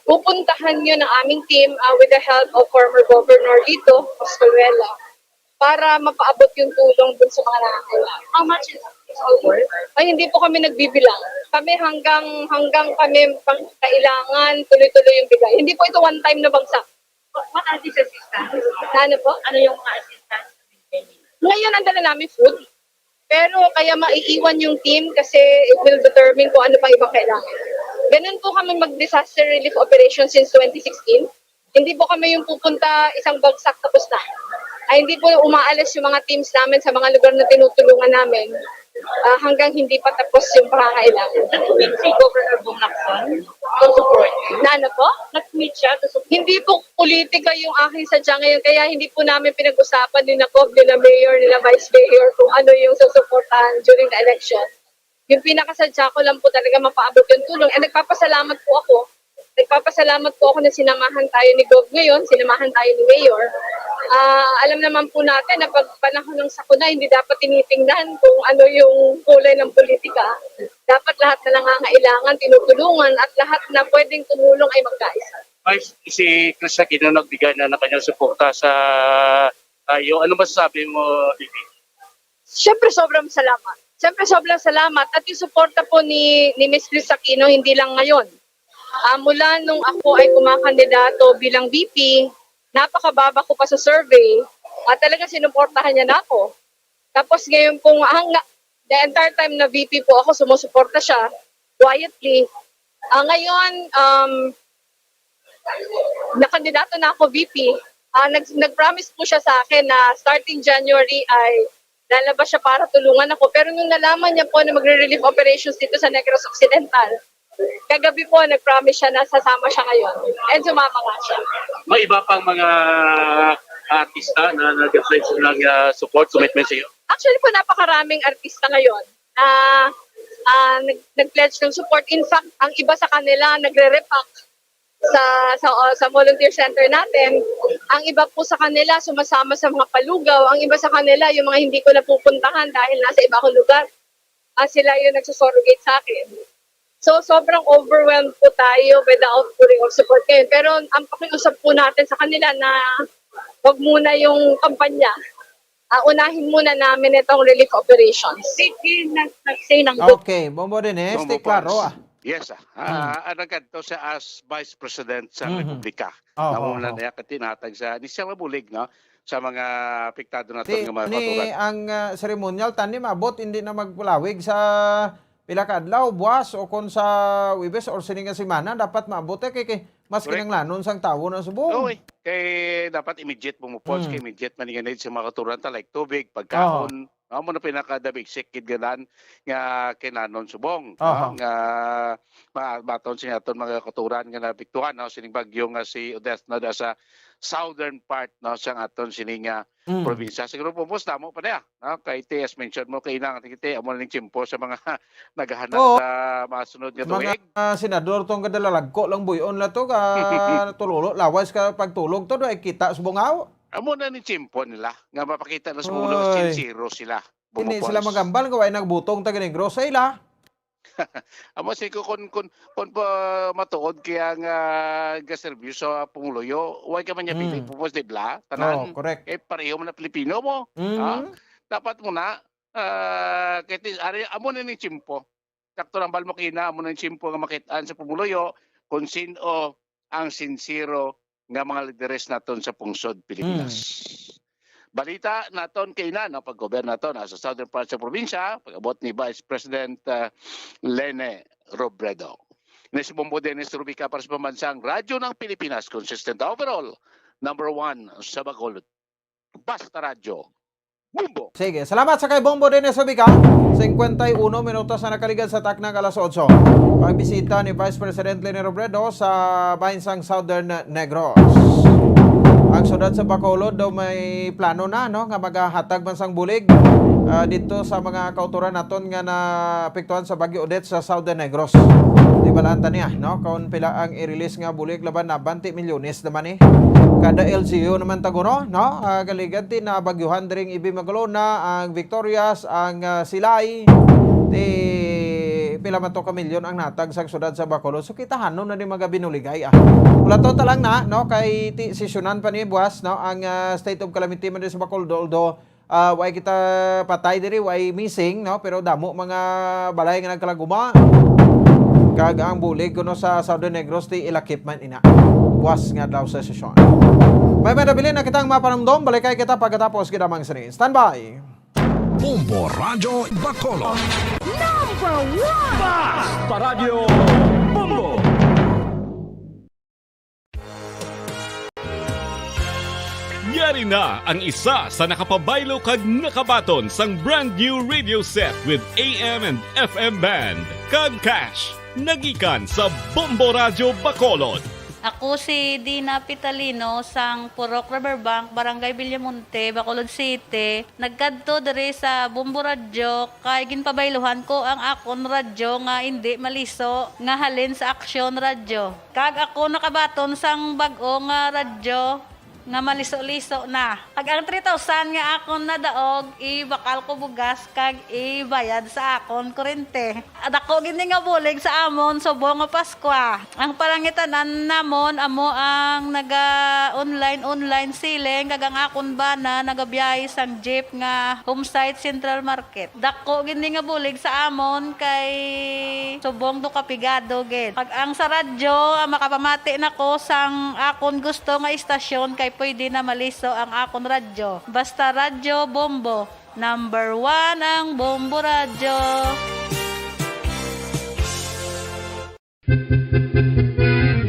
Pupuntahan yun ng aming team with the help of former Governor Lito Pascuala para mapaabot yung tulong dun sa mga nakakailangan. How much is all worth? Ay, hindi po kami nagbibilang. Kami hanggang kami pang kailangan tuloy-tuloy yung bigay. Hindi po ito one-time na bagsak. What are these assistance? Ano po? Ano yung mga assistance? Ngayon, ang dala namin food. Pero kaya maiiwan yung team kasi it will determine kung ano pang ibang kailangan. Ganun po kami mag-disaster relief operation since 2016. Hindi po kami yung pupunta isang bagsak tapos na. Ay hindi po umaalis yung mga teams namin sa mga lugar na tinutulungan namin hanggang hindi pa tapos yung pangangailangan. Nag-meet si Governor Bumlakson to support? Na ano po? Nag-meet siya to support? Hindi po politika yung aking sadya ngayon, kaya hindi po namin pinag-usapan ni Cob, ni Mayor, ni Vice Mayor kung ano yung susuportahan during the election. Yung pinakasadya ko lang po talaga mapaabot yung tulong. And nagpapasalamat po ako na sinamahan tayo ni Gov ngayon, sinamahan tayo ni Mayor. Alam naman po natin na pag panahon ng sakuna, hindi dapat tinitingnan kung ano yung kulay ng politika. Dapat lahat na nangangailangan, tinutulungan, at lahat na pwedeng tumulong ay magkaisa. Si Chris Aquino nagbigay na ng kanyang suporta sa tayo. Ano masasabi mo, Bibi? Siyempre sobrang salamat. At yung suporta po ni Ms. Chris Aquino, hindi lang ngayon. Mula nung ako ay kumakandidato bilang VP, napakababa ko pa sa survey at talaga sinuportahan niya na ako. Tapos ngayon pong the entire time na VP po ako, sumusuporta siya quietly. Ngayon, nakandidato na ako VP. Nag-promise po siya sa akin na starting January ay lalabas siya para tulungan ako. Pero nung nalaman niya po na magre-relief operations dito sa Negros Occidental, kagabi po, nag-promise siya na sasama siya ngayon. And sumama nga siya. May iba pang mga artista na nag-pledge ng support, commitment sa iyo? Actually po, napakaraming artista ngayon na nag-pledge ng support. In fact, ang iba sa kanila nagre-repack sa volunteer center natin. Ang iba po sa kanila sumasama sa mga palugaw. Ang iba sa kanila, yung mga hindi ko napupuntahan dahil nasa iba akong lugar. Sila yung nagsusurrogate sa akin. So, sobrang overwhelmed po tayo with the outpouring of support ngayon. Pero ang pakiusap po natin sa kanila na wag muna yung kampanya. Unahin muna namin itong relief operations. Nag-say ng good. Okay, Bombo Dines, klaro Yes, ano ganito siya as Vice President sa Republika. Nauna niya katinatag sa nisang mabulig, no? Sa mga apektado natin ng mga katuran. Ang ceremonial tani mabot hindi na magpulawig sa pila ka adlaw, buwas o kon sa Webes or sininga semana dapat maabot kay mas kinanglanon sang tawo na subong. Oo, kay dapat immediate pumupons, kay immediate maninganid sa mga katuran ta like tubig, pagkaon. Mo na pinaka dabig sikid ganan nga kinanon subong nga mabaton siya aton mga katuran nga nabiktuhan sining bagyo nga si Odette na sa southern part sang aton sining probinsya. Siguro pupos tamo pa niya kay TS mention mo kay nang tikite amo ning chimpo sa mga naghahanap sa mga sunod nga tuig. Mga senador tong kadalalagko lang buyon la to ka tululo lawas ka pagtulog to ay kita subong aw. Amo na ni chimpo nila nga mapakita na sa mga sincero sila. Hindi sila magambal gawa nagbutong taga negro sa ila. Amo si kun matuod kaya nga ga-service sa Pumuloyo, way ka man niya pili pupos de bla tanan. Correct. Pareho man na Pilipino mo. Dapat mo na kay amo na ni chimpo. Sakto lang balmo kina amo na ni chimpo nga makitaan sa Pumuloyo kung sino ang sincero nga mga lideres naton sa pungsod Pilipinas. Balita naton kay na pag-gobyerno naton sa southern part sa probinsya, pag-abot ni Vice President Lene Robredo. Si Bombo Dennis Rubica para sa pambansang radyo ng Pilipinas, consistent overall, number 1 sa Bacolod. Basta Radyo. Bombo! Sige, salamat sa kay Bombo Dennis Rubica. 51 minutos na nakaligan sa taknang alas 8. Pagbisita ni Vice President Lene Robredo sa bahinsang Southern Negros. Ang syudad sa Bacolod daw may plano na nga maghahatag man sang bulig dito sa mga kauturan naton nga naapektuhan sa Bagyo Odette sa Southern Negros. Di balanta niya kung pila ang i-release nga bulig laban na 20 milyones naman kada LGU naman taguno kaligad din na bagyuhan dring Ibi Magalona, ang Victorias, ang Silay pila man to ka milyon ang natag sa syudad sa Bacolod. So kitahan na ni mga binuligay wala to talang na kay sesyonan pa ni buwas ang state of calamity man sa Bacolod although way kita patay diri way missing pero damo mga balay nga nagkalaguma kag ang bulig kuno sa Southern Negros ti ilakip man ina buwas nga daw sa sesyon. May madabilin na kitang mapanamdom balik kay kita pagkatapos kita mang sini. Stand by. Bombo Radyo Bacolod. Number 1! Basta Radio Bombo! Yari na ang isa sa nakapabaylo kag nakabaton sang brand new radio set with AM and FM band. Kag Cash, nagikan sa Bombo Radyo Bacolod. Ako si Dina Pitalino sang Purok Riverbank, Barangay Villamonte, Bacolod City. Nagkadto diri sa Bombo Radyo kay ginpabayluhan ko ang akon radyo nga hindi maliso nga halin sa Aksyon Radyo. Kag ako nakabaton sang bag-o nga radyo nga maliso-liso na. Kag ang 3,000 nga akon nadaog, ibakal ko bugas kag ibayad sa akon kurente. At ako gini nga bulig sa amon subong nga Paskwa. Ang palangitanan namon amo ang naga-online siling kag ang akon bana nagabiyahe sang jeep nga Homesite Central Market. Dako gini nga bulig sa amon kay subong do kapigado gid. Pag ang sa radyo makapamati nako sang akon gusto nga istasyon kay pwede na maliso ang akon radyo. Basta Radyo Bombo. Number 1 ang Bombo Radyo.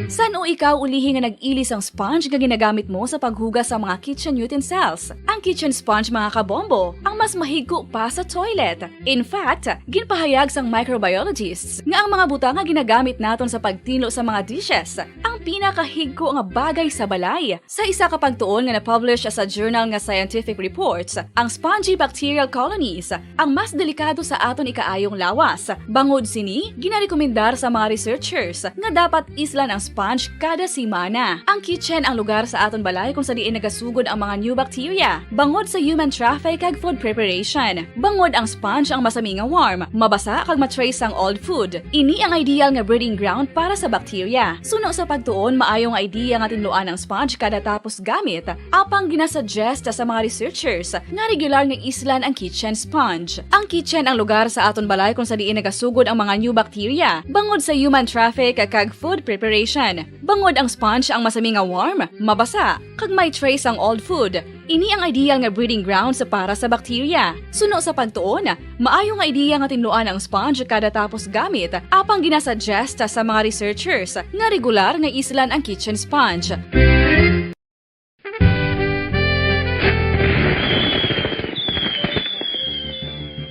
San o ikaw ulihi nga nag-ilis ang sponge nga ginagamit mo sa paghugas sa mga kitchen utensils. Ang kitchen sponge mga kabombo, ang mas mahigko pa sa toilet. In fact, ginpahayag sang microbiologists nga ang mga butang nga ginagamit naton sa pagtilo sa mga dishes ang pinakahigko nga bagay sa balay. Sa isa ka pagtuon nga na-publish sa journal nga Scientific Reports, ang spongy bacterial colonies ang mas delikado sa aton ikaayong lawas. Bangod sini, ginarekomendar sa mga researchers nga dapat islan ang sponge kada simana. Ang kitchen ang lugar sa aton balay kung sa diin nagasugod ang mga new bacteria. Bangod sa human traffic kag food preparation. Bangod ang sponge ang masami nga warm, mabasa kag matrace ang old food. Ini ang ideal nga breeding ground para sa bacteria. Suno sa pagtuon, maayong idea nga tinluan ang sponge kada tapos gamit. Apang ginasuggest sa mga researchers nga regular nga islan ang kitchen sponge. Ang kitchen ang lugar sa aton balay kung sa diin nagasugod ang mga new bacteria. Bangod sa human traffic kag food preparation. Bangod ang sponge ang masami nga warm, mabasa, kag may trace ang old food. Ini ang ideal nga breeding ground sa para sa bacteria. Suno sa pagtuon, maayong nga idea nga tinluan ang sponge kada tapos gamit. Apang ginasuggest sa mga researchers nga regular nga islan ang kitchen sponge.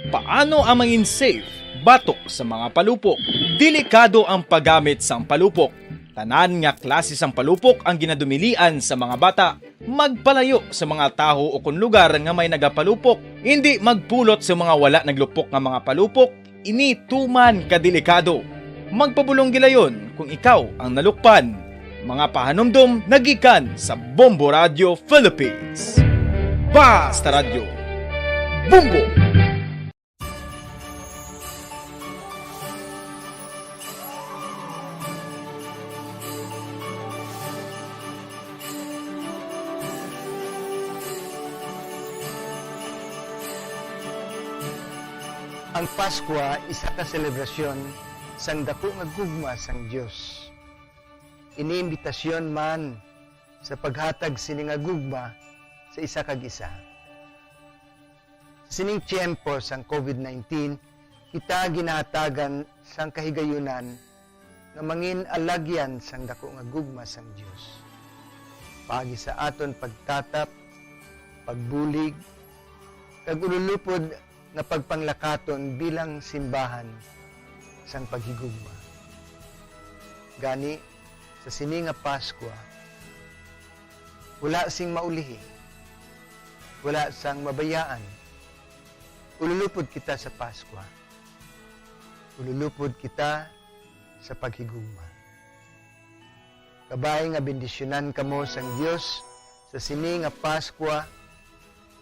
Paano ang mangin safe batok sa mga palupok? Delikado ang paggamit sang palupok. Tanan nga klase sang palupok ang ginadumilian sa mga bata. Magpalayo sa mga taho o kung lugar nga may nagapalupok. Hindi magpulot sa mga wala naglupok nga mga palupok. Ini tuman kadelikado. Magpabulong gilayon kung ikaw ang nalukpan. Mga pahanumdum nagikan sa Bombo Radio Philippines. Basta Radio Bombo! Ang Pasko isa ka selebrasyon sang dako nga gugma sang Dios. Iniimbitasyon man sa paghatag sini nga gugma sa isa kag isa. Sining tiyempo sang COVID-19, kita ginahatagan sang kahigayunan nga mangin alagyan sang dako nga gugma sang Dios. Paagi sa aton pagtatap, pagbulig, kag ululupod na pagpanglakaton bilang simbahan sang paghigugma. Gani, sa sini nga Pasko, wala sing maulihi, wala sang mabayaan. Ululupod kita sa Pasko. Ululupod kita sa paghigugma. Kabay nga bendisyonan kamo sang Dios sa sini nga Pasko,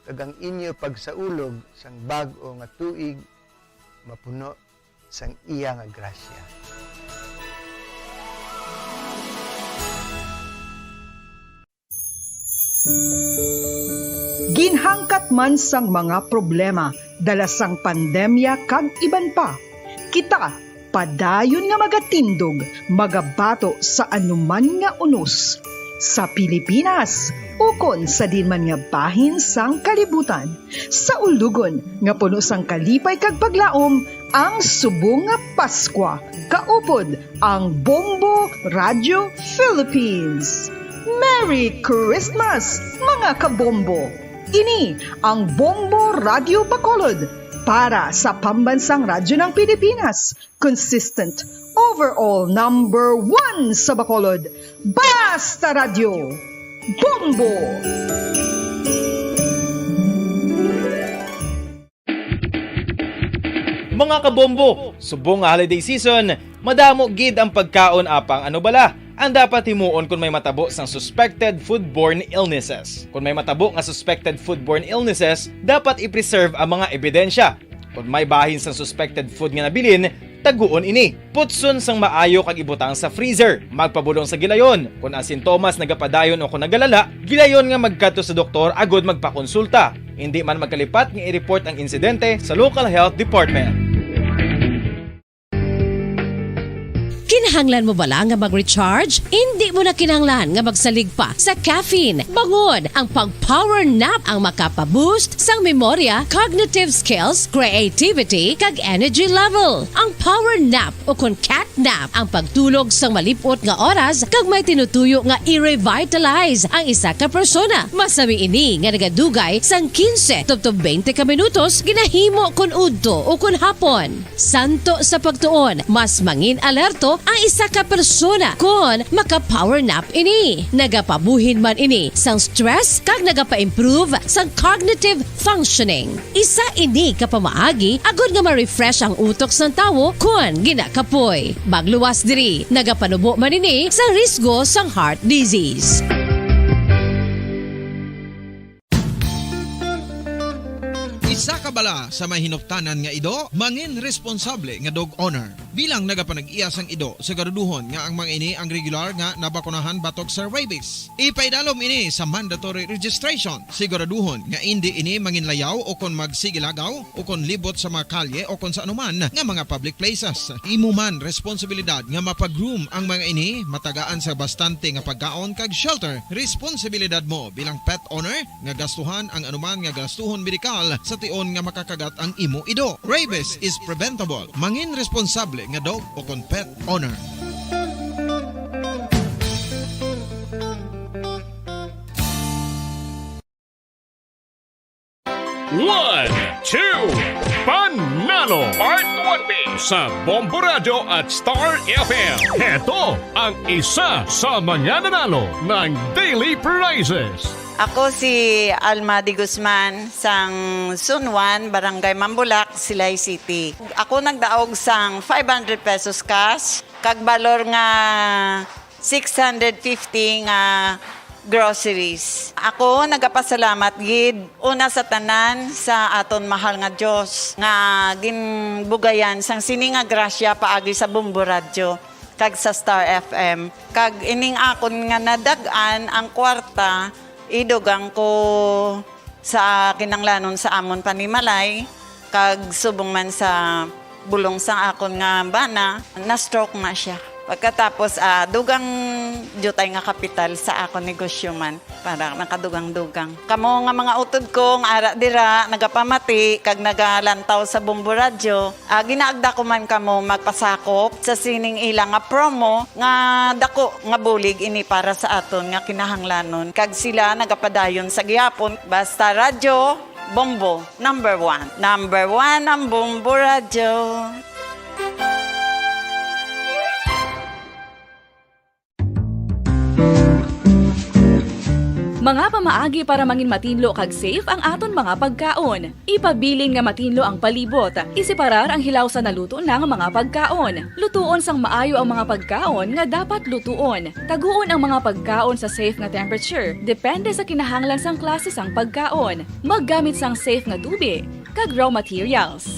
kag ang inyo pagsaulog sang bag-o nga tuig mapuno sang iya nga grasya. Ginhangkat man sang mga problema dala sang pandemya kag iban pa. Kita padayon nga magatindog, magabato sa anuman nga unos. Sa Pilipinas, ukon sa dinman nga bahin sang kalibutan, sa ulugon nga puno sang kalipay kag paglaom, ang subong nga Paskwa, kaupod ang Bombo Radio Philippines. Merry Christmas, mga kabombo! Ini ang Bombo Radio Bacolod para sa pambansang radyo ng Pilipinas. Consistent, overall number 1 sa Bacolod. Basta Radio Bombo! Mga kabombo, subong nga holiday season, madamo gid ang pagkaon apang ano bala. Ang dapat himuon kung may matabo sang suspected foodborne illnesses. Kung may matabo nga suspected foodborne illnesses, dapat i-preserve ang mga ebidensya. Kung may bahin sang suspected food nga nabilin, taguon ini. Putson sang maayo kag ibutang sa freezer. Magpabulong sa gilayon. Kung ang sintomas nagapadayon o kung nagalala, gilayon nga magkadto sa doktor agod magpakonsulta. Hindi man magkalipat nga i-report ang insidente sa local health department. Kinahanglan mo bala nga mag-recharge? Hindi mo na kinahanglan nga magsalig pa sa caffeine. Bangod ang pag-power nap ang makapaboost sang memorya, cognitive skills, creativity, kag energy level. Ang power nap o kon cat nap ang pagtulog sang malipot nga oras kag may tinutuyo nga i-revitalize ang isa ka persona. Masami ini nga nagadugay sang 15 tubtob 20 ka minutos ginahimo kun udto o kun hapon. Santo sa pagtuon, mas mangin alerto ang isa ka persona kung maka-power nap ini. Nagapabuhin man ini sang stress kag nagapa-improve sang cognitive functioning. Isa ini kapamaagi agud nga ma-refresh ang utok sang tawo kung ginakapoy. Bagluwas diri, nagapanubo man ini sa risgo sang heart disease. Isa ka bala sa may hinuptanan nga ido, mangin responsable nga dog owner. Bilang nagapanag-iyas ang ido, siguraduhon nga ang mga ini ang regular nga nabakunahan batok sa rabies. Ipaidalom ini sa mandatory registration. Siguraduhon nga hindi ini mangin layaw o kon magsigilagaw o kon libot sa mga kalye o kon sa anuman nga mga public places. Imo man responsibilidad nga mapag-groom ang mga ini, matagaan sa bastante nga pagkaon kag shelter. Responsibilidad mo bilang pet owner nga gastuhan ang anuman nga gastuhon medikal sa tion nga makakagat ang imo ido. Rabies is preventable. Mangin responsable nga dog o kon pet owner. One, two, Panalo Part 1B sa Bombo Radio at Star FM. Heto ang isa sa mga nanalo ng Daily Prizes. Ako si Alma de Guzman sang Sunwan, Barangay Mambulak, Silay City. Ako nagdaog sang 500 pesos cash, kag balor nga 650 nga groceries. Ako nagapasalamat gid una sa tanan sa aton mahal nga Dios nga ginbugayan sang sini nga grasya paagi sa Bombo Radio kag sa Star FM. Kag ining akon nga nadagan ang kwarta idugang ko sa kinanglanon sa amon panimalay kag subong man sa bulong sa akon nga bana na stroke na siya. Pagkatapos dugang jutay nga kapital sa akon negosyo man para nakadugang-dugang. Kamo nga mga utod ko nga ara dira nagapamati kag nagalantaw sa Bombo Radio. Ginaagda ko man kamo magpasakop sa sining ilang nga promo nga dako nga bulig ini para sa aton nga kinahanglanon. Kag sila nagapadayon sa gihapon. Basta Radio Bombo number 1. Number 1 ang Bombo Radio. Mga pamaagi para mangin matinlo kag safe ang aton mga pagkaon. Ipabilin nga matinlo ang palibot. Isiparar ang hilaw sa naluto ng mga pagkaon. Lutuon sang maayo ang mga pagkaon nga dapat lutuon. Taguon ang mga pagkaon sa safe nga temperature. Depende sa kinahanglan sang klase sang pagkaon. Maggamit sang safe nga tubig kag raw materials.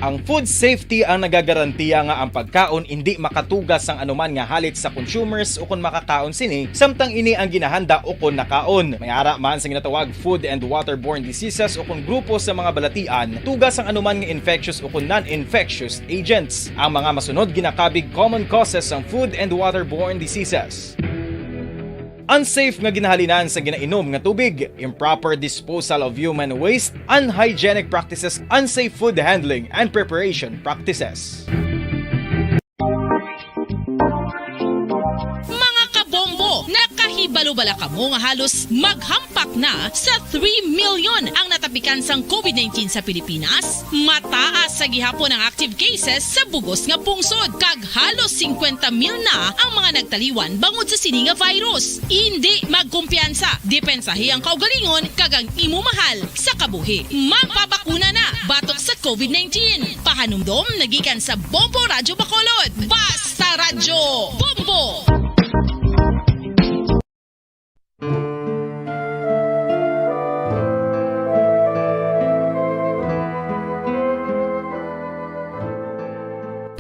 Ang food safety ang nagagarantiya nga ang pagkaon hindi makatugas sang anuman nga halit sa consumers o kung makakaon sini, samtang ini ang ginahanda o kung nakaon. May ara man sa ginatawag food and waterborne diseases o kung grupo sa mga balatian, tugas ang anuman nga infectious o kung non-infectious agents. Ang mga masunod ginakabig common causes ng food and waterborne diseases. Unsafe nga ginahalinan sa ginainom nga tubig, improper disposal of human waste, unhygienic practices, unsafe food handling, and preparation practices. Mga kabombo, nakahibalo bala kamo nga halos maghampak na sa 3 million ang natapikan sang COVID-19 sa Pilipinas? Mataas sa gihapon ang active cases sa bugos nga pungsod, kag halos 50,000 na ang mga nagtaliwan bangod sa sini nga virus. Hindi magkumpiyansa, depensahi ang kaugalingon kag ang imo mahal sa kabuhi. Magpabakuna na batok sa COVID-19. Pahanumdom nagikan sa Bombo Radio Bacolod. Basta Radio Bombo!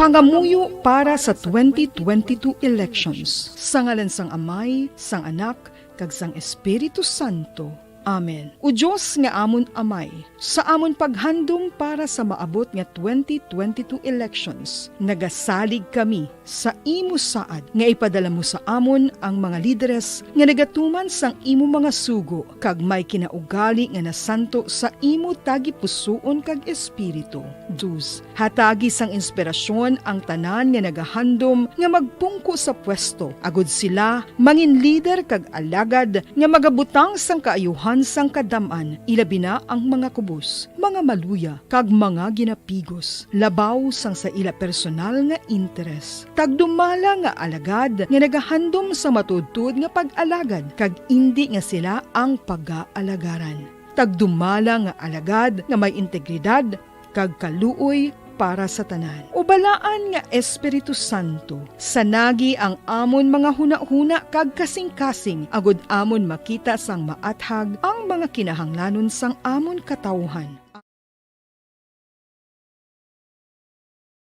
Pangamuyo para sa 2022 elections. Sa ngalan sang Amay, sang Anak, kag sang Espiritu Santo. Amen. O Diyos nga amon amay, sa amon paghandom para sa maabot nga 2022 elections, nagasalig kami sa imo saad nga ipadala mo sa amon ang mga lideres nga nagatuman sang imo mga sugo kag may kinaugali nga nasanto sa imo tagipusoon kag espiritu. Dus, hatagi sang inspirasyon ang tanan nga nagahandom nga magpungko sa pwesto, agud sila mangin leader kag alagad nga magabutang sang kaayuhan sang kadaman, ilabi na ang mga kubos, mga maluya, kag mga ginapigos, labaw sang sa ila personal nga interes. Tagdumala nga alagad nga nagahandom sa matudtud nga pag-alagad, kag indi nga sila ang pag-aalagaran. Tagdumala nga alagad nga may integridad, kag kaluoy para sa tanan. Ubalaan nga Espiritu Santo, sanagi ang amon mga huna-huna kag kasing-kasing, agud amon makita sang maathag ang mga kinahanglanon sang amon katawhan.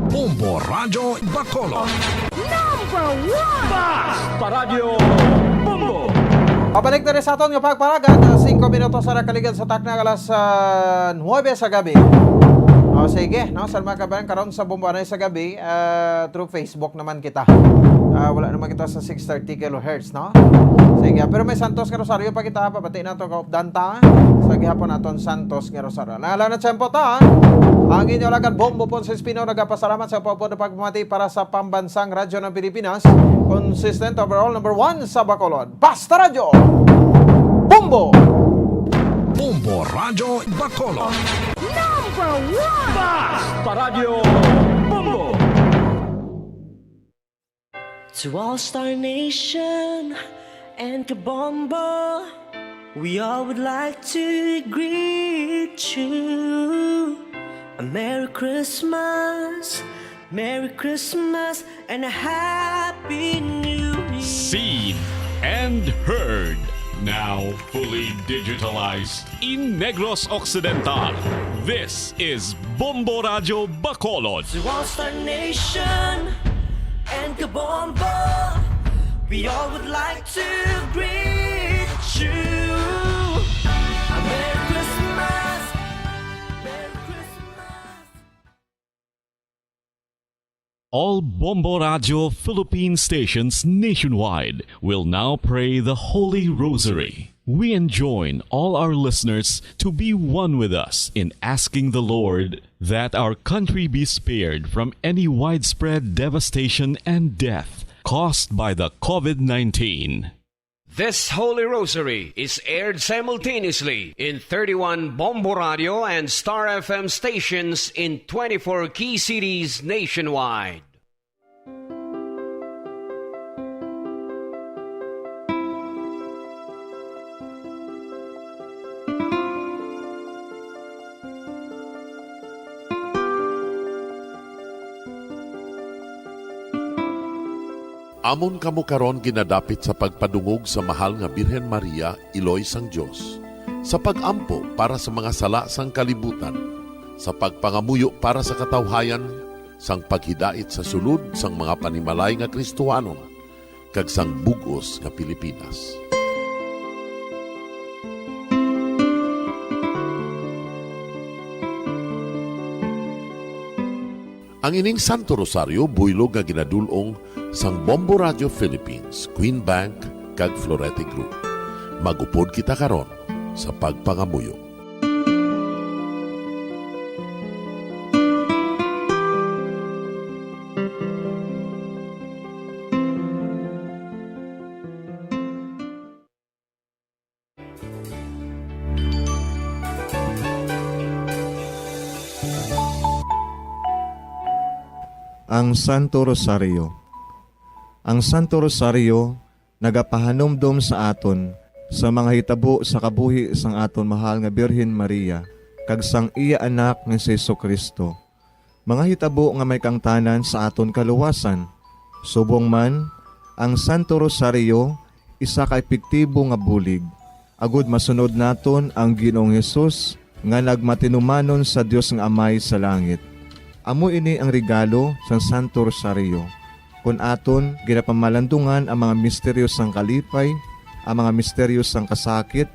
Bombo Radio Bacolod. Number 1! Basta Radio Bombo! Pabalik na rin sa aton nga pagparagan, 5 minutos sa nakaligad sa takna alas 9 sa gabi. O sige, no, sa mga kabayan, karon sa Bombo Anay sa gabi, through Facebook naman kita. Wala naman kita sa 630 kHz, no? Sige, pero may Santos nga Rosario pa kita, papati na ito kaupdanta. Sa gihapon naton Santos nga Rosario. Naalala na tiyempo ta, ang inyo lagad Bombo Ponce Espino, nagapasalamat sa po na pagpamati para sa pambansang radyo ng Pilipinas. Consistent overall, number 1 sa Bacolod. Basta Radio! Bombo! Bombo Radio Bacolod. Number 1! Basta Radio Bombo! To all Star Nation and Kabombo, we all would like to greet you. A Merry Christmas, and a Happy New Year. Seen and heard. Now fully digitalized in Negros Occidental. This is Bombo Radio Bacolod. To all Star Nation and Kabombo, we all would like to greet you. A Merry Christmas, Merry Christmas. All Bombo Radio Philippine stations nationwide will now pray the Holy Rosary. We enjoin all our listeners to be one with us in asking the Lord that our country be spared from any widespread devastation and death caused by the COVID-19. This Holy Rosary is aired simultaneously in 31 Bombo Radio and Star FM stations in 24 key cities nationwide. Amon kamo karon ginadapit sa pagpadungog sa mahal nga Birhen Maria, Iloy sang Dios, sa pagampo para sa mga sala sang kalibutan, sa pagpangamuyo para sa katawhayan, sang paghidait sa sulod sang mga panimalay nga Kristohanon, kag sang bugos nga Pilipinas. Ang ining Santo Rosario buylog nga ginadulong sang Bombo Radio Philippines, Queen Bank, kag Florete Group. Magupod kita karon sa pagpangamuyo. Ang Santo Rosario. Ang Santo Rosario nagapahanumdom sa aton sa mga hitabo sa kabuhi sang aton mahal nga Birhen Maria kag sang iya anak nga si Jesucristo. Mga hitabo nga may kangtanan sa aton kaluwasan. Subong man, ang Santo Rosario isa ka epektibo nga bulig. Agud masunod naton ang Ginoong Hesus nga nagmatinumanon sa Dios nga Amay sa langit. Amo ini ang regalo sa Santo Rosario. Kung aton ginapamalandungan ang mga misteryo sang kalipay, ang mga misteryo sang kasakit,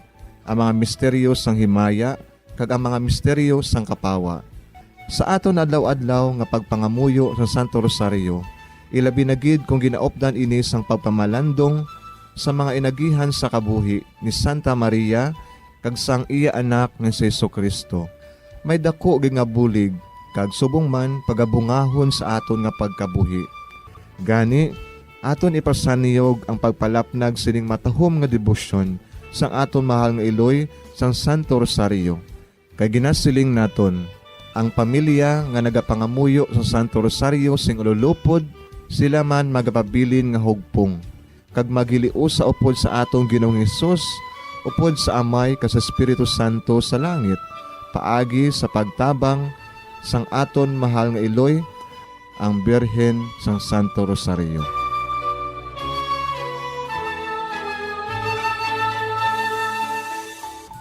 ang mga misteryo sang himaya, kag ang mga misteryo sang kapawa. Sa aton adlaw-adlaw nga pagpangamuyo sa Santo Rosario, ilabi na gid kung ginaopdan ini sang pagpamalandong sa mga inagihan sa kabuhi ni Santa Maria kag sang iya anak nga si Jesucristo. May dako gid nga bulig kag subong man pagabungahon sa aton nga pagkabuhi. Gani, aton ipasaniyog ang pagpalapnag sining matahom nga debosyon sang aton mahal nga iloy sang Santo Rosario. Kay ginasiling naton, ang pamilya nga nagapangamuyo sa Santo Rosario sing ululupod, sila man magapabilin nga hugpong. Kag magiliu sa upod sa atong Ginoong Hesus, upod sa Amay kas Espiritu Santo sa langit, paagi sa pagtabang sang aton mahal nga iloy, ang Birhen sang Santo Rosario.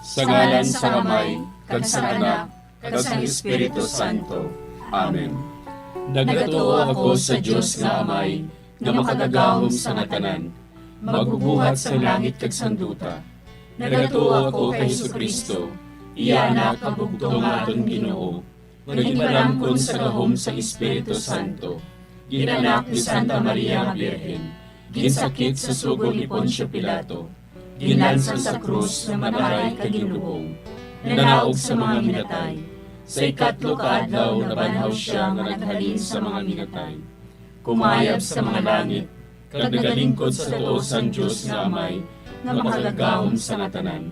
Sa ngalan sa Amay, kag sa Anak, kag sa Espiritu Santo. Amen. Nagatuo ako sa Dios nga Amay, nga makagagahom sa ngatanan, magbubuhat sa langit kag sanduta. Nagatuo ako kay Jesucristo, iya anak kag bugtong aton Ginoo, nga ginbarangkon sa gahom sa Espiritu Santo. Ginanak ni Santa Maria nga Birhen, ginsakit sa sugod ni Poncio Pilato, ginlansang sa krus nga madaray kag ginlubong, nanaog sa mga minatay. Sa ikatlo ka adlaw nabanhaw siya nga naghalin sa mga minatay. Kumayab sa mga langit, kag nagalingkod sa tuo sang Dios nga Amay, nga makagagahom sa ngatanan.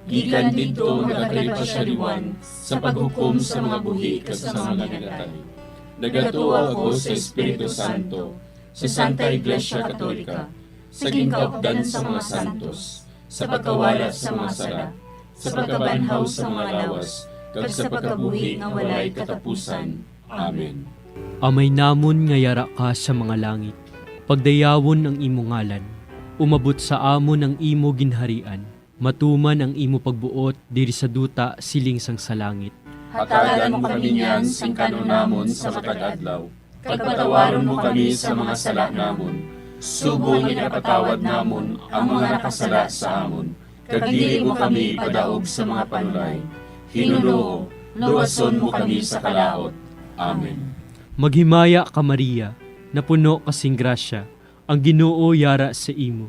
Gikan didto nagakalipa siya liwan sa paghukom sa mga buhi kag sa mga minatay. Nagatuo ako sa Espiritu Santo, sa Santa Iglesia Katolika, sa gingkaupdan sa mga santos, sa pagkawala sa mga sala, sa pagkabanhaw sa mga lawas, kag sa pagkabuhi nga walay katapusan. Amen. Amay namon nga yara ka sa mga langit, pagdayawon ang imo ngalan, umabot sa amon ang imo ginharian, matuman ang imo pagbuot diri sa duta siling sang sa langit. Hatagan mo kami niyan sing kanunamon sa matag adlaw, pagpatawaron mo kami sa mga sala namon, subong ipatawad namon ang mga nakasala sa amon, kag dili mo kami padaog sa mga panulay. Hinunoo, luwason mo kami sa kalaot. Amen. Maghimaya ka Maria, na puno kasing grasya, ang Ginoo yara sa imo.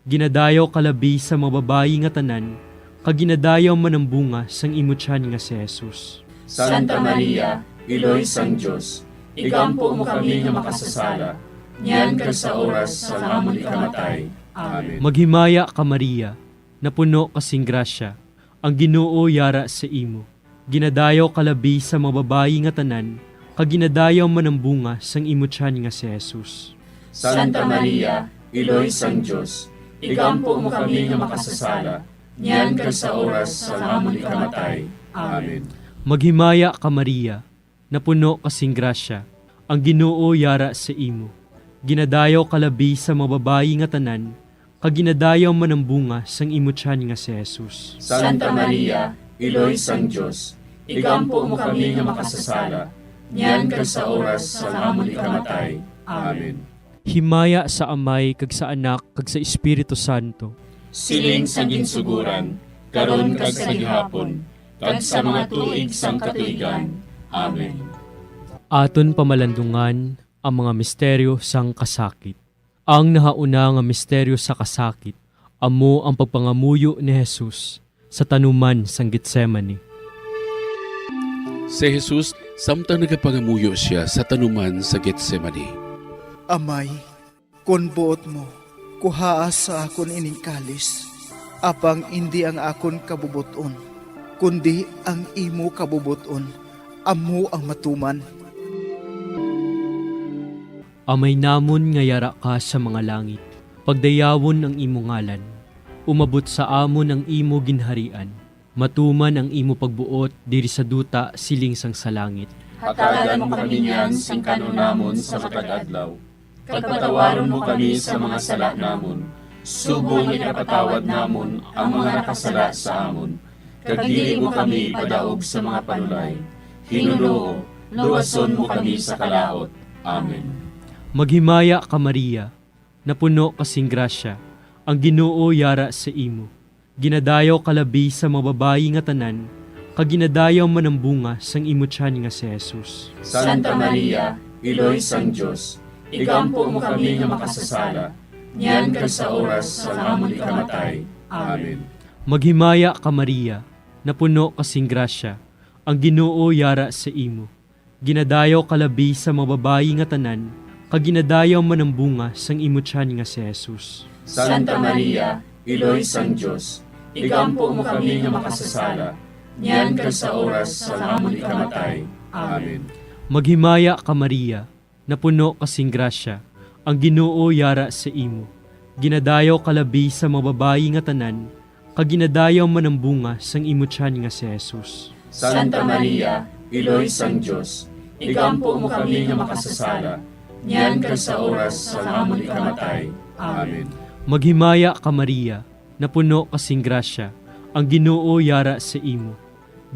Ginadayaw kalabi sa mga babayi nga tanan, kag ginadayaw man ang bunga sang imo tiyan nga si Jesus. Santa Maria, Iloy sang Dios, igampo mo kami nga makasasala, niyan kag sa oras sa amon ikamatay. Amen. Maghimaya ka Maria, na puno kasing grasya, ang Ginoo yara sa imo. Ginadayaw kalabi sa mga babayi nga tanan, kag ginadayaw man ang bunga sang imo tiyan nga si Jesus. Santa Maria, Iloy sang Dios, igampo mo kami nga makasasala, niyan kag sa oras sa amon ikamatay. Amen. Maghimaya ka Maria, na puno kasing grasya, ang Ginoo yara sa imo. Ginadayaw kalabi sa mga babayi nga tanan, kag ginadayaw man ang bunga sang imo tiyan nga si Jesus. Santa Maria, Iloy sang Dios, igampo mo kami nga makasasala, niyan kag sa oras sa amon ikamatay. Amen. Himaya sa Amay kag sa Anak kag sa Espiritu Santo. Siling sa ginsuguran, karon kag sa gihapon, kag sa mga tuig sang katuigan. Amen. Aton pamalandungan ang mga misteryo sang kasakit. Ang nahauna nga misteryo sa kasakit, amo ang pagpangamuyo ni Jesus sa tanuman sang Getsemani. Si Jesus, samtang nagapangamuyo siya sa tanuman sa Getsemani. Amay, kun buot mo, kuhaas sa akon ining kalis, apang hindi ang akon kabubuton, kundi ang imo kabubuton, amo ang matuman. Amay namon nga yara ka sa mga langit, pagdayawon ang imo ngalan, umabot sa amon ang imo ginharian, matuman ang imo pagbuot diri sa duta siling sang sa langit. Hatagan mo kami niyan sing kanunamon sa matag adlaw, pagpatawaron mo kami sa mga sala namon, subong ipatawad namon ang mga nakasala sa amon, kag dili mo kami padaog sa mga panulay. Hinunoo, luwason mo kami sa kalaot. Amen. Maghimaya ka Maria, na puno kasing grasya, ang Ginoo yara sa imo. Ginadayaw kalabi sa mga babayi nga tanan, kag ginadayaw man ang bunga sang imutyan nga si Jesus. Santa Maria, Iloy sang Diyos, igampo mo kami nga makasasala, niyan kag sa oras sa amon ikamatay. Amen. Maghimaya ka Maria, napuno kasing grasya, ang Ginoo yara sa imo. Ginadayaw kalabi sa mga babayi nga tanan, kag ginadayaw man ang bunga sang imutyan nga si Jesus. Santa Maria, Iloy sang Diyos, igampo mo kami nga makasasala, niyan kag sa oras sa amon ikamatay. Amen. Maghimaya ka Maria, napuno kasing grasya, ang Ginoo yara sa imo. Ginadayaw kalabi sa mga babayi nga tanan, kag ginadayaw man ang bunga sang imutyan nga si Jesus. Santa Maria, Iloy sang Diyos, igampo mo kami nga makasasala, niyan kag sa oras sa amon ikamatay. Amen. Maghimaya ka Maria, napuno kasing grasya, ang Ginoo yara sa imo.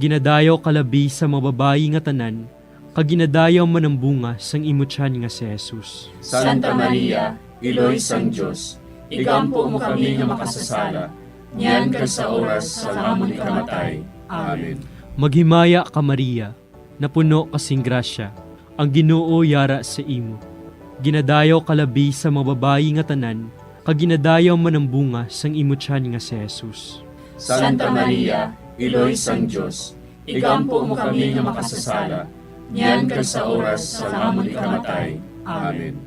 Ginadayaw kalabi sa mga babayi nga tanan, kag ginadayaw man ang bunga sang imutyan nga si Jesus. Santa Maria, Iloy sang Diyos, igampo mo kami nga makasasala, niyan kag sa oras sa amon ikamatay. Amen. Maghimaya ka Maria, napuno kasing grasya, ang Ginoo yara sa imo. Ginadayaw kalabi sa mga babayi nga tanan, kag ginadayaw man ang bunga sang imutyan nga si Jesus. Santa Maria, Iloy sang Diyos, igampo mo kami nga makasasala, niyan kag sa oras sa amon ikamatay. Amen.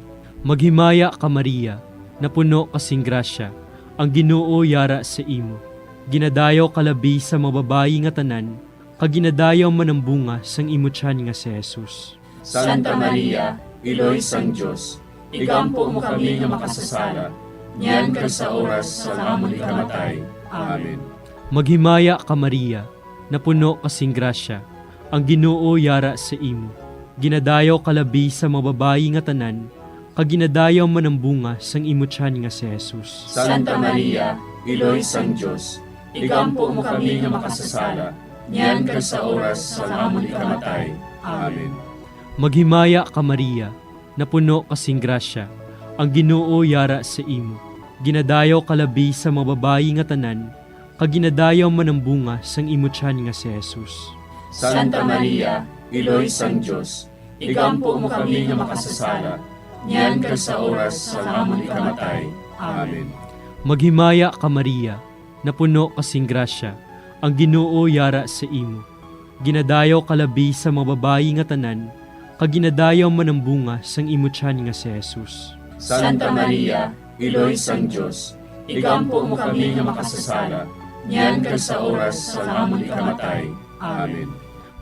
Maghimaya ka Maria, napuno kasing grasya, ang Ginoo yara sa imo. Ginadayaw kalabi sa mga babayi nga tanan, kag ginadayaw man ang bunga sang imutyan nga si Jesus. Santa Maria, Iloy sang Diyos, igampo mo kami nga makasasala, niyan kag sa oras sa amon ikamatay. Amen. Maghimaya ka Maria, napuno kasing grasya, ang Ginoo yara sa imo. Ginadayaw kalabi sa mga babayi nga tanan, kag ginadayaw man ang bunga sang imutyan nga si Jesus. Santa Maria, Iloy sang Diyos, igampo mo kami nga makasasala, niyan kag sa oras sa amon ikamatay. Amen. Maghimaya ka Maria, napuno kasing grasya, ang Ginoo yara sa imo. Ginadayaw kalabi sa mga babayi nga tanan, kag ginadayaw man ang bunga sang imutyan nga si Jesus. Santa Maria, Iloy sang Diyos, igampo mo kami nga makasasala, niyan kag sa oras sa amon ikamatay. Amen. Maghimaya ka Maria, napuno kasing grasya, ang Ginoo yara sa imo. Ginadayaw kalabi sa mga babayi nga tanan, kag ginadayaw man ang bunga sang imutyan nga si Jesus. Santa Maria, Iloy sang Diyos, igampo mo kami nga makasasala, niyan kag sa oras sa amon ikamatay. Amen.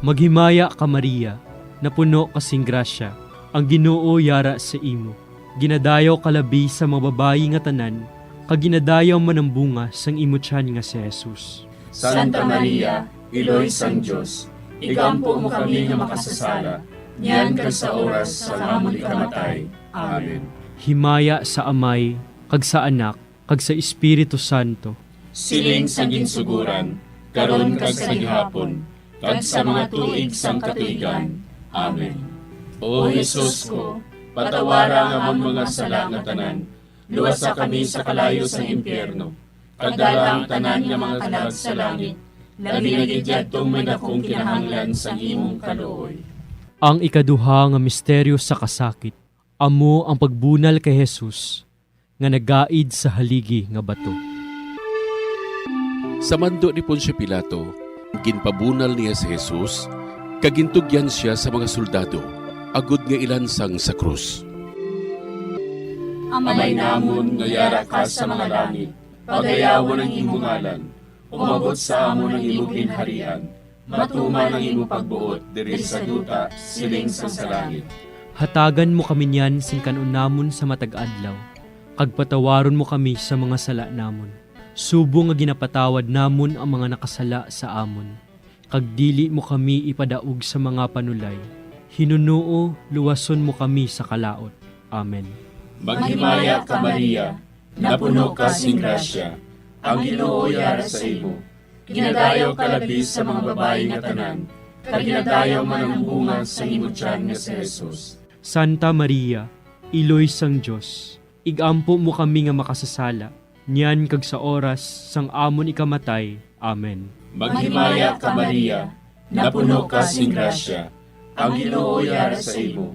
Maghimaya ka Maria, napuno kasing grasya, ang Ginoo yara sa imo. Ginadayaw kalabi sa mga babayi nga tanan, kag ginadayaw man ang bunga sang imutyan nga si Jesus. Santa Maria, Iloy sang Diyos, igampo mo kami nga makasasala, niyan kag sa oras sa amon ikamatay. Amen. Himaya sa Amay, kag sa Anak, kag sa Espiritu Santo. Siling sa ginsuguran, karon kag sa gihapon, kag sa mga tuig sang katuigan. Amen. O Jesus ko, patawara nga among mga sala nga tanan, luwasa kami sa kalayo sa impyerno, kagdalang tanan nga mga kalag sa langit, labi na gidyadtong may dakong kinahanglan sa imong kaluoy. Ang ikaduha nga misteryo sa kasakit, amo ang pagbunal kay Jesus, nga nagaid sa haligi nga bato. Sa mando ni Poncio Pilato, ginpabunal niya si Jesus, kagintugyan siya sa mga soldado, agud nga ilansang sa krus. Amay namon nga yara ka sa mga langit, pagayawon ang imong ngalan, umabot sa amon ang imong ginharian, matuman ang imong pagbuot diri sa duta siling sa langit. Hatagan mo kami niyan sing kanunamon sa matag adlaw, kag patawaron mo kami sa mga sala namon. Subo nga ginapatawad namon ang mga nakasala sa amon, kag dili mo kami ipadaog sa mga panulay. Hinunuo, luwason mo kami sa kalaot. Amen. Maghimaya ka Maria, napuno ka sing grasya, ang Ginoo yara sa imo. Ginadayaw ka labi sa mga babayi nga tanan, kag ginadayaw man ang bunga sa imong tiyan nga si Jesus. Santa Maria, Iloy sang Diyos, igampo mo kami nga makasasala, niyan kag sa oras sang amon ikamatay. Amen. Maghimaya ka Maria, napuno ka sing grasya, ang Ginoo yara sa imo.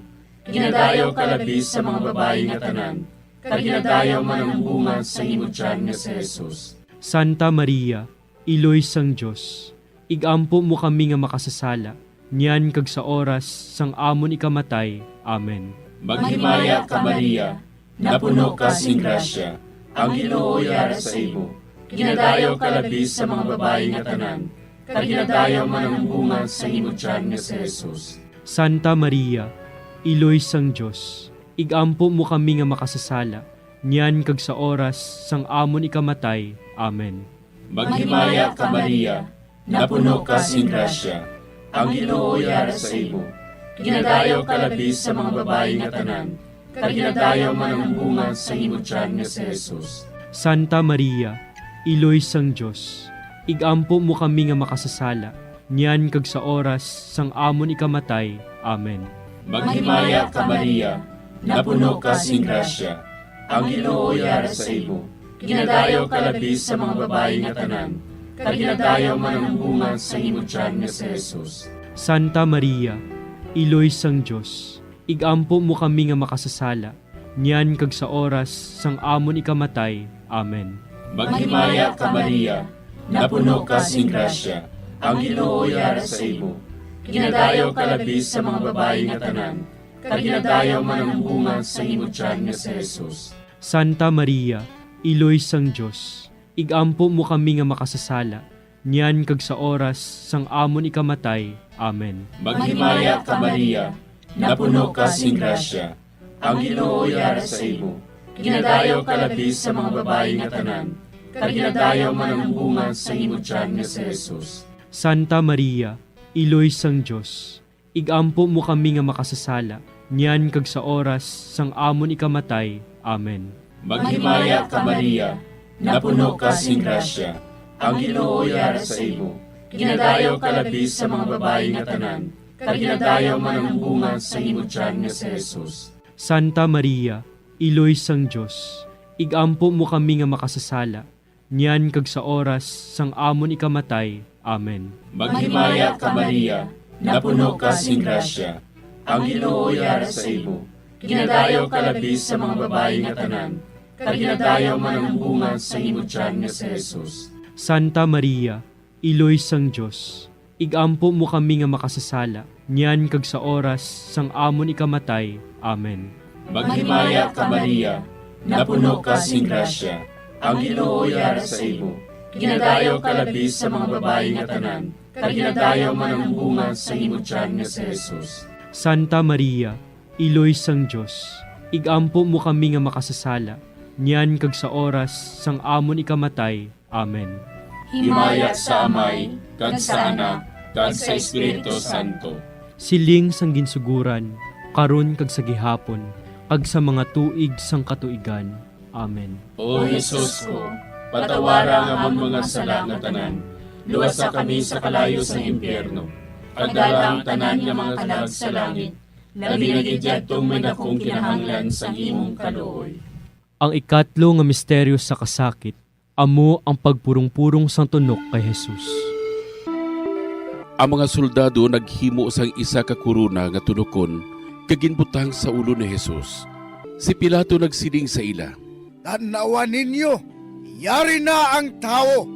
Ginadayaw ka labis sa mga babae nga tanan, kag ginadayaw man ang bunga sa imo tiyan nga si Jesus. Santa Maria, Iloy sang Dios, igampo mo kami nga makasasala, niyan kag sa oras sang amon ikamatay. Amen. Maghimaya ka Maria, napuno ka sing grasya, ang Ginoo yara sa imo. Ginadayaw ka labis sa mga babae nga tanan, kag ginadayaw man ang bunga sa imo tiyan nga si Jesus. Santa Maria, Iloy sang Dios, igampo mo kami nga makasasala, niyan kag sa oras sang amon ikamatay. Amen. Maghimaya ka Maria, napuno ka sing grasya, ang Ginoo yara sa imo. Ginadayaw ka labis sa mga babae nga tanan, kag ginadayaw man ang bunga sa imo tiyan nga si Jesus. Santa Maria, Iloy sang Dios, igampo mo kami nga makasasala, niyan kag sa oras sang amon ikamatay. Amen. Maghimaya ka Maria, napuno ka sing grasya, ang Ginoo yara sa imo. Ginadayaw ka labis sa mga babae nga tanan, kag ginadayaw man ang bunga sa imo tiyan nga si Jesus. Santa Maria, Iloy sang Dios, igampo mo kami nga makasasala, niyan kag sa oras sang amon ikamatay. Amen. Maghimaya ka Maria, napuno ka sing grasya, ang Ginoo yara sa imo. Ginadayaw ka labis sa mga babae nga tanan, kag ginadayaw man ang bunga sa imo tiyan nga si Jesus. Santa Maria, Iloy sang Dios, igampo mo kami nga makasasala, niyan kag sa oras sang amon ikamatay. Amen. Maghimaya ka Maria, napuno ka sing grasya, ang Ginoo yara sa imo. Ginadayaw ka labis sa mga babae nga tanan, kag ginadayaw man ang bunga sa imo tiyan nga si Jesus. Santa Maria, Iloy sang Dios, igampo mo kami nga makasasala, niyan kag sa oras sang amon ikamatay. Amen. Maghimaya ka Maria, napuno ka sing grasya, ang Ginoo yara sa imo. Ginadayaw ka labis sa mga babae nga tanan, kag ginadayaw man ang bunga sa imo tiyan nga si Jesus. Santa Maria, Iloy sang Dios, igampo mo kami nga makasasala, niyan kag sa oras sang amon ikamatay. Amen. Maghimaya ka Maria, napuno ka sing grasya, ang Ginoo yara sa imo. Ginadayaw ka labis sa mga babae nga tanan, kag ginadayaw man ang bunga sa imo tiyan nga si Jesus. Santa Maria, Iloy sang Dios, igampo mo kami nga makasasala, niyan kag sa oras sang amon ikamatay. Amen. Maghimaya ka Maria, napuno ka sing grasya, ang Ginoo yara sa imo. Ginadayaw ka labis sa mga babae nga tanan, kag ginadayaw man ang bunga sa imo tiyan nga si Jesus. Santa Maria, Iloy sang Dios, igampo mo kami nga makasasala, niyan kag sa oras sang amon ikamatay. Amen. Himaya sa Amay, kag sa Anak, kag sa Espiritu Santo. Siling sang ginsuguran, karon kag sa gihapon, kag sa mga tuig sang katuigan. Amen. O Jesus ko, patawara nga amon mga sala nga tanan, luwasa kami sa kalayo sa impyerno. Pagdala ang tanan nga mga kalag sa langit, labi na gidyadtong may dakong kinahanglan sa imong kaluoy. Ang ikatlo nga misteryo sa kasakit, amo ang pagpurong-purong sang tunok kay Jesus. Ang mga soldado naghimo sang isa ka kuruna nga tunokon kaginbutang sa ulo ni Jesus. Si Pilato nagsiling sa ila, "Tanawan ninyo, yari na ang tao."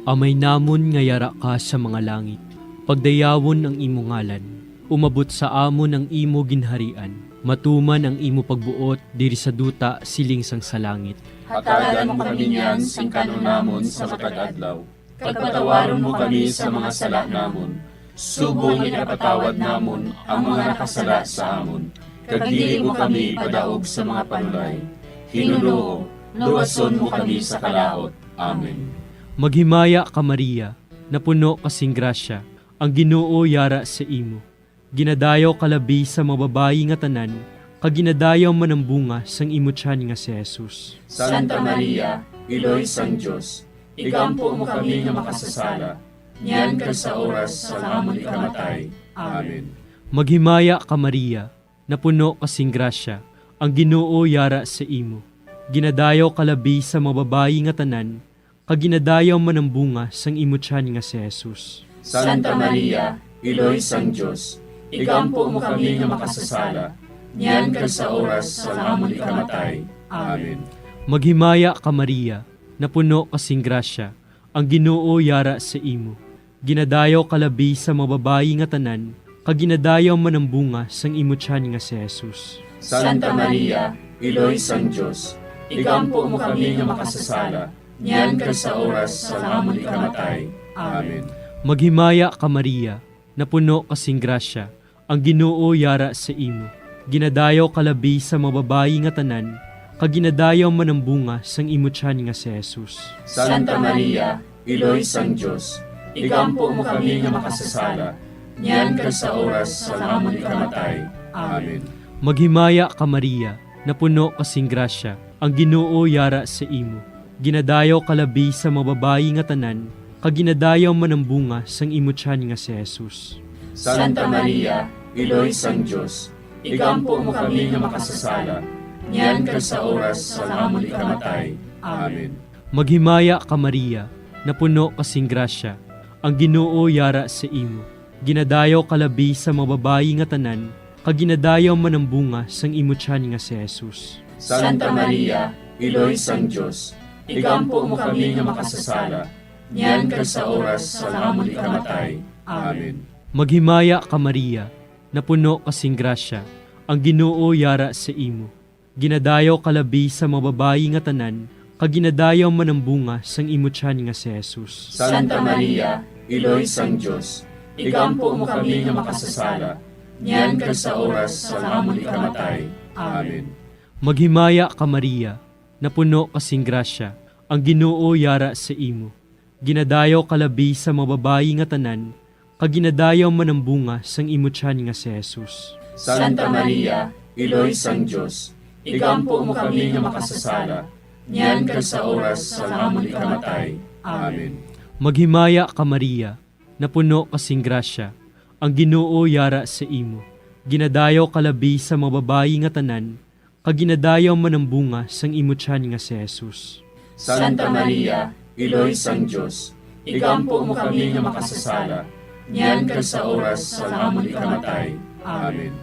Amay namon nga yara ka sa mga langit, pagdayawon ang imo ngalan, umabot sa amon ang imo ginharian, matuman ang imo pagbuot diri sa duta siling sang sa langit. Hatagan mo kami niyan sing kanon namon sa matag adlaw, kag patawaron mo kami sa mga sala namon. Subong ipatawad namon ang mga nakasala sa amon, kag dili mo kami padaog sa mga panulay. Hinunoo, luwason mo kami sa kalaot. Amen. Maghimaya ka Maria, napuno kasing grasya, ang Ginoo yara sa imo. Ginadayaw kalabi sa mga babayi nga tanan, kag ginadayaw man ang bunga sang imo tiyan nga si Jesus. Santa Maria, Iloy sang Dios, igampo mo kami nga makasasala, niyan kag sa oras sa amon ikamatay. Amen. Maghimaya ka Maria, napuno kasing grasya, ang Ginoo yara sa imo. Ginadayaw kalabi sa mga babayi nga tanan, kag ginadayaw man ang bunga sang imutyan nga si Jesus. Santa Maria, Iloy sang Diyos, igampo mo kami nga makasasala, niyan kag sa oras sa amon ikamatay. Amen. Maghimaya ka Maria, napuno kasing grasya, ang Ginoo yara sa imo. Ginadayaw kalabi sa mga babayi nga tanan, kag ginadayaw man ang bunga sang imutyan nga si Jesus. Santa Maria, Iloy sang Diyos, igampo mo kami nga makasasala, niyan kag sa oras sa amon ikamatay. Amen. Maghimaya ka Maria, napuno kasing grasya, ang Ginoo yara sa imo. Ginadayaw kalabi sa mga babayi nga tanan, kag ginadayaw man ang bunga sang imutyan nga si Jesus. Santa Maria, Iloy sang Diyos, igampo mo kami nga makasasala, niyan kag sa oras sa amon ikamatay. Amen. Maghimaya ka Maria, napuno kasing grasya, ang Ginoo yara sa imo. Ginadayaw kalabi sa mga babayi nga tanan, kag ginadayaw man ang bunga sang imutyan nga si Jesus. Santa Maria, Iloy sang Diyos, igampo mo kami nga makasasala, niyan kag sa oras sa amon ikamatay. Amen. Maghimaya ka Maria, napuno kasing grasya, ang Ginoo yara sa imo. Ginadayaw kalabi sa mga babayi nga tanan, kag ginadayaw man ang bunga sang imutyan nga si Jesus. Santa Maria, Iloy sang Diyos, igampo mo kami nga makasasala, niyan kag sa oras sa amon ikamatay. Amen. Maghimaya ka Maria, napuno kasing grasya, ang Ginoo yara sa imo. Ginadayaw kalabi sa mga babayi nga tanan, kag ginadayaw man ang bunga sang imutyan nga si Jesus. Santa Maria, Iloy sang Diyos, igampo mo kami nga makasasala, niyan kag sa oras sa amon ikamatay. Amen. Maghimaya ka Maria, napuno kasing grasya, ang Ginoo yara sa imo. Ginadayaw kalabi sa mga babayi nga tanan, kag ginadayaw man ang bunga sang imutyan nga si Jesus. Santa Maria, Iloy sang Diyos, igampo mo kami nga makasasala, niyan kag sa oras sa amon ikamatay. Amen. Maghimaya ka Maria, napuno kasing grasya, ang Ginoo yara sa imo. Ginadayaw kalabi sa mga babayi nga tanan, kag ginadayaw man ang bunga sang imutyan nga si Jesus. Santa Maria, Iloy sang Diyos, igampo mo kami nga makasasala, niyan kag sa oras sa amon ikamatay. Amen.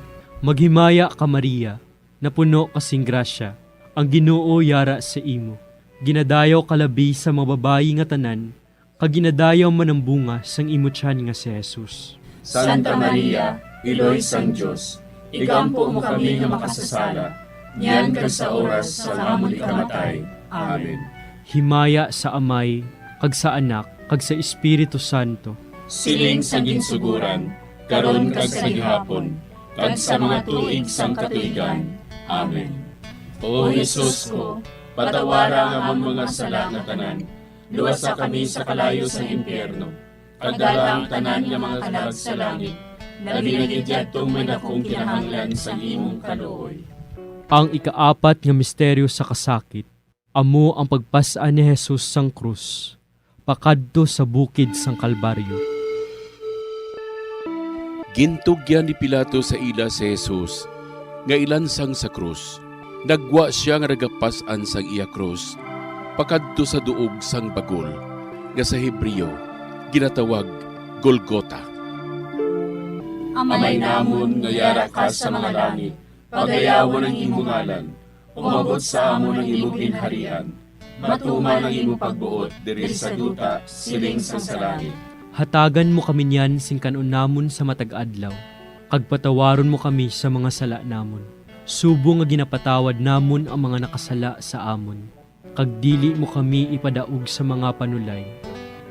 Maghimaya ka Maria, napuno kasing grasya, ang Ginoo yara sa imo. Ginadayaw kalabi sa mga babayi nga tanan, kag ginadayaw man ang bunga sang imutyan nga si Jesus. Santa Maria, Iloy sang Diyos, igampo mo kami nga makasasala, niyan kag sa oras sa amon ikamatay. Amen. Himaya sa Amay, kag sa Anak, kag sa Espiritu Santo. Siling sa ginsuguran, karon kag sa gihapon, kag sa mga tuig sang katuigan. Amen. O Jesus ko, patawara nga among mga sala nga tanan, luwasa kami sa kalayo sa impyerno, kag dala ang tanan nga mga kalag sa langit, labi na gidyadtong may nakong kinahanglan sa imong kaluoy. Ang ikaapat nga misteryo sa kasakit, amo ang pagpasaan ni Jesus sang krus, pakadto sa bukid sang Kalbaryo. Gintugyan ni Pilato sa ila si Jesus, nga ilansang sa krus. Nagwa siya nga nagapasan sang iya krus, pakadto sa duog sang bagol, nga sa Hebreo, ginatawag Golgota. Amay namon nga yara ka sa mga langit, pagayawon ang imong ngalan, umabot sa amon ang imong ginharian, matuman ang imong pagbuot diri sa duta siling sa langit. Hatagan mo kami niyan sing kanon namon sa matag adlaw, kag patawaron mo kami sa mga sala namon. Subo nga ginapatawad namon ang mga nakasala sa amon, kag dili mo kami ipadaog sa mga panulay.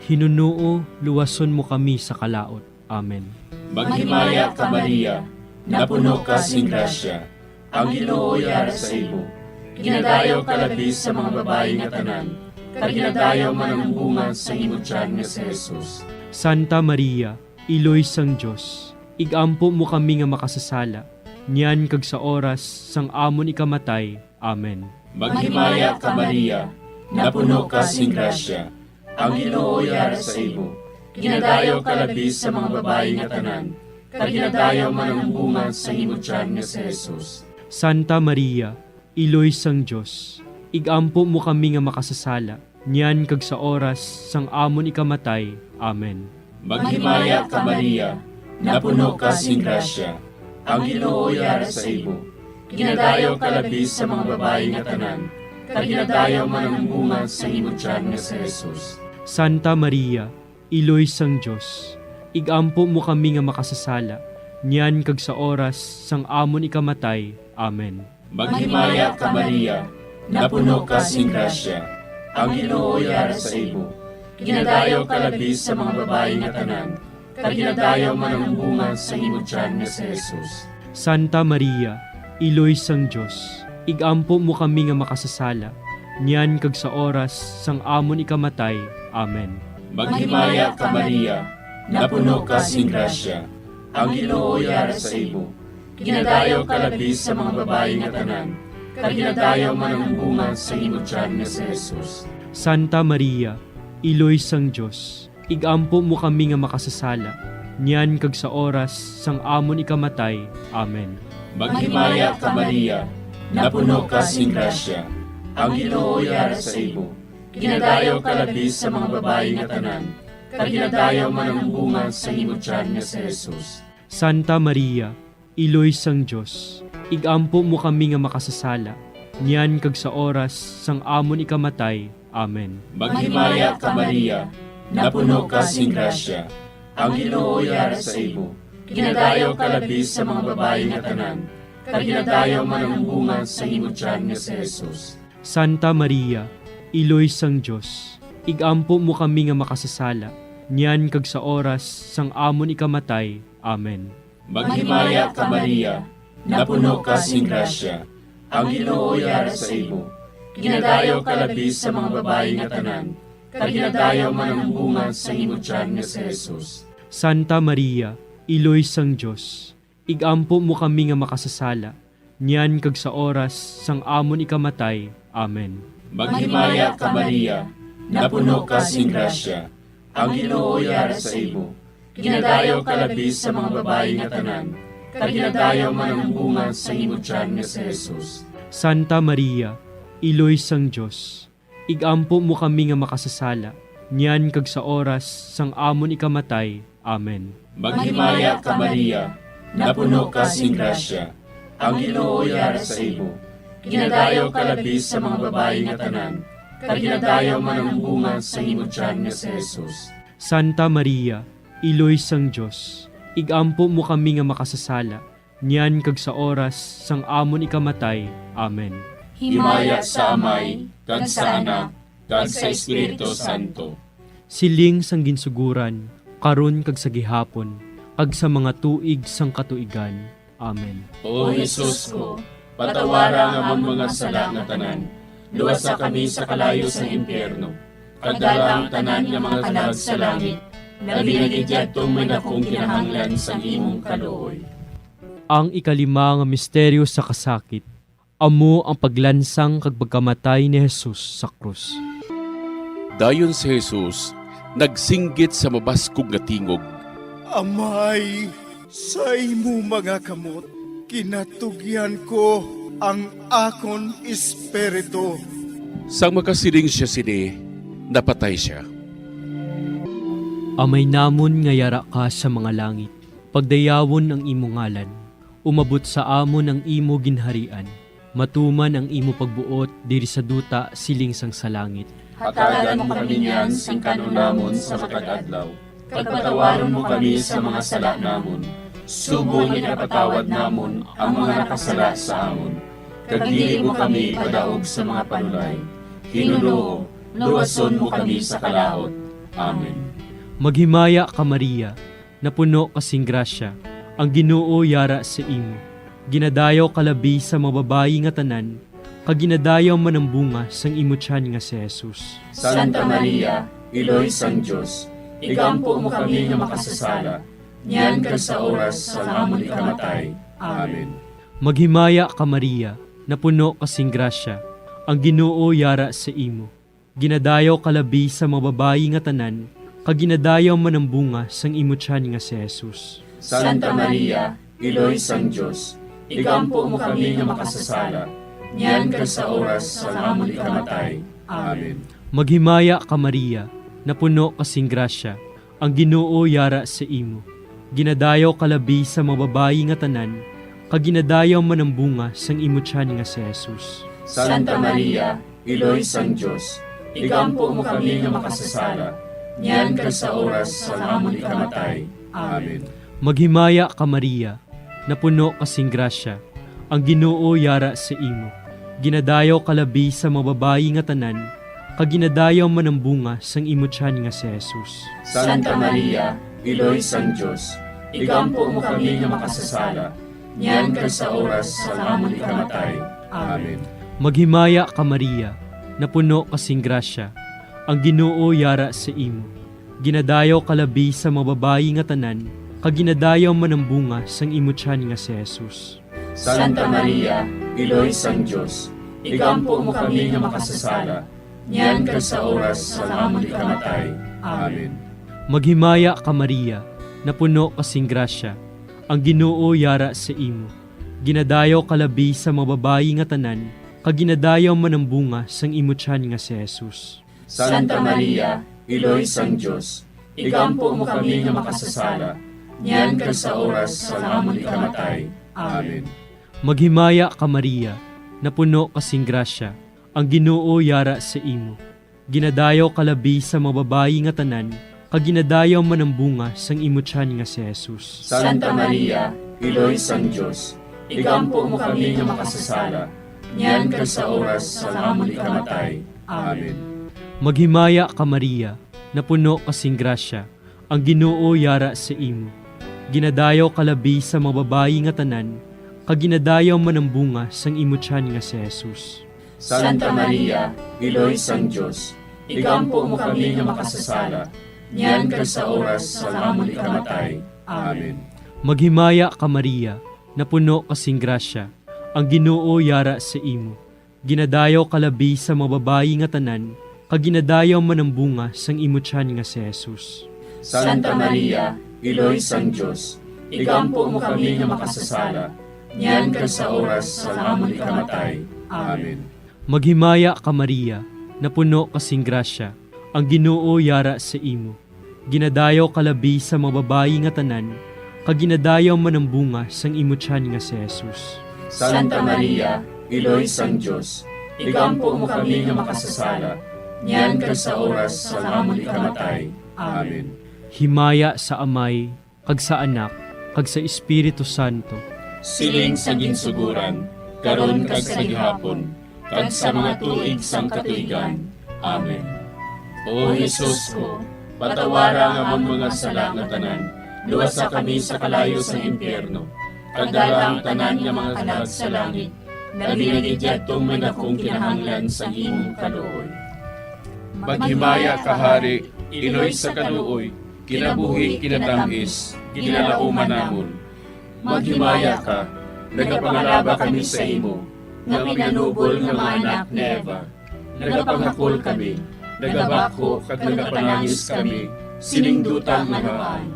Hinunuo, luwason mo kami sa kalaot. Amen. Maghimaya ka Maria, napuno ka sing grasya, ang Ginoo yara sa imo. Ginadayaw ka labi sa mga babayi nga tanan, kag ginadayaw man ang bunga sa imong tiyan nga si Jesus. Santa Maria, Iloy sang Diyos, igampo mo kami nga makasasala, niyan kag sa oras sang amon ikamatay. Amen. Maghimaya ka Maria, napuno ka sing grasya, ang Ginoo yara sa imo. Ginadayaw ka labi sa mga babayi nga tanan, kag ginadayaw man ang bunga sa imong tiyan nga si Jesus. Santa Maria, Iloy sang Diyos, igampo mo kami nga makasasala, niyan kag sa oras sang amon ikamatay. Amen. Maghimaya ka Maria, napuno ka sing grasya, ang Ginoo yara sa imo. Ginadayaw ka labis sa mga babae nga tanan, kag ginadayaw man ang bunga sa imo tiyan nga si Jesus. Santa Maria, Iloy sang Diyos, igampo mo kami nga makasasala, niyan kag sa oras sang amon ikamatay. Amen. Maghimaya ka Maria, napuno ka sing grasya, ang Ginoo yara sa imo. Ginadayaw ka labis sa mga babae nga tanan, kag ginadayaw man ang bunga sa imo tiyan nga si Jesus. Santa Maria, Iloy sang Diyos, igampo mo kami nga makasasala, niyan kag sa oras sang amon ikamatay. Amen. Maghimaya ka Maria, napuno ka sing grasya, ang Ginoo yara sa imo. Ginadayaw ka labis sa mga babae nga tanan, kag ginadayaw man ang bunga sa imo tiyan nga si Jesus. Santa Maria, Iloy sang Diyos, igampo mo kami nga makasasala, niyan kag sa oras sang amon ikamatay. Amen. Maghimaya ka Maria, napuno ka sing grasya, ang Ginoo yara sa imo. Ginadayaw ka labis sa mga babae nga tanan, kag ginadayaw man ang bunga sa imo tiyan nga si Jesus. Santa Maria, Iloy sang Diyos, igampo mo kami nga makasasala, niyan kag sa oras sang amon ikamatay. Amen. Maghimaya ka Maria, napuno ka sing grasya, ang Ginoo yara sa imo. Ginadayaw ka labis sa mga babae nga tanan, kag ginadayaw man ang bunga sa imo tiyan nga si Jesus. Santa Maria, Iloy sang Diyos, igampo mo kami nga makasasala, niyan kag sa oras sang amon ikamatay. Amen. Maghimaya ka Maria, napuno ka sing grasya, ang Ginoo yara sa imo. Ginadayaw ka labis sa mga babae nga tanan, kag ginadayaw man ang bunga sa imo tiyan nga si Jesus. Santa Maria, Iloy sang Diyos, igampo mo kami nga makasasala, niyan kag sa oras sang amon ikamatay. Amen. Maghimaya ka Maria, napuno ka sing grasya, ang Ginoo yara sa imo. Ginadayaw ka labis sa mga babae nga tanan, kag ginadayaw man ang bunga sa imo tiyan nga si Jesus. Santa Maria, Iloy sang Diyos, igampo mo kami nga makasasala, niyan kag sa oras sang amon ikamatay. Amen. Maghimaya ka Maria, napuno ka sing grasya, ang Ginoo yara sa imo. Ginadayaw ka labis sa mga babae nga tanan, kag ginadayaw man ang bunga sa imo tiyan nga si Jesus. Santa Maria, Iloy sang Diyos, igampo mo kami nga makasasala, niyan kag sa oras sang amon ikamatay. Amen. Himaya sa Amay, kag sa Anak, kag sa Espiritu Santo. Siling sang ginsuguran, karon kag sa gihapon, kag sa mga tuig sang katuigan. Amen. O Jesus ko, patawara nga ang mga sala nga tanan, luwasa kami sa kalayo sa impyerno, kag dala ang tanan nga mga kalag sa langit, labi na gidyadtong may dakong kinahanglan sa imong kaluoy. Ang ikalima nga misteryo sa kasakit, amo ang paglansang kag pagkamatay ni Jesus sa krus. Dayon si Jesus, nagsinggit sa mabaskog nga tingog. Amay, sa imo mga kamot, kinatugyan ko ang akon espiritu. Sang makasiling siya sini, napatay siya. Amay namon nga yara ka sa mga langit, pagdayawon ang imo ngalan, umabot sa amon ang imo ginharian, matuman ang imo pagbuot diri sa duta siling sang sa langit. Hatagan mo kami niyan sing kanunamon sa matag-adlaw, kag patawaron mo kami sa mga sala namon, subong ipatawad namon ang mga nakasala sa amon, kag dili mo kami padaog sa mga panulay. Hinunoo, luwason mo kami sa kalahot. Amen. Maghimaya ka Maria, napuno kasing grasya, ang Ginoo yara sa imo. Ginadayaw kalabi sa mga babayi nga tanan, kag ginadayaw man ang bunga sang imo tiyan nga si Jesus. Santa Maria, Iloy sang Diyos, igampo mo kami nga makasasala, niyan kag sa oras sa amon ikamatay. Amen. Maghimaya ka Maria, napuno kasing grasya, ang Ginoo yara sa imo. Ginadayaw kalabi sa mga babayi nga tanan, kag ginadayaw man ang bunga sang imo tiyan nga si Jesus. Santa Maria, Iloy sang Diyos, igampo mo kami nga makasasala, Nyan kag sa oras sa amon ikamatay. Amen. Maghimaya ka Maria, napuno kasing grasya, ang Ginoo yara sa imo. Ginadayaw kalabi sa mga babayi nga tanan, kag ginadayaw man ang bunga sang imo tiyan nga si Jesus. Santa Maria, Iloy sang Dios, igampo mo kami nga makasasala, nyan kag sa oras sa amon ikamatay. Amen. Maghimaya ka Maria, napuno kasing grasya, ang Ginoo yara sa imo. Ginadayaw kalabi sa mga babayi nga tanan, kag ginadayaw man ang bunga sang imo tiyan nga si Jesus. Santa Maria, Iloy sang Dios, igampo mo kami nga makasasala, nyan kag sa oras sa amon ikamatay. Amen. Maghimaya ka Maria, napuno kasing grasya, ang Ginoo yara sa imo. Ginadayaw kalabi sa mga babayi nga tanan, kag ginadayaw man ang bunga sang imo tiyan nga si Jesus. Santa Maria, Iloy sang Dios, igampo mo kami nga makasasala, nyan kag sa oras sa amon ikamatay. Amen. Maghimaya ka Maria, napuno kasing grasya, ang Ginoo yara sa imo. Ginadayaw kalabi sa mga babayi nga tanan, kag ginadayaw man ang bunga sang imo tiyan nga si Jesus. Santa Maria, Iloy sang Dios, igampo mo kami nga makasasala, nyan kag sa oras sa amon ikamatay. Amen. Maghimaya ka Maria, napuno kasing grasya, ang Ginoo yara sa imo. Ginadayaw kalabi sa mga babayi nga tanan, kag ginadayaw man ang bunga sang imo tiyan nga si Jesus. Santa Maria, Iloy sang Dios, igampo mo kami nga makasasala, nyan kag sa oras sa amon ikamatay. Amen. Maghimaya ka Maria, napuno kasing grasya, ang Ginoo yara sa imo. Ginadayaw kalabi sa mga babayi nga tanan, kag ginadayaw man ang bunga sang imo tiyan nga si Jesus. Santa Maria, Iloy sang Dios, igampo mo kami nga makasasala, nyan kag sa oras sa amon ikamatay. Amen. Maghimaya ka Maria, napuno kasing grasya, ang Ginoo yara sa imo. Ginadayaw kalabi sa mga babayi nga tanan, kag ginadayaw man ang bunga sang imo tiyan nga si Jesus. Santa Maria, Iloy sang Dios, igampo mo kami nga makasasala, nyan kag sa oras sa amon ikamatay. Amen. Maghimaya ka Maria, napuno kasing grasya, ang Ginoo yara sa imo. Ginadayaw kalabi sa mga babayi nga tanan, kag ginadayaw man ang bunga sang imo tiyan nga si Jesus. Santa Maria, Iloy sang Dios, igampo mo kami nga makasasala, nyan kag sa oras sa amon ikamatay. Amen. Himaya sa Amay, kag sa Anak, kag sa Espiritu Santo. Siling sa ginsuguran, karon kag sa gihapon, kag sa mga tuig sang katuigan. Amen. O Jesus ko, patawara nga among mga sala nga tanan, luwasa kami sa kalayo sa impyerno, kag dalang tanan nga mga kalag sa langit, nabinagidyattong may akong kinahanglan sa imong kaluoy. Maghimaya ka Hari, Iloy sa kaluoy, kinabuhi kinatamis, kinalauman namon. Maghimaya ka, nagapangalaba kami sa imo, nga pinanubol nga mga anak ni Eva. Nagapanghakol kami, nagabako kag nagapanangis kami, siningdutang nagaan.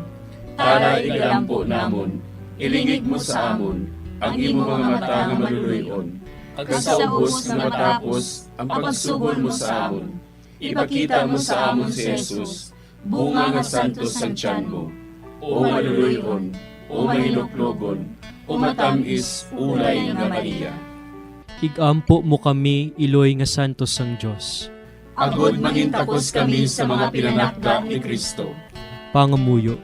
Para igalampo namon, ilingig mo sa amon, ang imo mga mata nga maluluyon. Kag sa ubos nga matapos, ang pagsugod mo sa amon. Ipakita mo sa amon si Jesus, bunga nga santos sa tiyan mo. O maluluyon, o mahiluklogon, o matamis, ulay nga Maria. Igampo mo kami, Iloy nga santos sang Dios. Agod mangintakos kami sa mga pinanakda ni Kristo. Pangamuyo.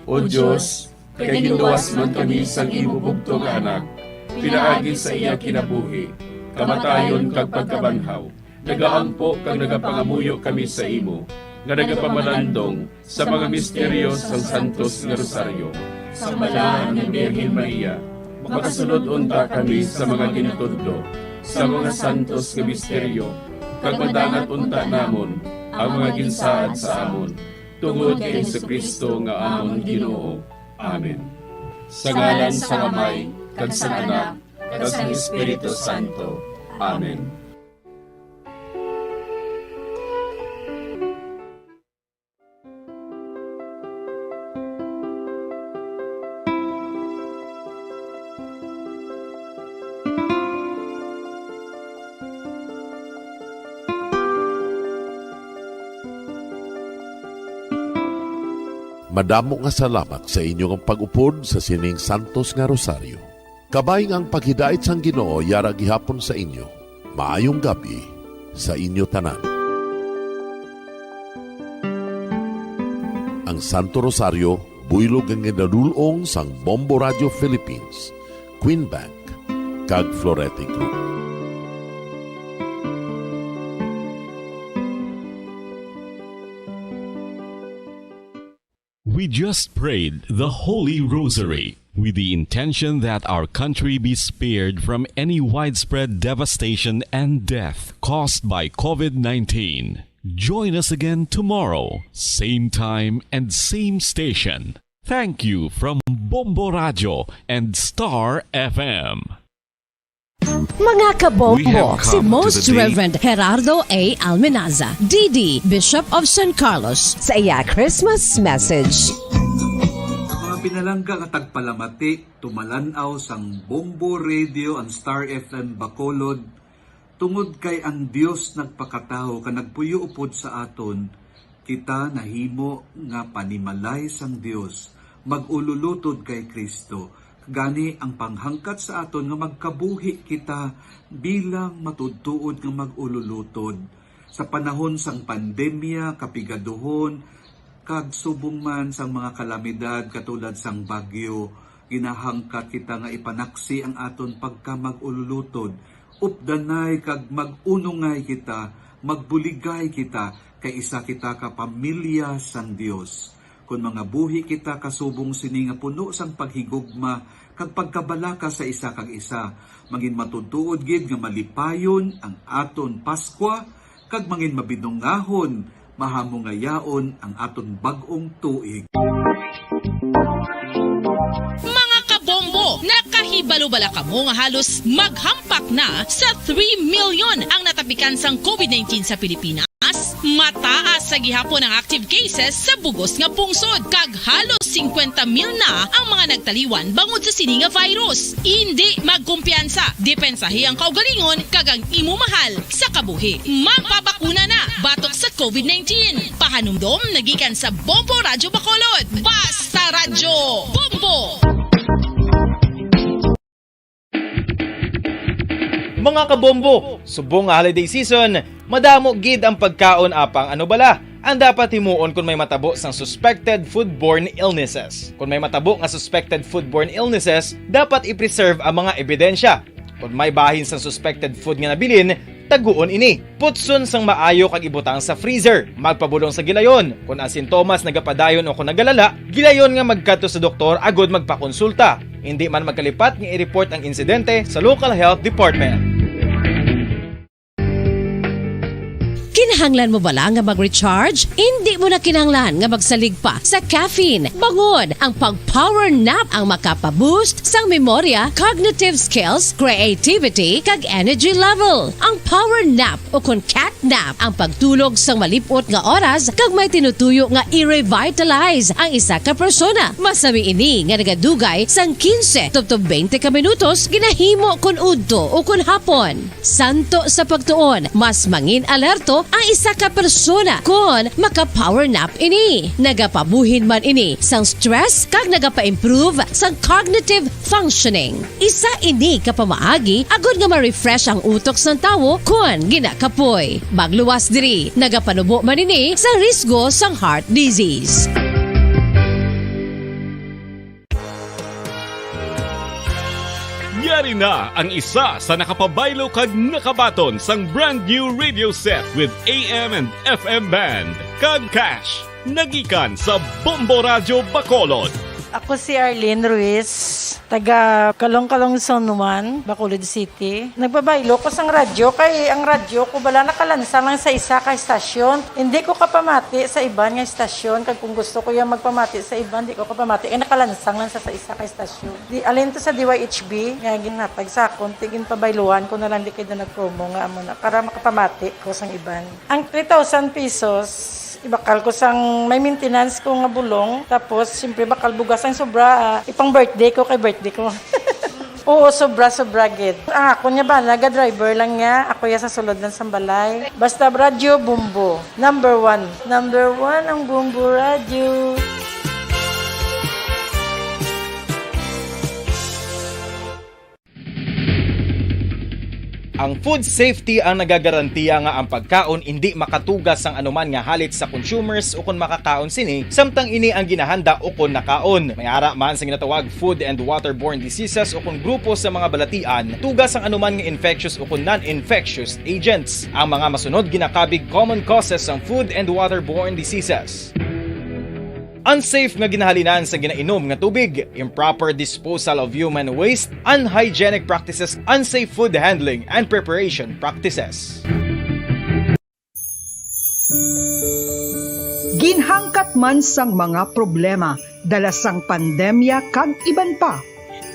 O Diyos, kay giluwas man kami sang imo bugtong nga anak, pinaagi sa iya kinabuhi, kamatayon kag pagkabanhaw, nagaampo kag nagapangamuyo kami sa imo, nga nagapamalandong sa mga misteryo sang Santos nga Rosaryo. Sa balaan ng Birhen Maria, makasunod unta kami sa mga ginutudlo, sa mga santos nga misteryo, kag madangat unta namon ang mga ginsaad sa amon, tungod kay Jesucristo nga amon Ginoo. Amen. Sa ngalan sa Amay, kag sa Anak, kag sa Espiritu Santo. Amen. Madamo nga salamat sa inyong pag-upod sa sining Santos nga Rosario. Kabay ang paghidait sang Ginoo yara gihapon sa inyo. Maayong gabi sa inyo tanan. Ang Santo Rosario, buylog ang ginadulong sang Bombo Radio Philippines, Queen Bank, kag Florete Group. We just prayed the Holy Rosary with the intention that our country be spared from any widespread devastation and death caused by COVID-19. Join us again tomorrow, same time and same station. Thank you from Bombo Radio and Star FM. Mga We kabombo, have si come to Most the day- Reverend Gerardo A. Almenaza, DD, Bishop of San Carlos, sa iya Christmas message. Mga pinalangga nga tagpalamati, tumalanaw sang Bombo Radio and Star FM Bacolod, tungod kay ang Dios nagpakataho ka nagpuyo upod sa aton, kita nahimo nga panimalay sang Dios, magululutod kay Kristo. Gani ang panghangkat sa aton nga magkabuhi kita bilang matudtuod nga magululutod. Sa panahon sang pandemya, kapigaduhon, kag subong man sang mga kalamidad katulad sang bagyo, ginahangkat kita nga ipanaksi ang aton pagka magululutod. Updanay kag magunungay kita, magbuligay kita, kay isa kita ka pamilya sang Dios. Kung mga buhi kita kasubong sini nga puno sang paghigugma kag pagkabalaka sa isa kag isa, mangin matutuod gid nga malipayon ang aton Paskwa kag mangin mabidungahon mahamungayaon ang aton bag-ong tuig. Mga kabombo, nakahibalo-bala kamo nga halos maghampak na sa 3 million ang natapikan sang COVID-19 sa Pilipinas. Mataas sa gihapon ang active cases sa bugos nga pungsod kag halos 50,000 na ang mga nagtaliwan bangod sa sini nga virus. Hindi magkumpiyansa, depensahi ang kaugalingon kag ang imo mahal sa kabuhi. Magpabakuna na batok sa COVID-19. Pahanumdom nagikan sa Bombo Radio Bacolod. Basta Radyo Bombo! Mga kabombo, subong nga holiday season, madamo gid ang pagkaon apang ano bala ang dapat himuon kung may matabo sang suspected foodborne illnesses. Kung may matabo nga suspected foodborne illnesses, dapat i-preserve ang mga ebidensya. Kung may bahin sang suspected food nga nabilin, taguon ini. Putson sang maayo kag ibutang sa freezer. Magpabulong sa gilayon. Kung ang sintomas nagapadayon o kung nagalala, gilayon nga magkadto sa doktor agod magpakonsulta. Hindi man magkalipat nga i-report ang insidente sa local health department. Kinahanglan mo bala nga mag-recharge? Hindi mo na kinahanglan nga magsalig pa sa caffeine. Bangod ang pag-power nap ang makapaboost sang memorya, cognitive skills, creativity, kag energy level. Ang power nap o kon cat nap ang pagtulog sang malipot nga oras kag may tinutuyo nga i-revitalize ang isa ka persona. Masami ini nga nagadugay sang 15 to 20 ka minutos ginahimo kun udto o kun hapon. Santo sa pagtuon, mas mangin alerto ang isa ka persona kung maka-power nap ini. Nagapabuhin man ini sang stress kag nagapa-improve sang cognitive functioning. Isa ini kapamaagi agud nga ma-refresh ang utok sang tawo kung ginakapoy. Magluwas diri, nagapanubo man ini sa risgo sang heart disease. Yari na ang isa sa nakapabaylo kag nakabaton sang brand new radio set with AM and FM band kag cash. Nagikan sa Bombo Radio Bacolod. Ako si Arlene Ruiz, taga Kalong-Kalong Zone 1, Bacolod City. Nagbabaylo ko sang radyo, kay ang radyo ko bala nakalansa lang sa isa ka estasyon. Hindi ko kapamati sa iban nga estasyon, kag kung gusto ko yung magpamati sa iban, hindi ko kapamati. Kaya nakalansang lang sa isa ka estasyon. Alin to sa DYHB, nga ginapag sa akon, tigin pabayluan ko na lang di kayo na nag-promo nga amo na, para makapamati ko sang iban. Ang 3,000 pesos, ibakal ko sang may maintenance ko nga bulong, tapos siyempre bakal bugas ang sobra, ipang birthday ko kay birthday ko. Oo, sobra gid. Ako niya ba, naga-driver lang niya, ako ya sa sulod ng sambalay. Basta radyo, Bombo. Number one ang Bombo Radio. Ang food safety ang nagagarantiya nga ang pagkaon hindi makatugas ang anuman nga halit sa consumers o kung makakaon sini, samtang ini ang ginahanda o kung nakaon. May ara man sa ginatawag food and waterborne diseases o kung grupo sa mga balatian, tugas ang anuman nga infectious o kung non-infectious agents. Ang mga masunod ginakabig common causes ng food and waterborne diseases. Unsafe nga ginahalinan sa ginainom nga tubig, improper disposal of human waste, unhygienic practices, unsafe food handling, and preparation practices. Ginhangkat man sang mga problema dala sang pandemya kag iban pa.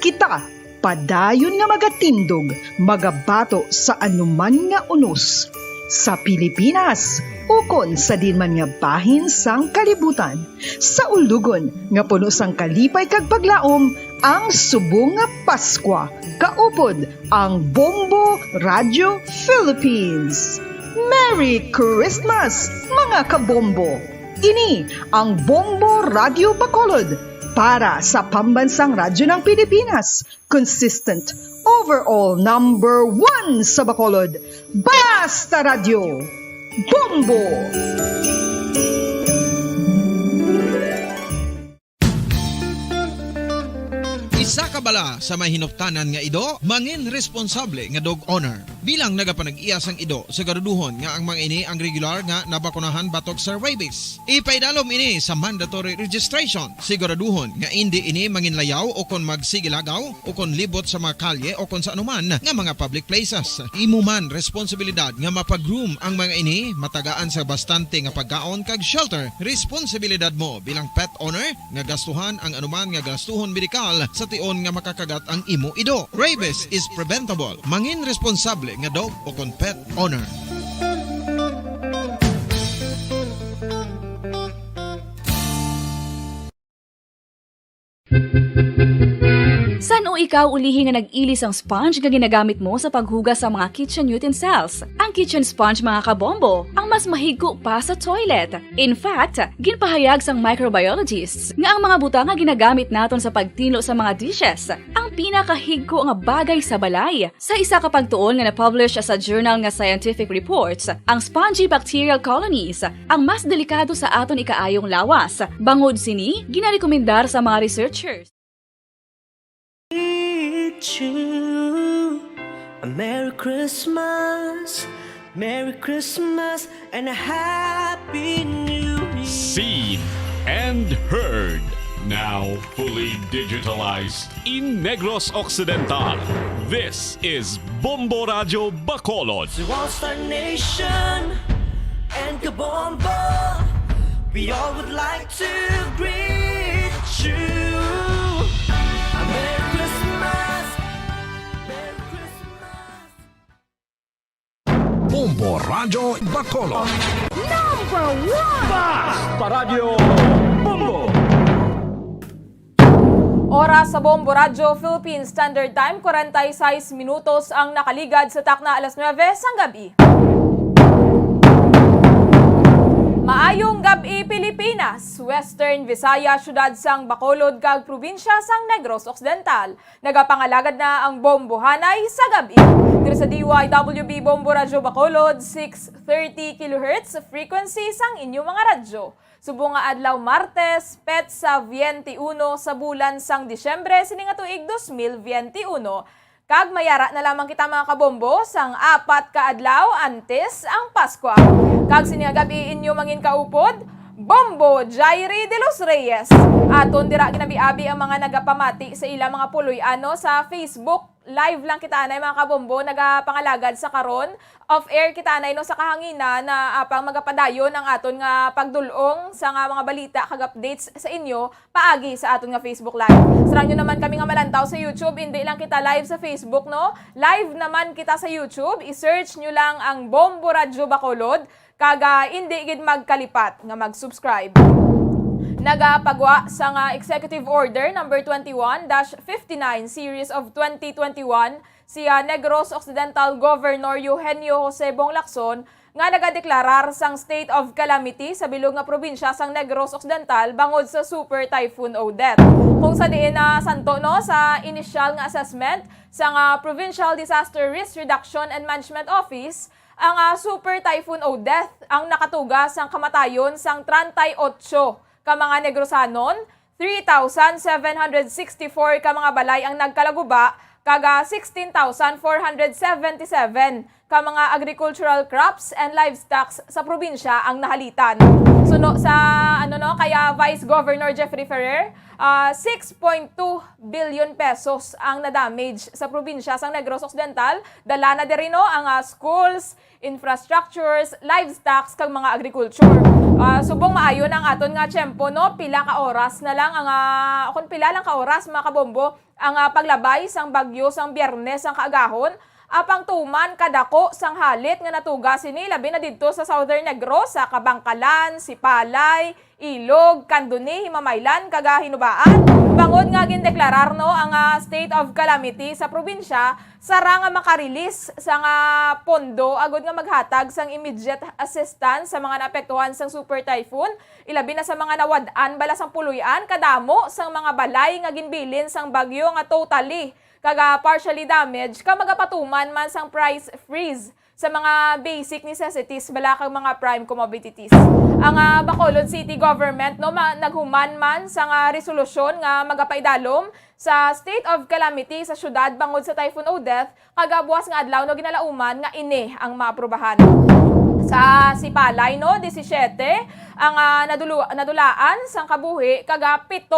Kita padayon nga magatindog, magabato sa anuman nga unos. Sa Pilipinas, ukon sa dinman nga bahin sang kalibutan, sa ulugon nga puno sang kalipay kag paglaom, ang subong nga Paskwa, kaupod ang Bombo Radio Philippines. Merry Christmas, mga kabombo! Ini ang Bombo Radio Bacolod para sa pambansang radyo ng Pilipinas. Consistent, overall number 1 sa Bacolod. Basta Radio! Bombo! Isa ka bala sa may hinuptanan nga ido, mangin responsable nga dog owner. Bilang nagapanag-iya sang ido, siguraduhon nga ang mga ini ang regular nga nabakunahan batok sa rabies. Ipaidalom ini sa mandatory registration. Siguraduhon nga hindi ini mangin layaw o kon magsigilagaw o kon libot sa mga kalye o kon sa anuman nga mga public places. Imo man responsibilidad nga mapag-groom ang mga ini, matagaan sa bastante nga pagkaon kag shelter. Responsibilidad mo bilang pet owner nga gastuhan ang anuman nga gastuhon medikal sa tion nga makakagat ang imo ido. Rabies is preventable. Mangin responsable nga dog o kon pet owner. San o ikaw ulihi nga nag-ilis ang sponge nga ginagamit mo sa paghugas sa mga kitchen utensils? Ang kitchen sponge, mga kabombo, ang mas mahigko pa sa toilet. In fact, ginpahayag sang microbiologists nga ang mga butang nga ginagamit naton sa pagtilo sa mga dishes ang pinakahigko nga bagay sa balay. Sa isa ka pagtuon nga na-publish sa journal nga Scientific Reports, ang spongy bacterial colonies ang mas delikado sa aton ikaayong lawas. Bangod sini, ginarekomendar sa mga researchers. You a Merry Christmas, Merry Christmas, and a Happy New Year. Seen and heard. Now fully digitalized in Negros Occidental. This is Bombo Radio Bacolod. To All-Star Nation and Kabombo, we all would like to greet you. A Merry Christmas, Merry Christmas. Bombo Radio Bacolod. Number 1! Basta Radio Bombo! Oras sa Bombo Radio Philippines Standard Time, 46 minutos ang nakaligad sa takna alas 9 sang gabi. Maayong gabi Pilipinas, Western Visayas, syudad sang Bacolod kag probinsya sang Negros Occidental. Nagapangalagad na ang bombohanay sa gabi. Dito sa DYWB Bombo Radio Bacolod, 630 kHz frequency sang inyong mga radyo. Subong nga adlaw Martes, petsa 21 sa bulan sang Disyembre sining tuig 2021. Kag mayara na lamang kita mga kabombo sang 4 ka adlaw antes ang Paskwa. Kag sining gabi inyo mangin kaupod, Bombo Jairi de los Reyes. Aton dira ginabi-abi ang mga nagapamati sa ilang mga puloy-ano sa Facebook. Live lang kita anay mga kabombo, nagapangalagad sa karon. Off-air kita anay no sa kahangina na apang magapadayon ang aton nga pagdulong sa nga mga balita kag updates sa inyo paagi sa aton nga Facebook Live. Sarang nyo naman kami nga malantaw sa YouTube, hindi lang kita live sa Facebook no. Live naman kita sa YouTube, i-search nyo lang ang Bombo Radio Bacolod kaga hindi gid magkalipat nga mag-subscribe. Nagapagwa sa nga Executive Order number 21-59 Series of 2021 si Negros Occidental Governor Eugenio Jose Bonglacson nga nagadeklarar sang state of calamity sa bilog nga probinsya sang Negros Occidental bangod sa Super Typhoon Odette. Kung sa diin na santo no sa initial nga assessment sang Provincial Disaster Risk Reduction and Management Office, ang Super Typhoon Odette ang nakatugas sang kamatayon sang 38 ka mga Negrosanon, 3,764 ka mga balay ang nagkalaguba, kaga 16,477 ka mga agricultural crops and livestock sa probinsya ang nahalitan. Suno sa kaya Vice Governor Jeffrey Ferrer, 6.2 billion pesos ang na-damage sa probinsya sang Negros Occidental. Dala na din ang schools, infrastructures, livestock kag mga agriculture. Subong maayon ang aton nga tiyempo no, pila ka oras na lang ang kung pila lang ka oras mga kabombo ang paglabay sang bagyo sang Biyernes sang kaagahon. Apang tuman kadako sang halit nga natuga sini labi na didto sa Southern Negros, sa Kabangkalan, Sipalay, Ilog, Candoni, Himamaylan, kaga Hinubaan. Bangod nga gindeklarar no ang state of calamity sa probinsya, sara nga makarilis sa nga pondo agud nga maghatag sang immediate assistance sa mga naapektuhan sang super typhoon, ilabi na sa mga nawad-an bala sang puluyan, kadamo sang mga balay nga ginbilin sang bagyo nga totally kaga partially damaged, ka magapatuman man sang price freeze sa mga basic necessities bala kang mga prime commodities. Ang Bacolod City Government no naghuman man sa resolusyon nga magapaidalom sa state of calamity sa syudad bangod sa Typhoon Odette, kagabuas nga adlaw no ginalauman nga ini ang maaprobahan. Sa Sipalay no 17 ang nadulaan sang kabuhi, kaga 7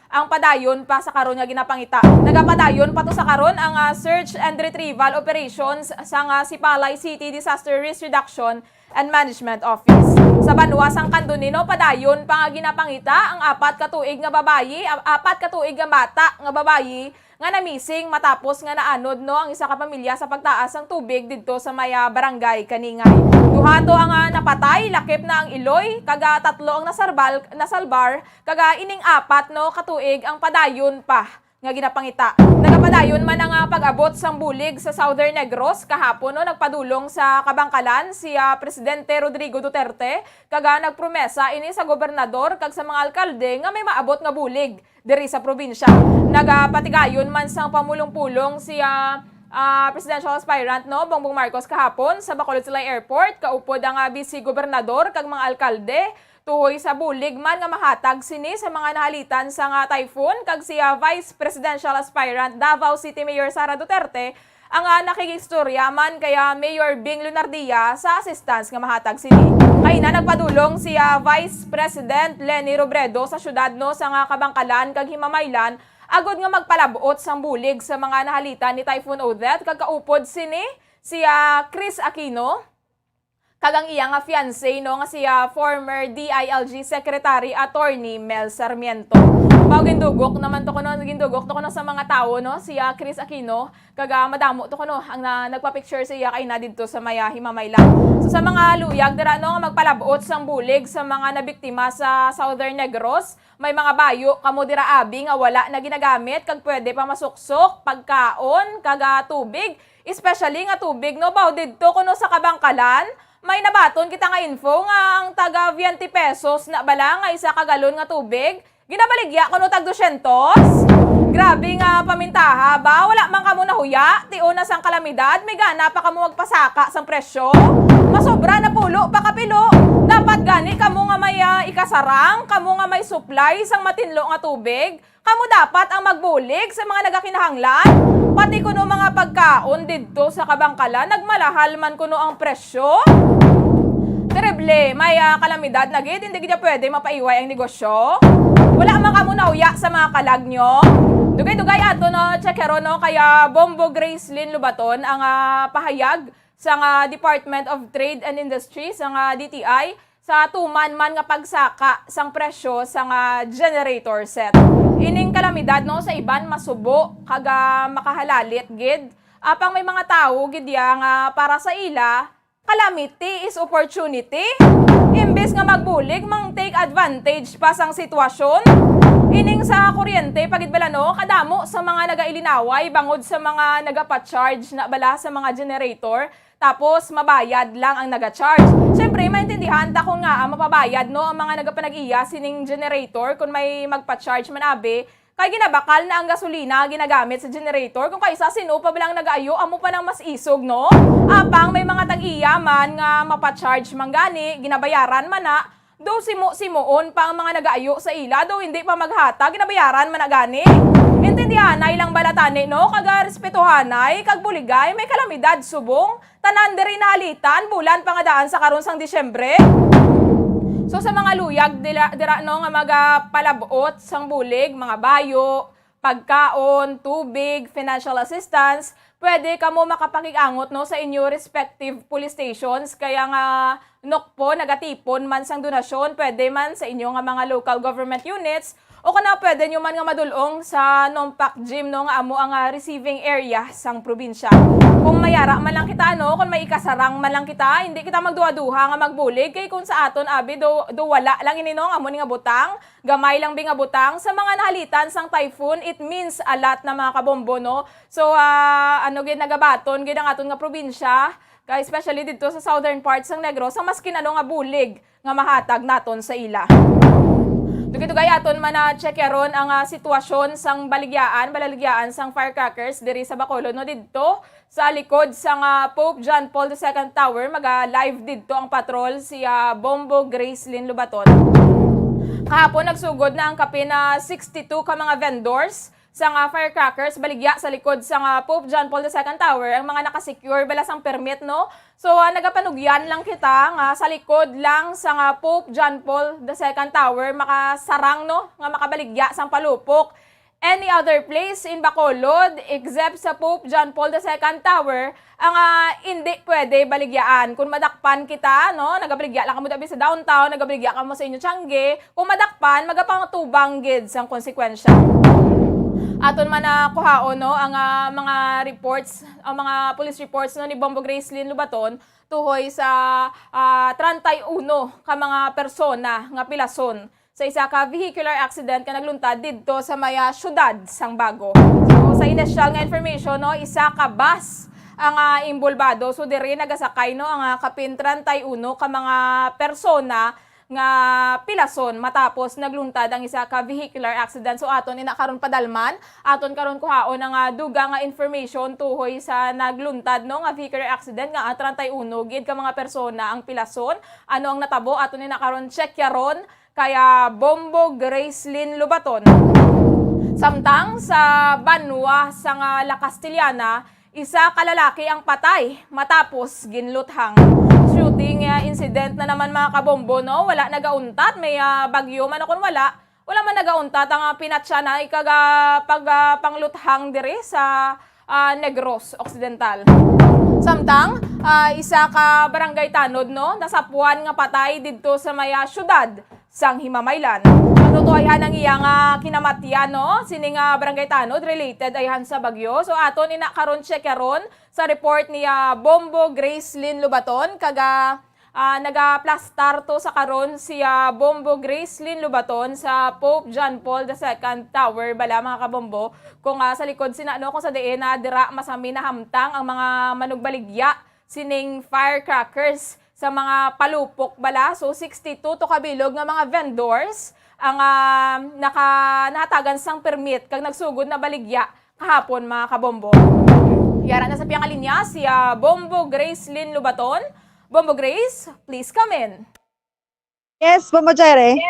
ang padayon pa sa karon nga ginapangita. Nagapadayon pa to sa karon ang search and retrieval operations sa Sipalay City Disaster Risk Reduction and Management Office. Sa Banwa sang Candonino, padayon pa nga ginapangita ang 4 ka tuig nga babayi, 4 ka tuig nga bata nga babayi nga namising matapos nga naanod no ang isa ka pamilya sa pagtaas ng tubig didto sa maya barangay Kaningay. Duha to ang napatay, lakip na ang Iloy, kaga 3 ang nasalbar, kaga ining 4 no katuig ang padayon pa nga ginapangita. Nagapadayon man ang pag-abot sang bulig sa Southern Negros kahapon no nagpadulong sa Kabangkalan si Presidente Rodrigo Duterte, kaga nagpromesa ini sa gobernador kag sa mga alkalde nga may maabot nga bulig diri sa probinsya. Nagapatigayon man sang pamulong-pulong si presidential aspirant no Bongbong Marcos kahapon sa Bacolod Silay Airport, kaupod ang vice gobernador kag mga alkalde tuhoy sa bulig man nga mahatag sini sa mga nahalitan sa typhoon, kag si Vice Presidential Aspirant Davao City Mayor Sara Duterte ang nakikigstorya man kaya Mayor Bing Lunardia sa assistance nga mahatag sini. Kay na nagpadulong si Vice President Leni Robredo sa syudad no sa Kabangkalan kag Himamaylan agod nga magpalabuot sang bulig sa mga nahalitan ni Typhoon Odette, kag kaupod sini si Chris Aquino kagang iya nga fiancé no nga siya former DILG Secretary Attorney Mel Sarmiento. Mao gindugok naman to kuno sa mga tao no siya Chris Aquino, kaga madamo to kuno ang nagpa-picture siya kay na didto sa maya Himamaylan. So sa mga luyag dira no nga magpalabuot sang bulig sa mga nabiktima sa Southern Negros, may mga bayo kamo dira abi nga wala na ginagamit kag pwede pa masuksok, pagkaon, kaga tubig, especially nga tubig no baw didto kuno sa Kabangkalan. May nabaton kita nga info nga ang taga 20 pesos na bala nga isa ka galon nga tubig, ginabaligya kuno tag 200. Grabe nga pamintaha ba, wala man kamo nahuya, tiyo na sang kalamidad, may gana pa kamo magpasaka sang presyo. Masobra na pulo pa kapilo. Dapat gani kamo nga may ikasarang, kamo nga may supply sang matinlo nga tubig. Kamo dapat ang magbulig sa mga nagakinahanglan. Pati kuno mga pagkaon didto sa Kabangkalan, nagmalahal man kuno ang presyo. Terrible, may kalamidad na gid, hindi gid pwede mapaiway ang negosyo. Wala man kamo nauya sa mga kalag nyo. Dugay-dugay ato no, checkero no, kaya Bombo Gracelyn Lubaton ang pahayag sa Department of Trade and Industry, sa DTI, sa tuman man nga pagsaka sang presyo sa generator set. Ining kalamidad no sa iban masubo kaga makahalalit gid. Apang may mga tao gid nga para sa ila, calamity is opportunity. Imbes nga magbulig, mang take advantage pa sang sitwasyon. Ining sa kuryente, pagid bala no, kadamo sa mga nagailinaway bangod sa mga nagapa-charge na bala sa mga generator, tapos mabayad lang ang naga-charge. Siyempre, maintindihan ta kung nga mapabayad no ang mga nagapanag-iya sining generator kung may magpa-charge man abi, kay ginabakal na ang gasolina ginagamit sa generator kung kaysa sino pa bilang nag-aayo amo pa nang mas isog no. Apang may mga tag-iya man nga mapa-charge man gani, ginabayaran man na, do simo-simoon pa ang mga nag-aayo sa ila, do hindi pa maghata, ginabayaran man na gani. Intindihanay lang balatani no, kaga respetuhanay, kag buligay, may kalamidad subong, tanan diri nalitan, bulan pangadaan sa karon sang Disyembre. So sa mga luyag dira no nga magapalabot sang bulig, mga bayo, pagkaon, tubig, financial assistance, pwede kamo makapakig-angot no sa inyo respective police stations, kaya nga nokpo nagatipon man sang donasyon, pwede man sa inyo nga mga local government units, o kana pwede nyo man nga madulong sa Nompak Gym no nga amo ang receiving area sang probinsya. Kung mayara man lang kita no, kung may ikasarang man lang kita, hindi kita magduha-duha nga magbulig, kay kung sa aton abi do wala lang ini no amo ni nga butang, gamay lang bi nga butang sa mga nahalitan sang typhoon, it means a lot na mga kabombo no. So ano gid nagabaton gid ang aton nga probinsya, kay especially dito sa southern parts ng Negros, ang maskin ano nga bulig nga mahatag naton sa ila. Dugay aton man na check yaron ang sitwasyon sang balaligyan sang firecrackers diri sa Bacolod no, didto sa likod sang Pope John Paul II Tower. Maga-live didto ang patrol si Bombo Gracelyn Lubaton. Kahapon nagsugod na ang kapin na 62 ka mga vendors sang firecrackers baligya sa likod sang Pope John Paul II Tower, ang mga nakasecure bala sang permit no. So nagapanugyan lang kita nga sa likod lang sang Pope John Paul II Tower makasarang no nga makabaligya sang palupok. Any other place in Bacolod except sa Pope John Paul II Tower ang hindi pwede baligyaan. Kung madakpan kita no, nagabaligya lang kamo dabi sa downtown, nagabaligya kamo sa inyo Tiangge, kung madakpan magapangtubang gid sang konsekwensya. Aton man na kuhaon no ang mga reports, ang mga police reports no ni Bombo Gracelyn Lubaton tuhoy sa 31 ka mga persona nga pilason sa isa ka vehicular accident nga nagluntad didto sa maya syudad sang Bago. So sa initial nga information no, isa ka bus ang imbulbado, so diri nagasakay no ang kapin 31 ka mga persona nga pilason matapos nagluntad ang isa ka vehicular accident. So aton ina karon padalman, aton karon kuhaon ang duga nga information tuhoy sa nagluntad no nga vehicular accident nga 31 gid ka mga persona ang pilason. Ano ang natabo aton ina karon check yaron kaya Bombo Gracelyn Lubaton. Samtang sa Banwa sang La Castellana, isa ka lalaki ang patay matapos ginluthang. Shooting incident na naman mga kabombo no, wala nagauntat, may bagyo man akon wala man nagauntat ang pinatsa na ikaga pangluthang diri sa Negros Occidental. Samtang isa ka barangay tanod no, nasapuan nga patay didto sa maya syudad sang Himamaylan. Natutuhayan ang iyang kinamatyan no, sining barangay tanod related ayhan sa bagyo. So aton ina karon check karon sa report ni Bombo Gracelyn Lubaton, kaga nagaplastar to sa karon si Bombo Gracelyn Lubaton sa Pope John Paul II Tower bala mga kabombo. Kung sa likod sinano kung sa diin na dira masami na hamtang ang mga manugbaligya sining firecrackers sa mga palupok bala. So 62 to kabilog nga mga vendors ang nahatagan sang permit kag nagsugod na baligya kahapon mga kabombo. Yara na sa piyang linya si Bombo Gracelyn Lubaton. Bombo Grace, please come in. Yes, Bombo Jaire.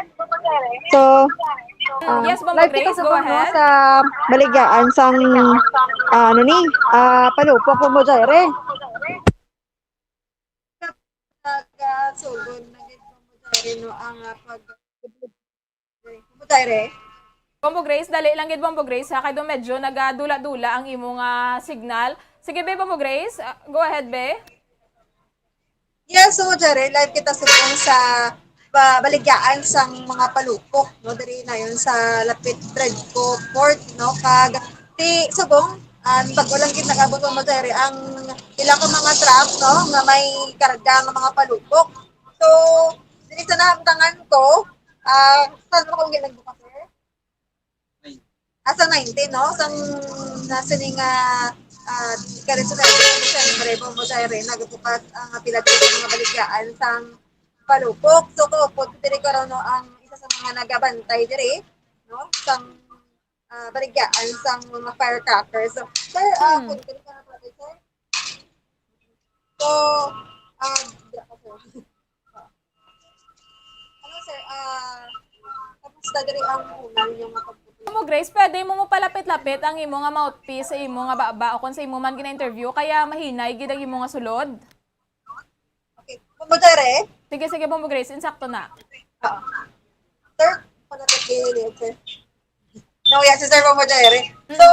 So, yes, Bombo Grace, go ahead. Sa baligyan sang palupok Bombo Jaire. Sugod na gid Bombo Jaire no ang Bombo Jaire. Bombo Grace, dali lang gid Bombo Grace kay do medyo nagadula-dula ang imong signal. Sige be Bombo Grace, go ahead be. Yes, so Jaire, live kita subong sa baligyan sang mga palupok no, diri na yon sa Lapit Tredco Port no, kag ti subong pag walang gid nakabot mo Jaire ang ilang mga truck no nga may karga nga mga palupok. So diri sa nahamtangan ko saan mo kung ginagbukas sir? asa 19, no? Sang nasining kalit sa December, mo sa rin, nagpupas ang pila dito sa mga baligaan sang palupok. So, kupot, diri ko no, ang isa sa mga nagabantay diri, no? Sang baligaan sang mga firecrackers. So, sir, kung diri ka na pala, sir? So, ano, sir, kamusta diri ang unang yung mapagpupas? Mo Grace, pwede mo palapit-lapit ang imo nga mouthpiece sa imo nga baba o kung sa imo man gina-interview kaya mahinay gid ang imo nga sulod. Okay. Pumudere? Sige, Bombo Grace, insakto na. Sir, palapit gilid, sir. No, yes, sir, Pumudere. So,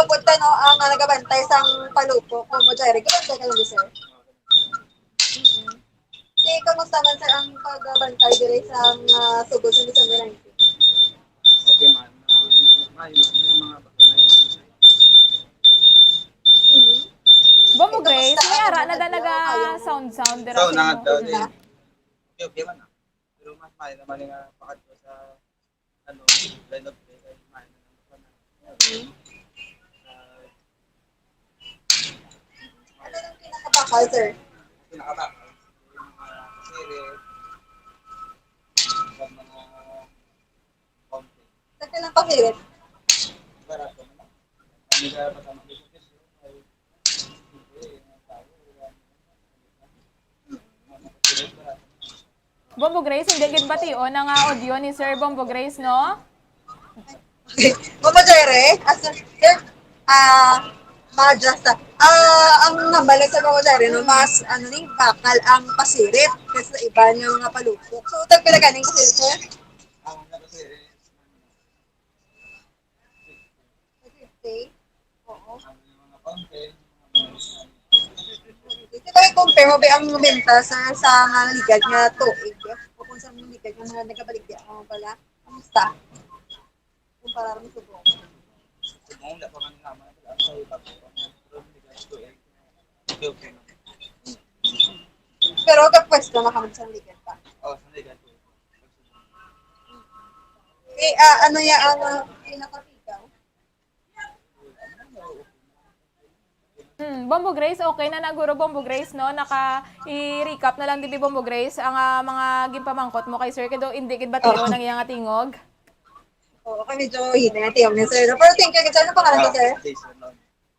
punta no, ang nagabantay sang palupok, Pumudere. Gabantay ka lang, sir. Okay, kamusta man, sir, ang pagbantay dire sa sugod sa December 19? Okay, man. May mga Bombo Grace, may ara na naga sound dira. So, na daw din. Okay man. Pero mas may naman nga pakadto sa line of play kay may Ano lang pinakabakal, sir? Pinakabakal. Series. Sa lang pakirit? Barato naman. Kami kaya patama dito kasi Bombo Grace, hindi gid bation ang audio ni Sir Bombo Grace, no? Pumudere? Sir, Madrasa. Ang nambalik sa Pumudere, no, mas, bakal ang pasirit kasi sa iba niya mga palupok. So, tagpila ganing pasirit, sir? ang nakasiri. 50? Oo. Ang mga content, Ito compare mo ba ang benta sa ligad nga tuig? O kung sa ligad nga mga nagabaligya mo pala? Kamusta? Kumpara mo sa buong. kung wala pa man naman, ang sa iba ko, pero bigas ko okay na. Pero kapwesto na kami sa ligad pa. Oh, sa ligat ko. Eh, ano ya ang pinakatigaw? Bombo Grace, okay na naguro Bombo Grace, no? Naka-i-recap na lang dito Bombo Grace ang mga gimpamangkot mo kay Sir Kedo hindi gid batiyo ng iyang tingog. Oo, kami medyo hinay tiyong ni Sir. Pero thank you. Ano pangalan ko, Sir? Jason Lon.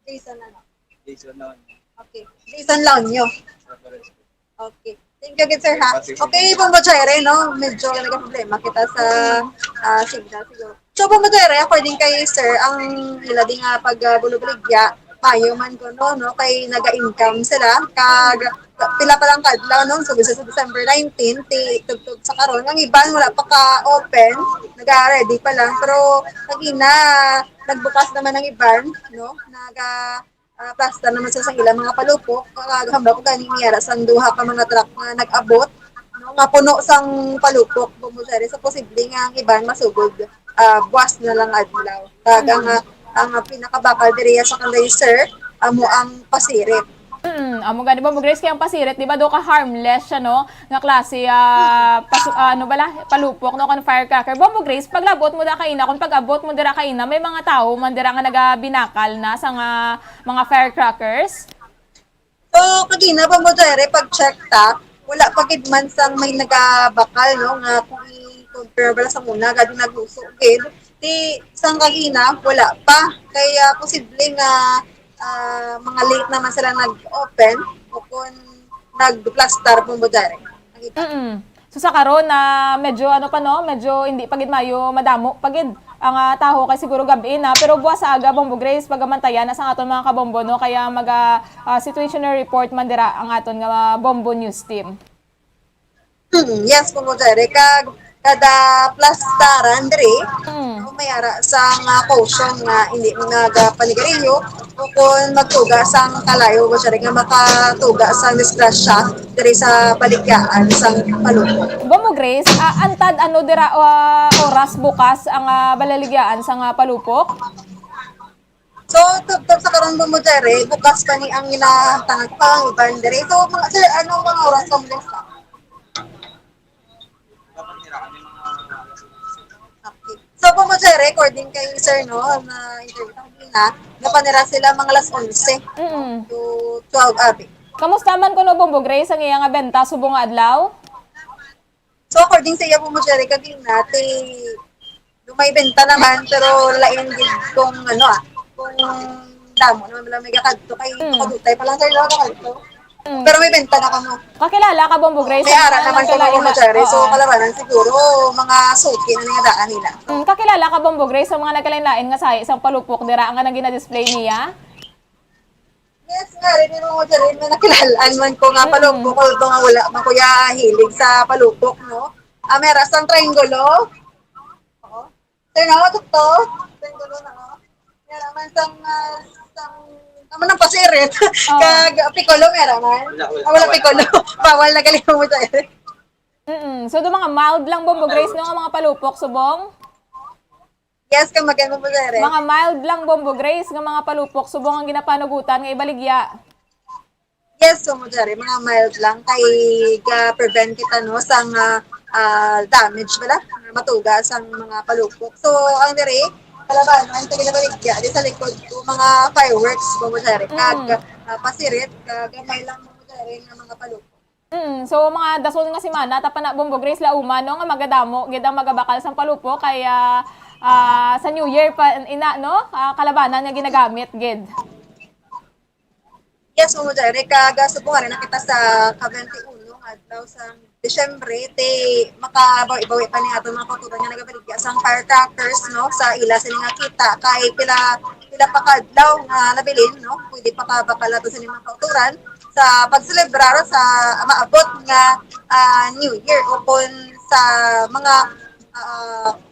Jason ano? Jason Lon. Okay. Jason Launyo. Okay. Thank you, Sir, ha? Okay, Pumudere, no? Medyo nagka-problema kita sa signal siguro. So, Pumudere, according kay Sir, ang ila din nga pagbulubuligya, payo man ko, no? Kay naga-income sila. Pila pa lang kadlaw, no? So, sa December 19, tugtog sa karon. Ang iban, wala pa ka-open. Nag-ready pa lang. Pero, nagina, nagbukas naman ang iban, no? Plasta naman sa ilang mga palupok. Hamba ko ganing niyara sang duha ka mga truck na nag-abot. No? Nga puno sang palupok. Bumusari. So, posible nga ang iban masugod. Buwas na lang adlaw. Ang pinakabakal diriya sa kanday, Sir, amo ang pasirit. Amo gani Bombo Grace kay ang pasirit, di ba do ka harmless siya, no? Nga klase palupok no kan firecracker. Bombo Grace, paglabot mo da kaina, kung pag-abot mo dira kaina, may mga tao man dira nga nagabinakal na sa mga firecrackers. So, kagina pa mo dere pag-check ta, wala pa gid man sang may nagabakal, no? Nga kung i-compare bala sa muna, gadi nagluso gid. Di sang kagina, wala pa. Kaya posible nga mga late naman sila nag-open o kung nag-plaster po mo dere. So sa karon na medyo medyo hindi pagid mayo madamo pagid ang taho kay siguro gabi na pero buwas sa aga Bombo Grace pagamantayan na sa aton mga kabombo no kaya situational report man dira ang aton nga Bombo News team. Yes po mo dere kada plastaran dere may ara sa caution nga hindi nagapanigarilyo o kung magtuga sang kalayo mo siya nga makatuga sang disgrasya dere sa baligyan sang palupok. Bombo Grace, antad dira oras bukas ang balaligyaan sang palupok? So, tugtog sa karon mo dere, bukas pa ni ang inatangan pa ang iban dere. So, mga sir, anong mga oras ka mo sa? So, po mo recording kay Sir no, na interview kanina, napanira sila mga alas 11 to 12 abi. Kamusta man kuno Bombo Grace ang iyang benta subong nga adlaw? So according sa iya po mo Jerry kanina, may benta naman pero lain gid kung kung damo naman lang may kadto kay kadutay pa lang sir no kadto. Pero may benta na kamo. Kakilala ka Bombo Grace? May ara naman ko mo Jerry. So kalabanan siguro mga suki na nga daan nila. Kakilala ka Bombo Grace sa mga nagkalain-lain nga sa isang palupok dira nga nang gina-display niya? Yes nga rin mo Jerry, may nakilalaan man ko nga palupok ko nga wala man kuya hilig sa palupok no. Meras ang triangulo. Sir no, tukto. Triangulo na no. Meron man sang naman ang pasirit. Kag piccolo meron man. Wala piccolo. Bawal na galing mo Jerry. So do mga mild lang Bombo Grace no nga mga palupok subong? Yes, kang maganda mo Jerry. Mga mild lang Bombo Grace nga mga palupok subong ang ginapanugutan nga ibaligya. Yes, so mo Jerry, mga mild lang kay prevent kita no sang damage bala, matugas ang mga palupok. So ang diri kalaban man sa ginabaligya di sa likod ko mga fireworks mo Jerry. Kag pasirit gamay lang mo Jerry nga mga palupok. So mga dasol nga semana tapan na Bombo Grace lauma no nga magadamo gid ang magabakal sang palupok kaya sa New Year pa ina no kalabanan nga ginagamit gid. Yes, mo Jerry kaga subong na kita sa ka-21 adlaw sa Disyembre te makabawi-bawi pa ni ato mga kauturan nga nagabaligya sang firecrackers no sa ila sila nga kita kay pila pa kadlaw nga nabilin no pwede pa kabakal ato sa mga kauturan sa pagselebrar sa maabot nga New Year o kung sa mga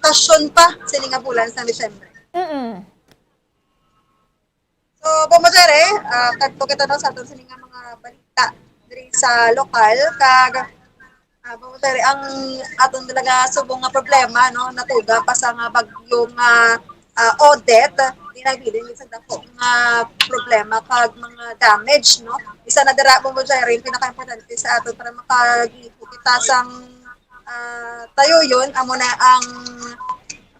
kasyon pa sa nga bulan sa Disyembre. So, Bomojere, kadto kita no sa aton sa mga balita diri sa lokal kag Bomojere ang aton talaga subong nga problema no natuga pa sa nga bagyong Odette di nagbilin sa dako nga problema kag mga damage no isa na dira Bomojere yung pinaka-importante sa aton para makagipo kita sang tayo yun amo na ang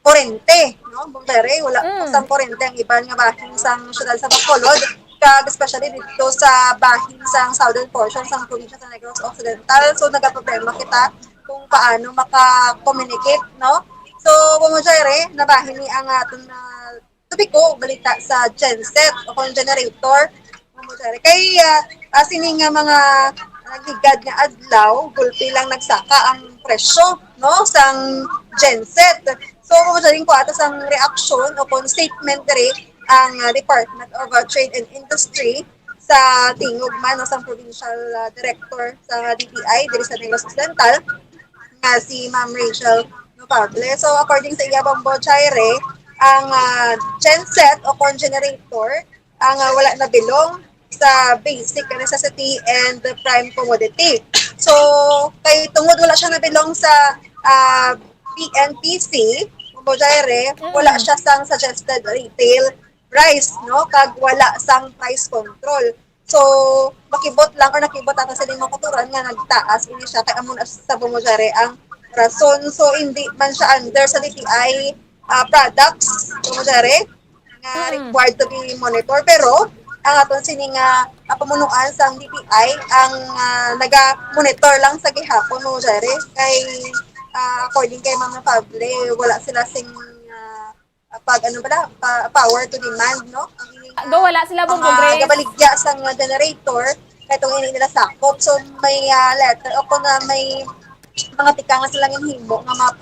kurente, no? Bumbere, wala sang kurente ang iban nga bahin sang syudad sa Bacolod, kag especially dito sa bahin sang southern portion sang probinsya sa Negros Occidental. So nagaproblema kita kung paano maka-communicate, no? So bumujere, nabahin ni ang aton tubiko balita sa genset o kung generator. Bumujere kay sining nga mga nagigad nga adlaw, gulpi lang nagsaka ang presyo, no? Sang genset. So, masaling ko ato sang reaksyon o kung statement diri ang Department of Trade and Industry sa tingog man o sang Provincial Director sa DTI diri sa Negros Occidental nga si Ma'am Rachel Nopable. So, according sa iya Bombo Chaire, ang genset o kung generator ang wala na bilong sa basic necessity and prime commodity. So, kay tungod wala siya nabilong sa PNPC, Bomojere, wala siya sang suggested retail price, no? Kag wala sang price control. So, makibot lang or nakibot ato sa limang kuturan nga nagtaas ini siya kay amon sa Bomojere ang rason. So, hindi man siya under sa DTI products, Bomojere, nga required to be monitored. Pero, ang aton sining pamunuan sa DTI ang naga-monitor lang sa gihapon Bomojere kay according kay mga Pable, wala sila sing power to demand, no? Do wala sila Bombo Grace. Gabaligya sa generator kay itong hindi nila sakop. So may letter o kung may mga tika nga silang himo nga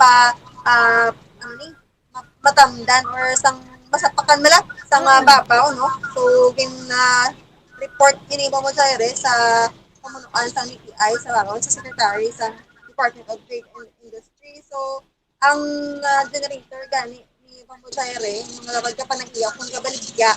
matamdan or sang masapakan nila sa babaw, no? So report kini mo sa pamunuan sa DTI sa babaw sa secretary sa Department of Trade and Industry. So, ang generator gani ni Bombo Chaire, mga labad ka pa nag-iya kung kabaligya,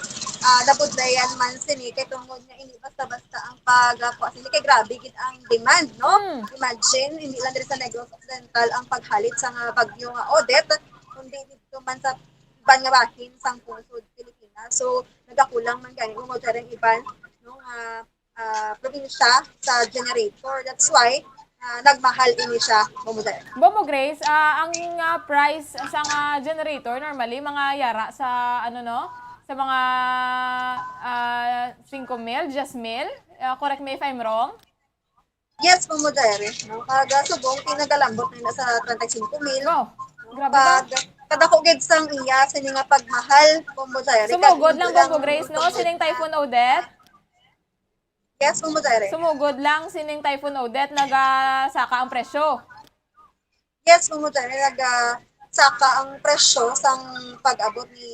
nabudlayan man sini kay tungod nga ini basta-basta ang pagkuha sini kay grabe gid ang demand, no? Imagine, hindi lang diri sa Negros Occidental ang paghalit sa bagyo nga Odette, kundi dito man sa iban nga bahin sang Sud Pilipinas. So, nagakulang man gani Bombo Chaire ang iban no probinsya sa generator. That's why nagmahal ini siya bumudaya. Bombo Grace, ang price sa generator normally mga yara sa sa mga 5,000, just mil. Correct me if I'm wrong. Yes, bumudaya. No? Kaga subong tinagalambot na sa 35,000. Wow, grabe ba? Kada ko gid sang iya sini nga pagmahal bumudaya. Sumugod lang Bombo Grace no sining Typhoon Odette. Yes, bumudaya. Sumugod lang sining Typhoon Odette nagasaka ang presyo. Yes, bumudaya nagasaka ang presyo sang pag-abot ni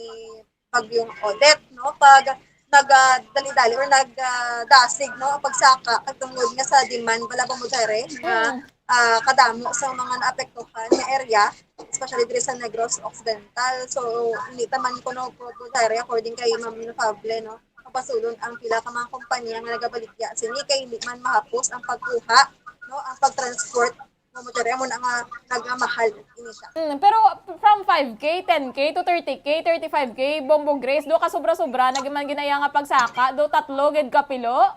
Bagyong Odette, no? Pag nagdali-dali or nagdasig, no? Pagsaka, pagtungod nga sa demand, wala bumudaya nga kadamo sa mga naapektuhan na area, especially diri sa Negros Occidental. So, hindi taman ko no bumudaya according kay Ma'am Pable, no? Pasulon ang pila ka mga kumpanya nga nagabaligya sini kay hindi man mahapos ang pagkuha, no, ang pagtransport mo mo na nga nagmahal ini siya. Pero from 5K, 10K to 30K, 35K, Bombo Grace, do ka sobra-sobra nagiman ginaya nga pagsaka, do tatlo gid kapilo.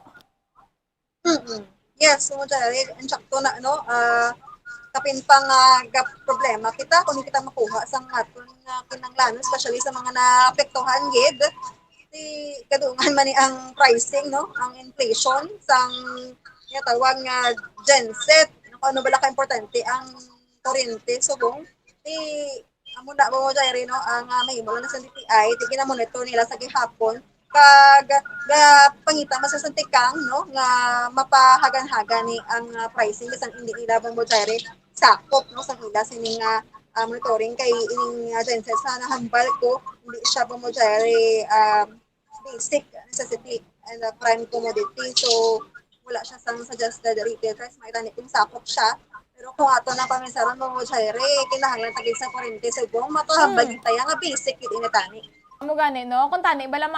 Yes, mo dere insakto na no, kapinpang problema kita kung kita makuha sa aton kinahanglan, especially sa mga naapektuhan gid di kadungan man ni ang pricing, no, ang inflation sang tawag nga genset, ano bala ka importante ang kuryente subong di amo na mo diri no ang mahimo na sa DTI di gina-monitor nila sa gihapon kag pangita masasantikang no nga mapahagan-hagan ni ang pricing bisan hindi nila mo diri sakop no sa ila sining monitoring kay ining genset sa nahambal ko hindi siya mo diri basic necessity and prime commodity. So, wala siya sa suggested retail price. May tani kung sakop siya. Pero kung ato na pamisaran mo mo siya, kinahanglan tagig sa 40 subong, matahambag tayo nga basic yun inatani. Mo gani no, kung tani bala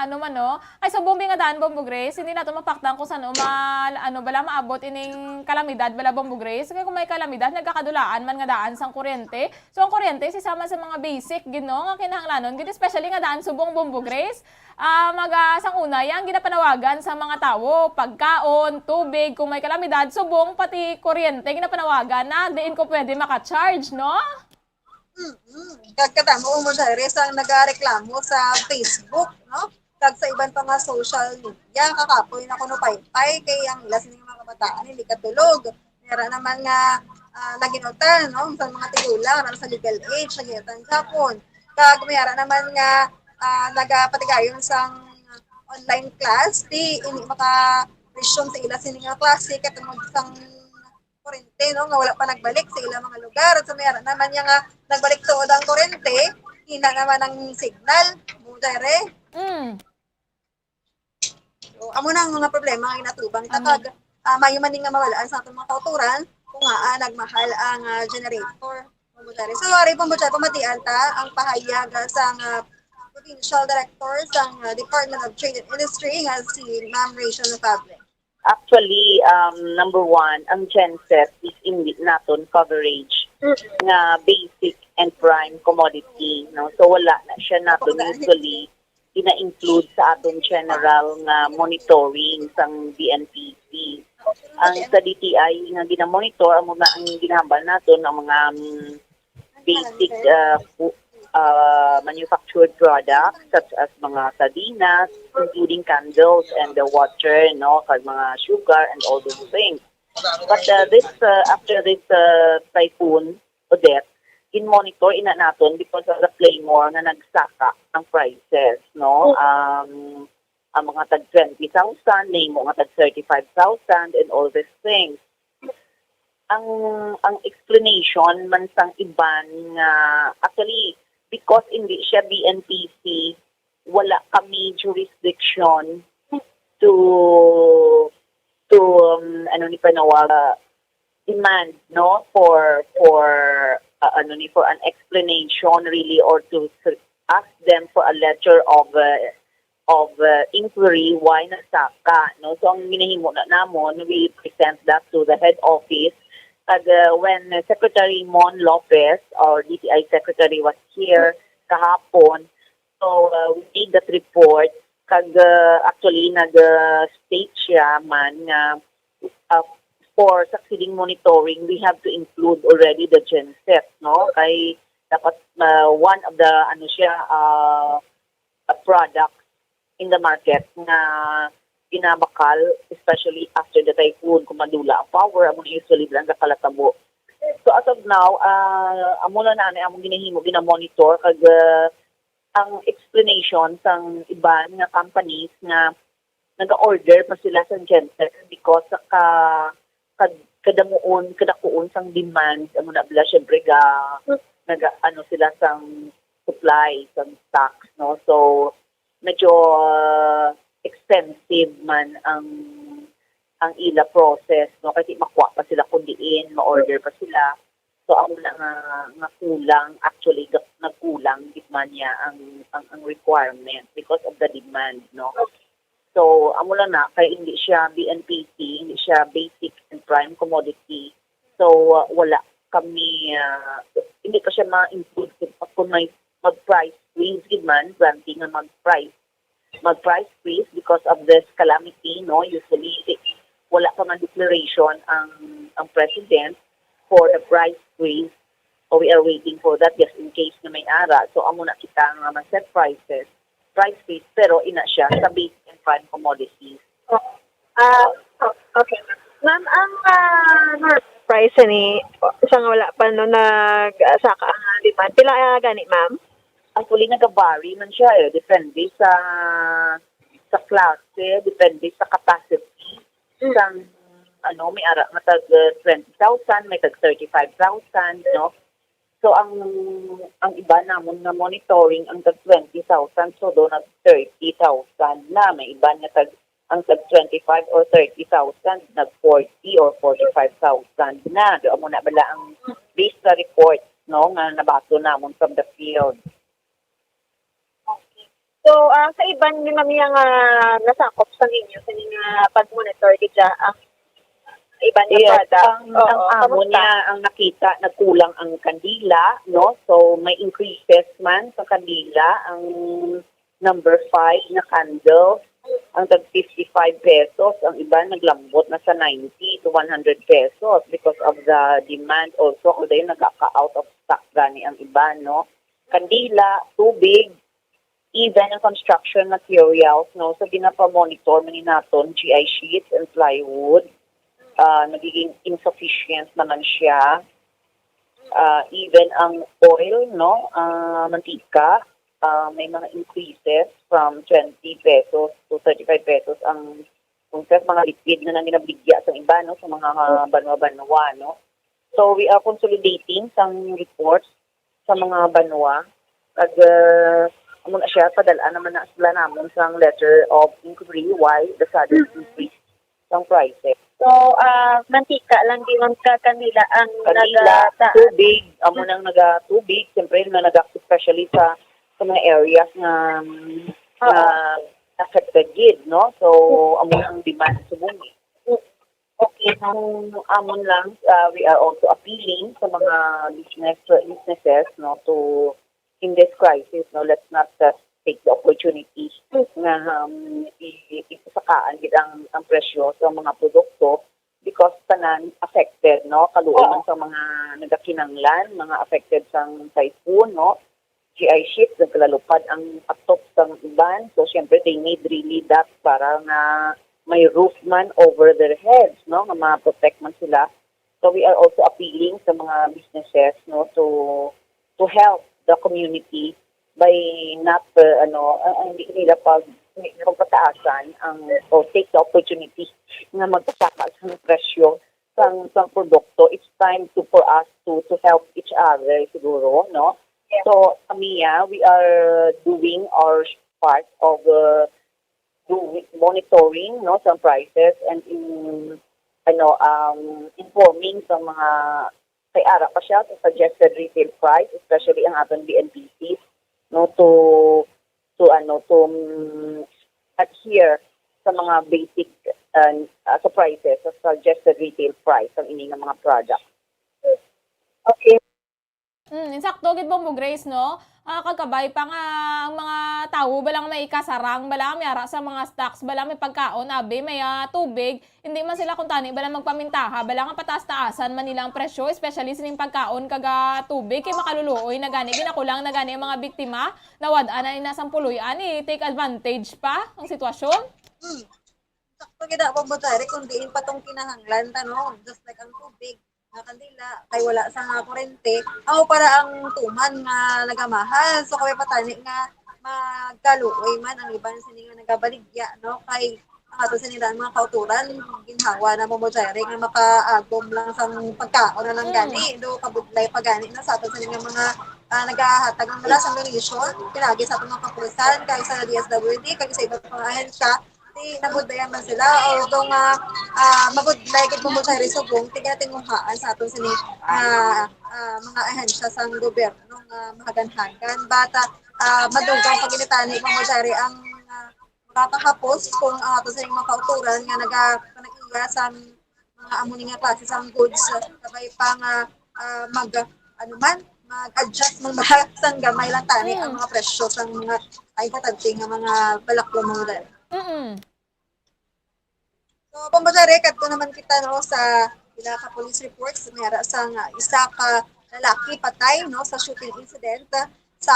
ano man no, ay sa bombi nga daan Bombo Grace, hindi nato mapaktan kung saan bala maabot ining kalamidad bala Bombo Grace. Kaya kung may kalamidad nagkakadulaan man nga daan sang kuryente. So ang kuryente sisama sa mga basic gid no nga kinahanglanon, gid especially nga daan subong Bombo Grace. Sang una yang ginapanawagan sa mga tawo, pagkaon, tubig, kung may kalamidad, subong pati kuryente ginapanawagan na diin ko pwede maka-charge no. Kadamo mo diri sang nagareklamo sa Facebook, no? Kag sa iban pa nga social media, kakapoy na kuno paypay kay ang ila sining mga kabataan hindi katulog. Meron naman nga naginutan, no, sa mga tigulang sa legal age, nagitan Japon. Kag mayara naman nga nagapatigayon sang online class, di ini maka-resume sa ila sining nga klase katungod sang kurente, no, nga wala pa nagbalik sa ilang mga lugar. At sa mayroon naman niya nga nagbalik tuod ang kurente, hina naman ang signal, mudere. So, amo na ang mga problema nga inatubang kapag mayo man nga mawalaan sa atong mga kauturan kung nga nagmahal ang generator. Mudere. So, ari po mo siya, pamatian ta ang pahayag sa Provincial Director sa Department of Trade and Industry nga si Ma'am Rachel Pable. Actually, number one, ang genset is hindi naton coverage nga basic and prime commodity. No? So wala na siya naton usually ina-include sa atong general nga monitoring sang BNPC. Ang sa DTI nga ginamonitor, ang ginahambal naton ang mga basic manufactured products such as mga sardinas, including candles and the water, no, kag mga sugar and all those things. But after this typhoon Odette, in monitor ina naton because of the claymore nga nagsaka ang prices, no. Ang mga tag 20,000, name mga tag 35,000 and all these things. Ang explanation man sang iban nga actually because hindi siya BNPC, wala kami jurisdiction to demand no for an explanation really or to ask them for a letter of inquiry why nasaka, no. So ang ginahimo na namon, we present that to the head office. When Secretary Mon Lopez, our DTI Secretary, was here kahapon, so we made that report. Actually, nag-state siya man for succeeding monitoring, we have to include already the genset, no? Kay dapat one of the product in the market na ginabakal, especially after the typhoon, kung madula ang power, among usually lang kalatabo. So as of now, amo na among ginahimo, ginamonitor kag ang explanation sang iban nga companies nga naga-order pa sila sa genset because sa kadakuon sang demand, amo na bala syempre sila sang supply, sang stocks, no? So medyo expensive man ang ila process, no? Kasi makuha pa sila kundiin, ma-order pa sila. So amo na nga kulang, actually nagkulang man niya ang requirement because of the demand, no? So amo lang na kay hindi siya BNPC, hindi siya basic and prime commodity. So wala kami hindi pa siya ma-include kung may mag-price freeze man, granting nga mag-price freeze because of this calamity, no? Usually wala pa man declaration ang president for the price freeze. So we are waiting for that just in case na may ara. So amo na kita nga ma-set price freeze, pero ina siya sa basic and prime commodities. Okay. Ma'am, ang price ni isang wala pa no nagsaka ang demand. Pila gani, ma'am? Actually, nag-vary man siya depende sa klase, depende sa capacity. Isang may ara nga tag 20,000, may tag 35,000, no? So ang iba namon na monitoring ang tag 20,000, so do nag 30,000 na, may iba na ang tag 25 or 30,000 nag 40 or 45,000 na. Do mo na bala ang based sa report, no, nga nabato namon from the field. Okay. So sa iban ni mami nga nasakop sa inyo sa nga pag-monitor kita ang iban nga product. Ang amo niya ang nakita nagkulang ang kandila, no? So may increases man sa kandila, ang number 5 na candle ang tag 55 pesos, ang iba naglambot na sa 90 to 100 pesos because of the demand also, kung dahil nagka-out of stock gani ang iba, no? Kandila, tubig, even ang construction materials, no? So ginapa-monitor man naton GI sheets and plywood, nagiging insufficient naman siya. Even ang oil, no? Mantika, may mga increases from 20 pesos to 35 pesos ang kung sa mga liquid na nang ginabigya sa iba, no? Sa mga banwa-banwa, no? So we are consolidating some reports sa mga banwa. At amo na siya, padala naman na sila namon sa letter of inquiry why the sudden increase ng prices. So, mantika lang di man kanila ang tubig, amo nang naga-tubig, siyempre na especially sa mga areas na affected gid, no? So, amo ang demand sa bumi. Okay, amon lang, we are also appealing sa mga businesses, no, to in this crisis, no, let's not take the opportunity na isasakaan gid ang presyo sa mga produkto because tanan affected, no, kaluoy sa mga nagakinanglan, mga affected sang typhoon, no, GI ships naglalupad ang atop sang iban, so syempre they need really that para nga may roof man over their heads, no, nga ma-protect man sila. So we are also appealing sa mga businesses, no, to help the community by not hindi nila pagpataasan ang or take the opportunity na magpasaka sa presyo sang produkto. It's time for us to help each other siguro, no? Yeah. So Mia, we are doing our part of monitoring, no, some prices and informing sa mga kay ara pa siya sa suggested retail price, especially ang ating BNPC, no, to adhere sa mga basic sa prices, sa suggested retail price ang ining mga products. Okay. Insakto gid mo Grace, no? Kagkabay pa nga ang mga tao balang may kasarang, balang may ara sa mga stocks, balang may pagkaon, abi, may tubig, hindi man sila kung tani, balang magpamintaha, balang ang pataas-taasan man nilang presyo, especially sining pagkaon kaga tubig, kay makaluluoy na gani, ginakulang na gani ang mga biktima, nawadaan na inasang puluyan, take advantage pa ang sitwasyon. Sakto gida po mo tari, kung diin pa tong kinahanglan, tanong, just like ang tubig, nga kandila, kay wala sa nga kurente, para ang tuman nga nagamahal, so kaya patani nga magkaluoy man ang iban sini nga nagabaligya, no, kay ang ato sinila mga kauturan, ginhawa na mo jari nga makaagom lang sa pagkaon na lang gani, do kabudlay pa gani na sa ato sini nga mga nagahatag ng mula sa donation, pinagi sa atong mga kapulisan, kay sa DSWD, kay sa iba't mga ahensya, nabudlayan man sila o itong mabudlay kit mo sa resubong tingnan-tinguhaan sa atong sini mga ahensya sa gobyerno ng mahaganhagan bata madugang paginitani mo masari ang makakapos kung ang ato sa mga kauturan nga nag-iya sa mga amuni nga klase sa goods sabay pa nga mag-adjust ng mga sang gamay lang tani ang mga presyo sa mga importante nga mga balaklo model. So, pambasari, kadto naman kita no, sa ka police reports mayara sa isa ka lalaki patay no, sa shooting incident sa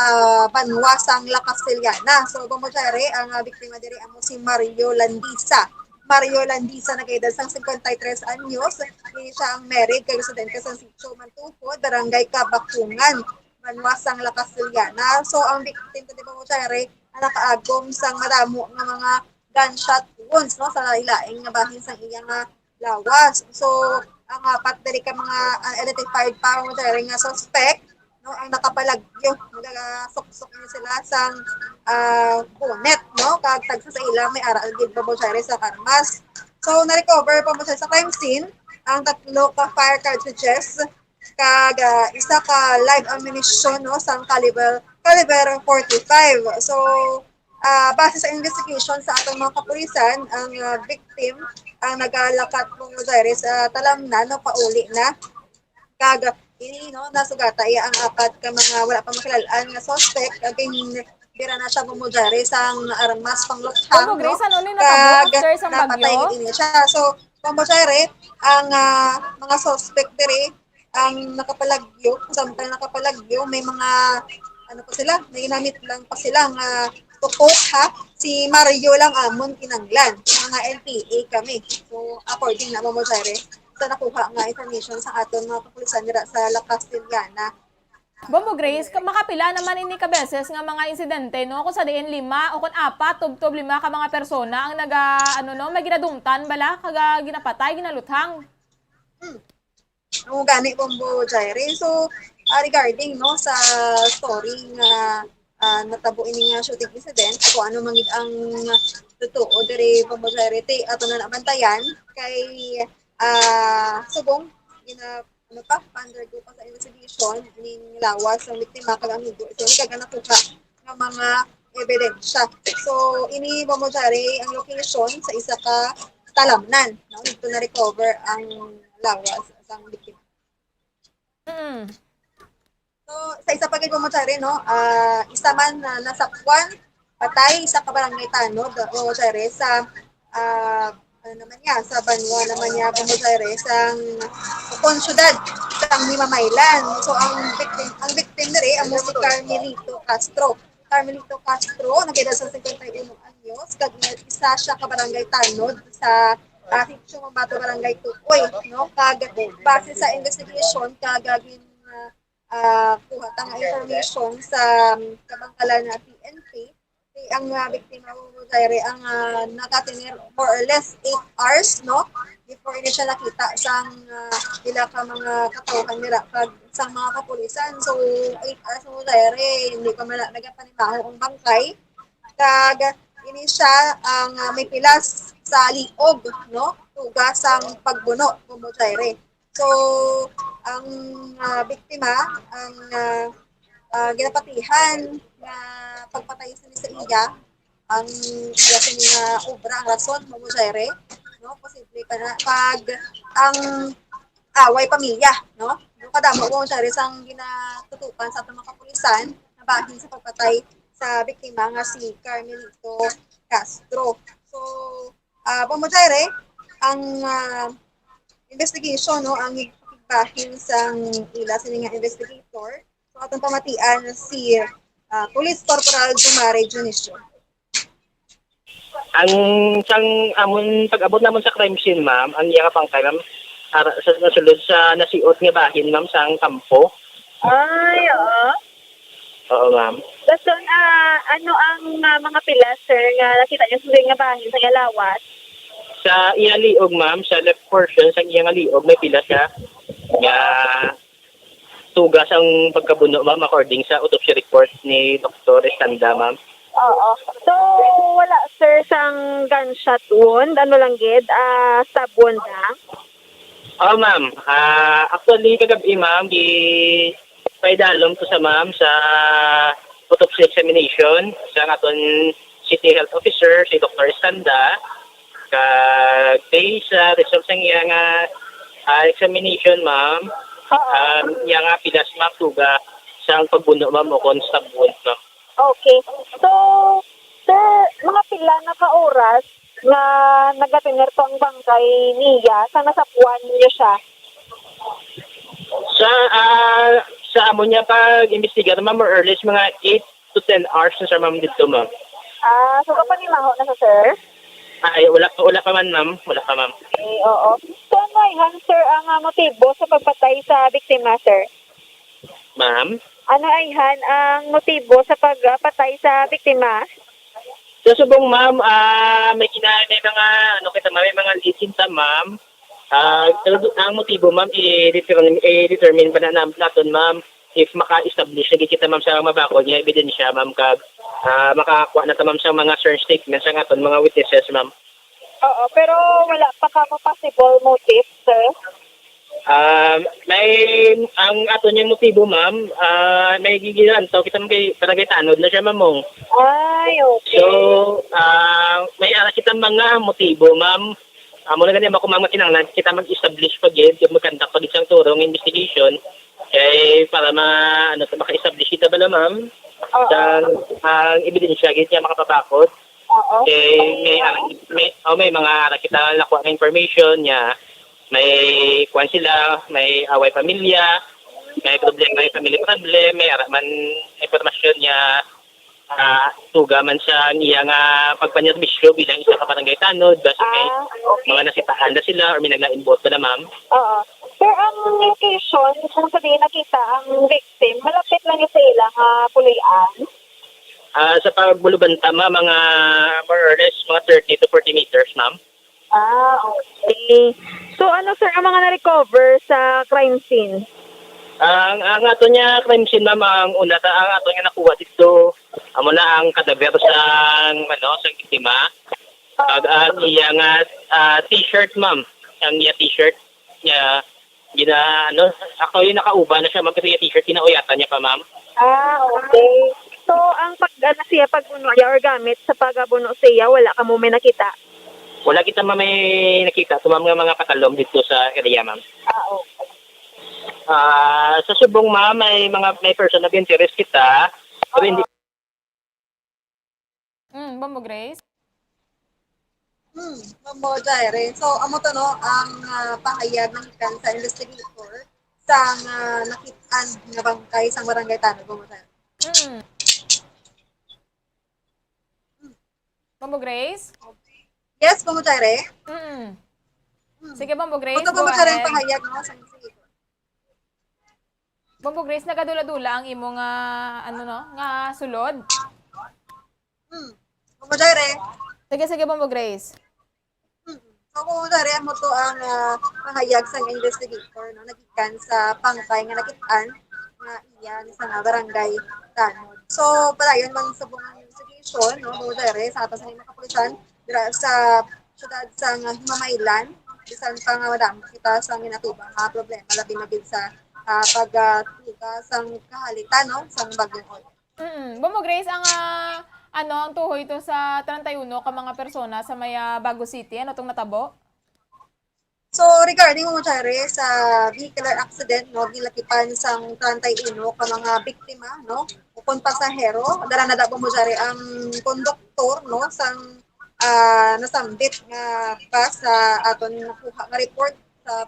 Banwa sang La Castellana. So, pambasari, ang biktima diri amo si Mario Landisa. Mario Landisa na kay sang 53 anyos. Hindi siya ang married kay residente sa Sitio Mantuho, Barangay Kabakungan, Banwa sang La Castellana. So, ang biktima di pambasari, nakaagom sang madamo nga mga gunshot wounds no sa ilaing nga bahin sang iyang lawas. So ang apat diri ka mga unidentified pa mo diri nga suspect no ang nakapalagyo nagasuksok ni sila sang bonnet no kag tagsa sa ila may ara gid pa sa armas. So na-recover pa mo sa crime scene ang 3 ka fire cartridges kag isa ka live ammunition no sang caliber 45. So base sa investigation sa atong mga kapulisan, ang victim ang nagalakat mong diri sa talamnan no pauli na kag ini no nasugata iya ang apat ka mga wala pa makilalaan nga suspect kag dira na siya mumudari sang armas pangluthang no kag napatay ini siya. So pambasare ang mga suspect diri ang nakapalagyo samtang nakapalagyo may mga ano pa sila, naginamit lang pa sila nga tukot ha, si Mario lang amon kinanglan, mga NPA kami. So, according na mo sir, sa nakuha nga information sa aton mga kapulisan dira sa La Castellana. Bombo Grace, makapila naman ini ka beses nga mga insidente no kung sa diin 5 o kung 4 tubtob 5 ka mga persona ang may ginadungtan bala kaga ginapatay ginaluthang. Ang gani Bombo Jaire. So, regarding no sa story nga natabo ini nga shooting incident kung ano mangid ang totoo diri pambagarete ato na nabantayan kay subong undergo pa sa investigation ning lawas ng biktima kag amigo so kag natuka nga mga ebidensya. So ini pambagarete ang location sa isa ka talamnan no dito na recover ang lawas sang biktima. So, sa isa pa kayo pumatari, no? Isa man na nasakwan, patay, isa ka barangay tanod, o sari, sa, sa Banwa naman niya pumatari, sa konsyudad, sa Mimamaylan. So, ang victim na rin, ang si Carmelito Castro. Carmelito Castro, nakita sa 51 anyos, kag isa siya ka barangay tanod, sa Sitio Mambato Barangay Tukoy, no? Kag, base sa investigation, kagagin kuha tang information sa kabangkalan na PNP ang biktima mo diri ang nakatinir more or less 8 hours no before ini siya nakita sang ila ka mga katawhan nila kag sang mga kapulisan. So 8 hours mo diri hindi pa nagapanimaho ang bangkay kag ini siya ang may pilas sa liog no tugas sang pagbuno mo diri. So ang biktima ang ginapatihan na pagpatay sa iya ang iya sa mga obra ang rason mo no posible ka na pag ang away pamilya no kadamo mo sang ginatutukan sa mga kapulisan na bahin sa pagpatay sa biktima nga si Carmelito Castro. So, Pamudere, ang investigation, no, ang bahin sa ila sila nga investigator. So, atong pamatian si Police Corporal Jumare Junicio. Ang sang amon pag-abot namon sa crime scene, ma'am, ang iya pangkay, ma'am, sa nasulod sa nasiot nga bahin, ma'am, sang kampo. Ay, oo. Oo, ma'am. Basta, ano ang mga pilas, sir, nga nakita niyo sa nga bahin sa Yalawat? Sa iya liog, ma'am, sa left portion, sa iya nga liog, may pila siya. Nga tugas ang pagkabuno, ma'am, according sa autopsy report ni Dr. Estanda, ma'am. Oo. So, wala, sir, sang gunshot wound, ano lang gid, stab wound lang? Oo, ma'am. Actually, kagabi, ma'am, paidalom ko sa ma'am sa autopsy examination sa aton City Health Officer, si Dr. Estanda. Kay sa results ng iyang examination, ma'am, iyang pilas, ma'am, tuga sa pagbuno, ma'am, o kung stab wound, ma'am. Okay. So, sir, mga pila na ka-oras na nagatinir to ang bangkay niya, sa nasapuan niyo siya? Sa amo niya pag-investigar, ma'am, or early, mga 8 to 10 hours na siya, ma'am, dito, ma'am. So kapanimaho na sa sir? Ay, wala pa man, ma'am. Wala pa, ma'am. Okay, oo. So, ano ayhan, sir, ang motibo sa pagpatay sa biktima, sir? Ma'am? Ano ayhan ang motibo sa pagpatay sa biktima? Sa subong, ma'am, may may mga lisinta, ma'am. Ang motibo, ma'am, i-determine pa na natin, ma'am, if maka-establish na kita, ma'am, sa mabako niya, ebidensya, ma'am, makakuha na ta, ma'am, sa mga sworn statements sa aton mga witnesses, ma'am. Oo, pero wala pa ka possible motive, sir? Ang aton yung motibo, ma'am, may gigilan to, kita ma'am, parang tanod na siya, ma'am. Ay, okay. So, may ara kita mga motibo, ma'am. Muna ganyan ako mga kinanglan, kita mag-establish pag yung mag-conduct pag isang turong investigation, para maka-establish kita ba na, ma'am? Ang ebidensya, ganyan makapapakot. May mga kita nakuha ng information niya, may kuwan sila, may away pamilya, may family problem, may araman informasyon niya, tuga man sa iyang pagpanyermisyo bilang isa ka barangay tanod, basta may mga nasitaan na sila or may naglainbot na, ma'am. Oo. Sir, ang location, kung sabihin nakita ang victim, malapit lang sa ilang pulian? Sa pagbulubanta, ma'am, mga more or less, mga 30 to 40 meters, ma'am. Okay. So, ano, sir, ang mga na-recover sa crime scene? Ang ato niya crime scene, ma'am, ang una ang ato niya nakuha dito, amo na ang kadaver sa biktima. Ang iyang t-shirt, ma'am. Ang iya t-shirt niya ako yung nakauba na siya, ma'am, kasi yung t-shirt kinauyatan niya pa, ma'am. Okay. So, ang pagbuno niya or gamit sa pagbuno siya, wala ka mo may nakita? Wala kita, ma'am, may nakita. So, ma'am, mga katalom dito sa area, ma'am. Okay. Sa subong, ma'am, may person of interest kita. Pero hindi. Bombo Grace? Bombo Jaire. So, amo to, no, ang pahayag ng ikan sa investigator sa nakitaan nga bangkay sa barangay Tanod, Bombo Jaire. Bombo Grace? Yes, Bombo Jaire. Sige, Bombo Grace, Ito, Bombo Jaire, ang pahayag, no, sa investigator. Bombo Grace, nagadula-dula ang imong nga sulod? Bombo Jaire. Sige, Bombo Grace. So, Bombo Jaire, mo to ang pahayag sa investigator, no, nagikan sa pangkay nga nakitaan nga iyan sa barangay Tanod. So, padayon mang subong investigation, no, Bombo Jaire, sa atas ng kapulisan sa syudad sa Himamaylan, bisan pa nga madam kita sa ginatubang problema labi na gid sa pagtugas ang kahalitan, no, sa bagyong oil. Bombo Grace, ang tuhoy ito sa 31 ka mga persona sa may Bago City, ano itong natabo? So regarding mo Jare, sa vehicular accident no gilakipan sang 31 ka mga biktima no ukon pasahero dara na dabo mo Jare ang konduktor no sang nasambit nga bus sa aton nakuha nga report sa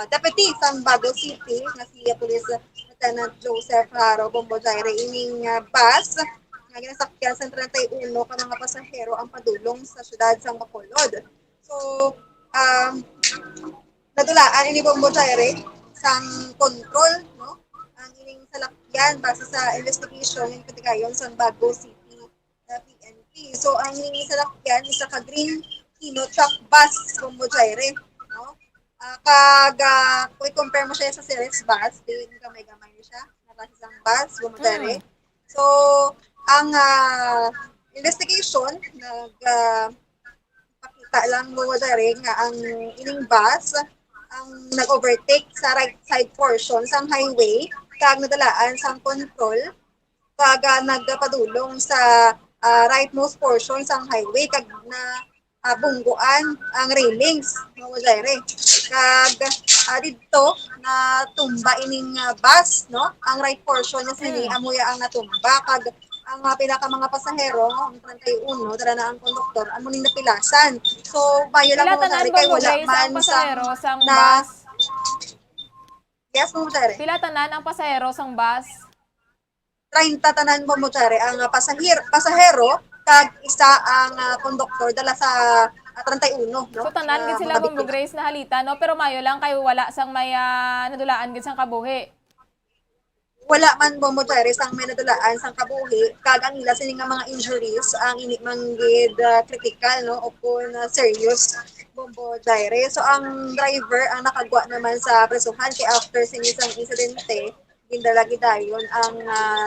deputy sang Baguio City nga si Police Lieutenant Joseph Haro Bombo Jare ining bus nga ginasakyan sa 31 ka mga pasahero ang padulong sa syudad sang Bacolod. So nadulaan ini Bombo Jare sang control no ang ining salakyan base sa investigation ng katigayon sa Baguio City PNP. So ang ining salakyan isa ka green Kino truck bus Bombo Jare no compare mo siya sa series bus din gamay-gamay siya na base sang bus Bombo Jare. So ang investigation pakita lang mo Jare nga ang ining bus ang nag-overtake sa right side portion sa highway kag nadalaan sa control kag nagpadulong sa rightmost portion sa highway kag na bungguan ang railings mo Jare kag didto na tumba ining bus no ang right portion niya sini amuya ang natumba kag ang pinaka mga pasahero ang 31 dara na ang konduktor amo ning napilasan. So bayo lang mo Jare kay wala man pasahero sang na bus. Yes mo Jare. Pila tanan ang pasahero sang bus? 30 tanan mo Jare ang pasahero kag isa ang konduktor dala sa 31 no. So tanan gid sila Bombo Grace na halita no pero mayo lang kay wala sang may nadulaan gid sang kabuhi. Wala man Bombo Jare sang may nadulaan sang kabuhi kag ang ila sini nga mga injuries ang ini manggid critical no o kung serious Bombo Jare. So ang driver ang nakagwa naman sa presuhan kay after sini sang insidente gindala gidayon ang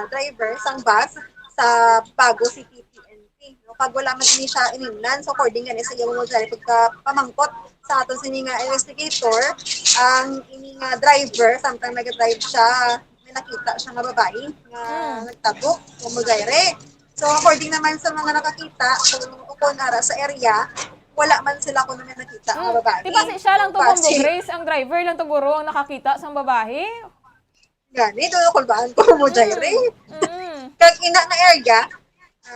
driver sang bus sa Baguio City PNP. No pag wala man ini siya inimnan so according gan sa Bombo Jare pagka pamangkot sa aton sini nga investigator ang ini nga driver samtang nag-drive siya nakita siya nga babae nga nagtago Bombo Jare. So according naman sa mga nakakita kung ara sa area wala man sila kung may nakita nga babae. Di ba siya lang to Bombo Grace ang driver lang to guro ang nakakita sang babae? Gani do kulbaan ko Bombo Jare. Kag ina nga area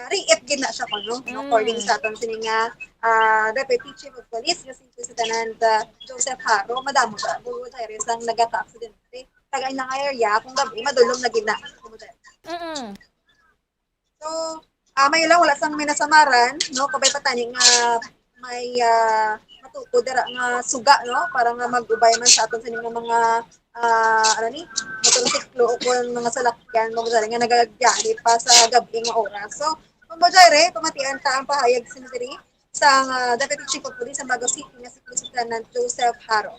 riit gid na siya kuno according sa aton sini nga Deputy Chief of Police nga si Lieutenant Joseph Haro madamo siya Bombo Jare sang nagaka-aksidente kag ina nga area kung gabi madulom na gid na Bombo Jare. So may lang wala sang minasamaran no kabay patani nga may matukod dira nga suga no para nga mag-ubay man sa aton sa mga motorsiklo o kung mga salakyan Bombo Jare nga nagagyali pa sa gabi nga oras. So Bombo Jare pamatian ta ang pahayag sinidiri sa Deputy Chief of Police sa Baguio City nga si Police Lieutenant Joseph Haro.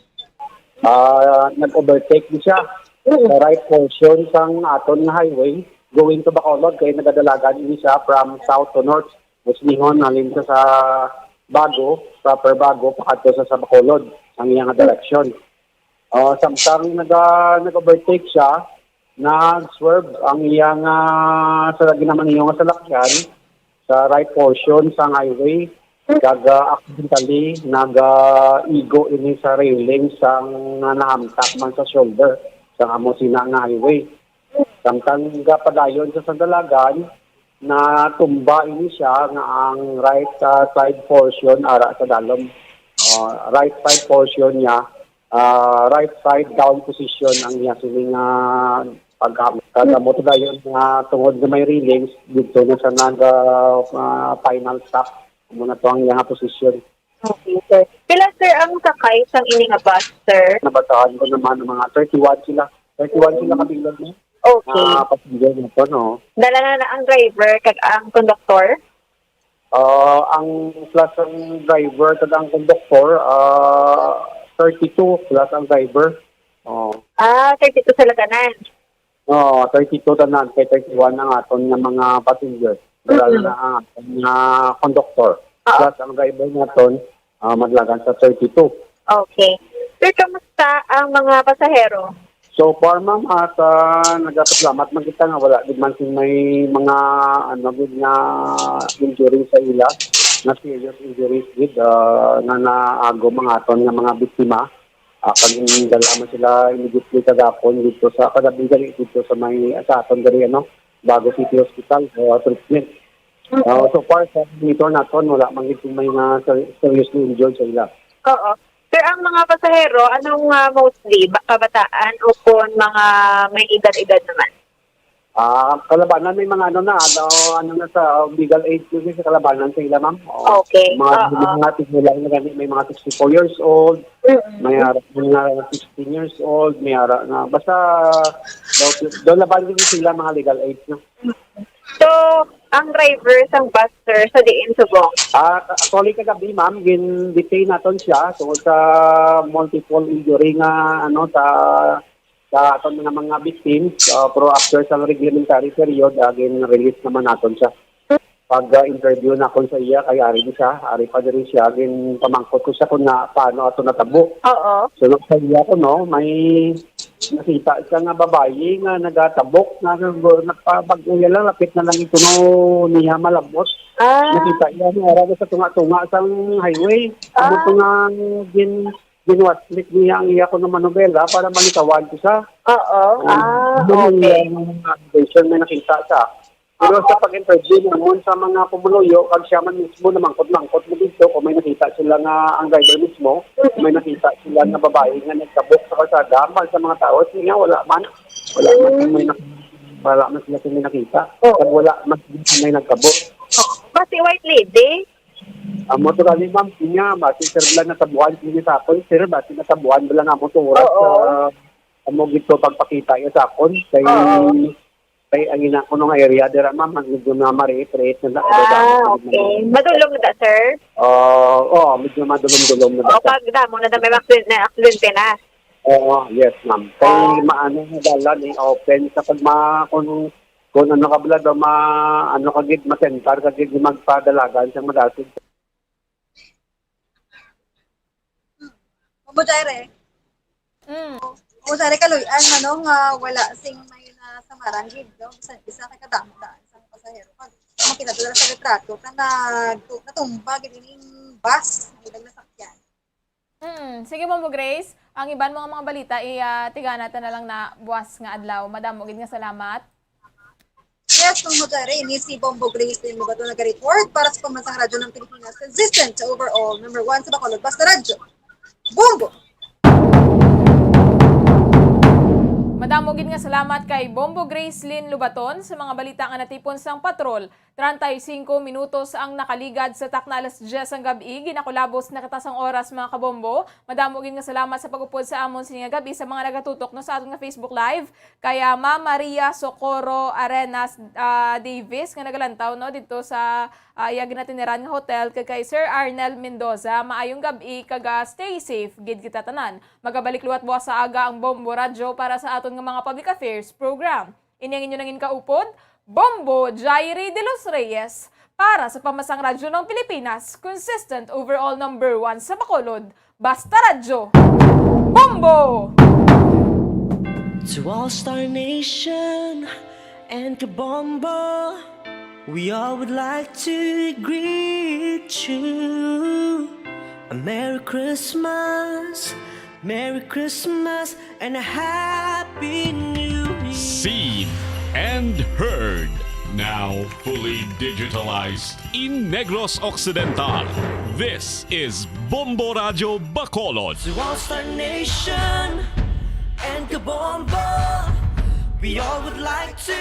Nag-overtake din siya sa right portion sang aton nga highway going to Bacolod kay nagadalagan ini siya from south to north. Muslingon halin siya sa Bago, proper Bago, pakadto sa Bacolod ang iyang direksyon. Samtang nag-overtake siya, nag-swerve ang iyang sa ginaman iyong salakyan sa right portion sa highway. Kag accidentally nag-igo ini sa railing sang nahamtak man sa shoulder sa amo sina nga highway. Samtang padayon sa sandalagan na tumba ini siya nga ang right side portion ara sa dalom. Right side portion niya, right side down position ang niya sining pagkamot dayon nga tungod na may railings dito na sa final stop muna to ang iyang posisyon. Okay, sir. Pila, sir, ang sakay sang ini nga bus, sir? Nabataan ko naman ng mga 31 sila. 31 sila kabilog mo. Okay. Passenger na to, no? Dala na ang driver kag ang konduktor? Ang plus ang driver kag ang konduktor, 32 plus ang driver. 32 sila tanan. 32 tanan kay 31 ang aton nga mga passenger. Dala na ang aton nga konduktor. Plus ang driver naton madlagan sa 32. Okay. Sir, kamusta ang mga pasahero? So far ma'am at nagpasalamat man kita nga wala gid man may mga gid nga injury sa ila na serious injuries gid na naago mga aton nga mga biktima Kung dalaman sila immediately kagapon dito sa kagabigan dito sa may asaton dari Bago City Hospital treatment. So far sa monitor naton wala man gid may seriously injured sa ila. Oo. Sir, ang mga pasahero, anong mostly? Kabataan o kung mga may edad-edad naman? Kalabanan may mga sa legal age yun sa kalabanan sa ila, ma'am. Okay. Mga tignulang na ganit, may mga 64 years old, may harap mga 16 years old, may harap na, basta doon laban din sila mga legal age. No? So, ang driver sang bus, sir, sa diin subong? Actually kagabi, ma'am, gin-detain naton siya tungkol sa multiple injury nga sa aton mga victims, pero after sa reglementary period, release naman naton siya. Pag-interview na kon sa iya, kay ari pa rin siya, pamangkot ko siya kung paano ato natabo. Oo. So, sa iya ko, may nakita siya nga babae nga nagatabok, nagpapag-uya lang, lapit na lang ito niya malabot. Nakita iya, araw sa tunga-tunga sa highway. Ano ito nga ginwaslik niya ang iya ko ng manobela para malitawan ko siya. Oo. Okay. May nakita siya. Pero sa pag-interview naman sa mga pumuloyo, kag siya man mismo na mangkot-mangkot mo dito, kung may nakita sila nga ang driver mismo, may nakita sila nga babae nga nagtabok sa kalsada, sa mga tao, siya wala man sila may nakita. Kag wala man may nagtabok. Basi white lady? Motorali, ma'am, niya, basi sir lang natabuhan siya sa akon, sir, basi natabuhan lang nga motoras sa gito pagpakita niya sa akon, kay ang ina ko nung area, dira, ma'am, medyo na ma-reiterate na okay. Madulong na da, sir? Medyo madulong-dulong na da. Pag damo na may aksidente na? Yes, ma'am. Kay maano na dalan, open sa kung ano ka bala daw kagid masentar kagid magpadalagan sa madasig. Mabudayre. Mabudayre kaluyan nga wala sing may samaran gid no isa kay kadamo daan sang pasahero pag makita dala sa retrato natumba gid ining bus ilang nasakyan. Sige mo Grace, ang iban mga balita tiga natin na lang na buwas nga adlaw. Madamo gid nga salamat. Yes, kung Mudare, ini si Bombo Grace din mo ba ito nag-report para sa Pambansang Radyo ng Pilipinas, consistent to overall number 1 sa Bacolod, Basta Radyo. Bombo! Madamo gid nga salamat kay Bombo Grace Lynn Lubaton sa mga balita nga natipon sang patrol. 35 minutos ang nakaligad sa taknalas 10 ang gabi. Ginakulabos na katasang oras mga kabombo. Madamo gid nga salamat sa pagupod sa amon sininga gabi sa mga nagatutok no sa aton nga Facebook Live. Kaya Ma'am Maria Socorro Arenas Davis nga nagalantaw no dito sa ginatiniran nga hotel kay Sir Arnel Mendoza. Maayong gabi kaga stay safe gid kita tanan. Magabalik luwat buwas sa aga ang Bombo Radyo para sa aton nga mga public affairs program. Inyang inyo nangin kaupod, Bombo Jairi de los Reyes para sa Pambansang Radyo ng Pilipinas, consistent overall number 1 sa Bacolod, Basta Radyo. Bombo! To all Star Nation and Kabombo, we all would like to greet you. A Merry Christmas and a Happy New Year. Seen and heard. Now fully digitalized in Negros Occidental. This is Bombo Radio Bacolod. To all Star Nation and Kabombo, we all would like to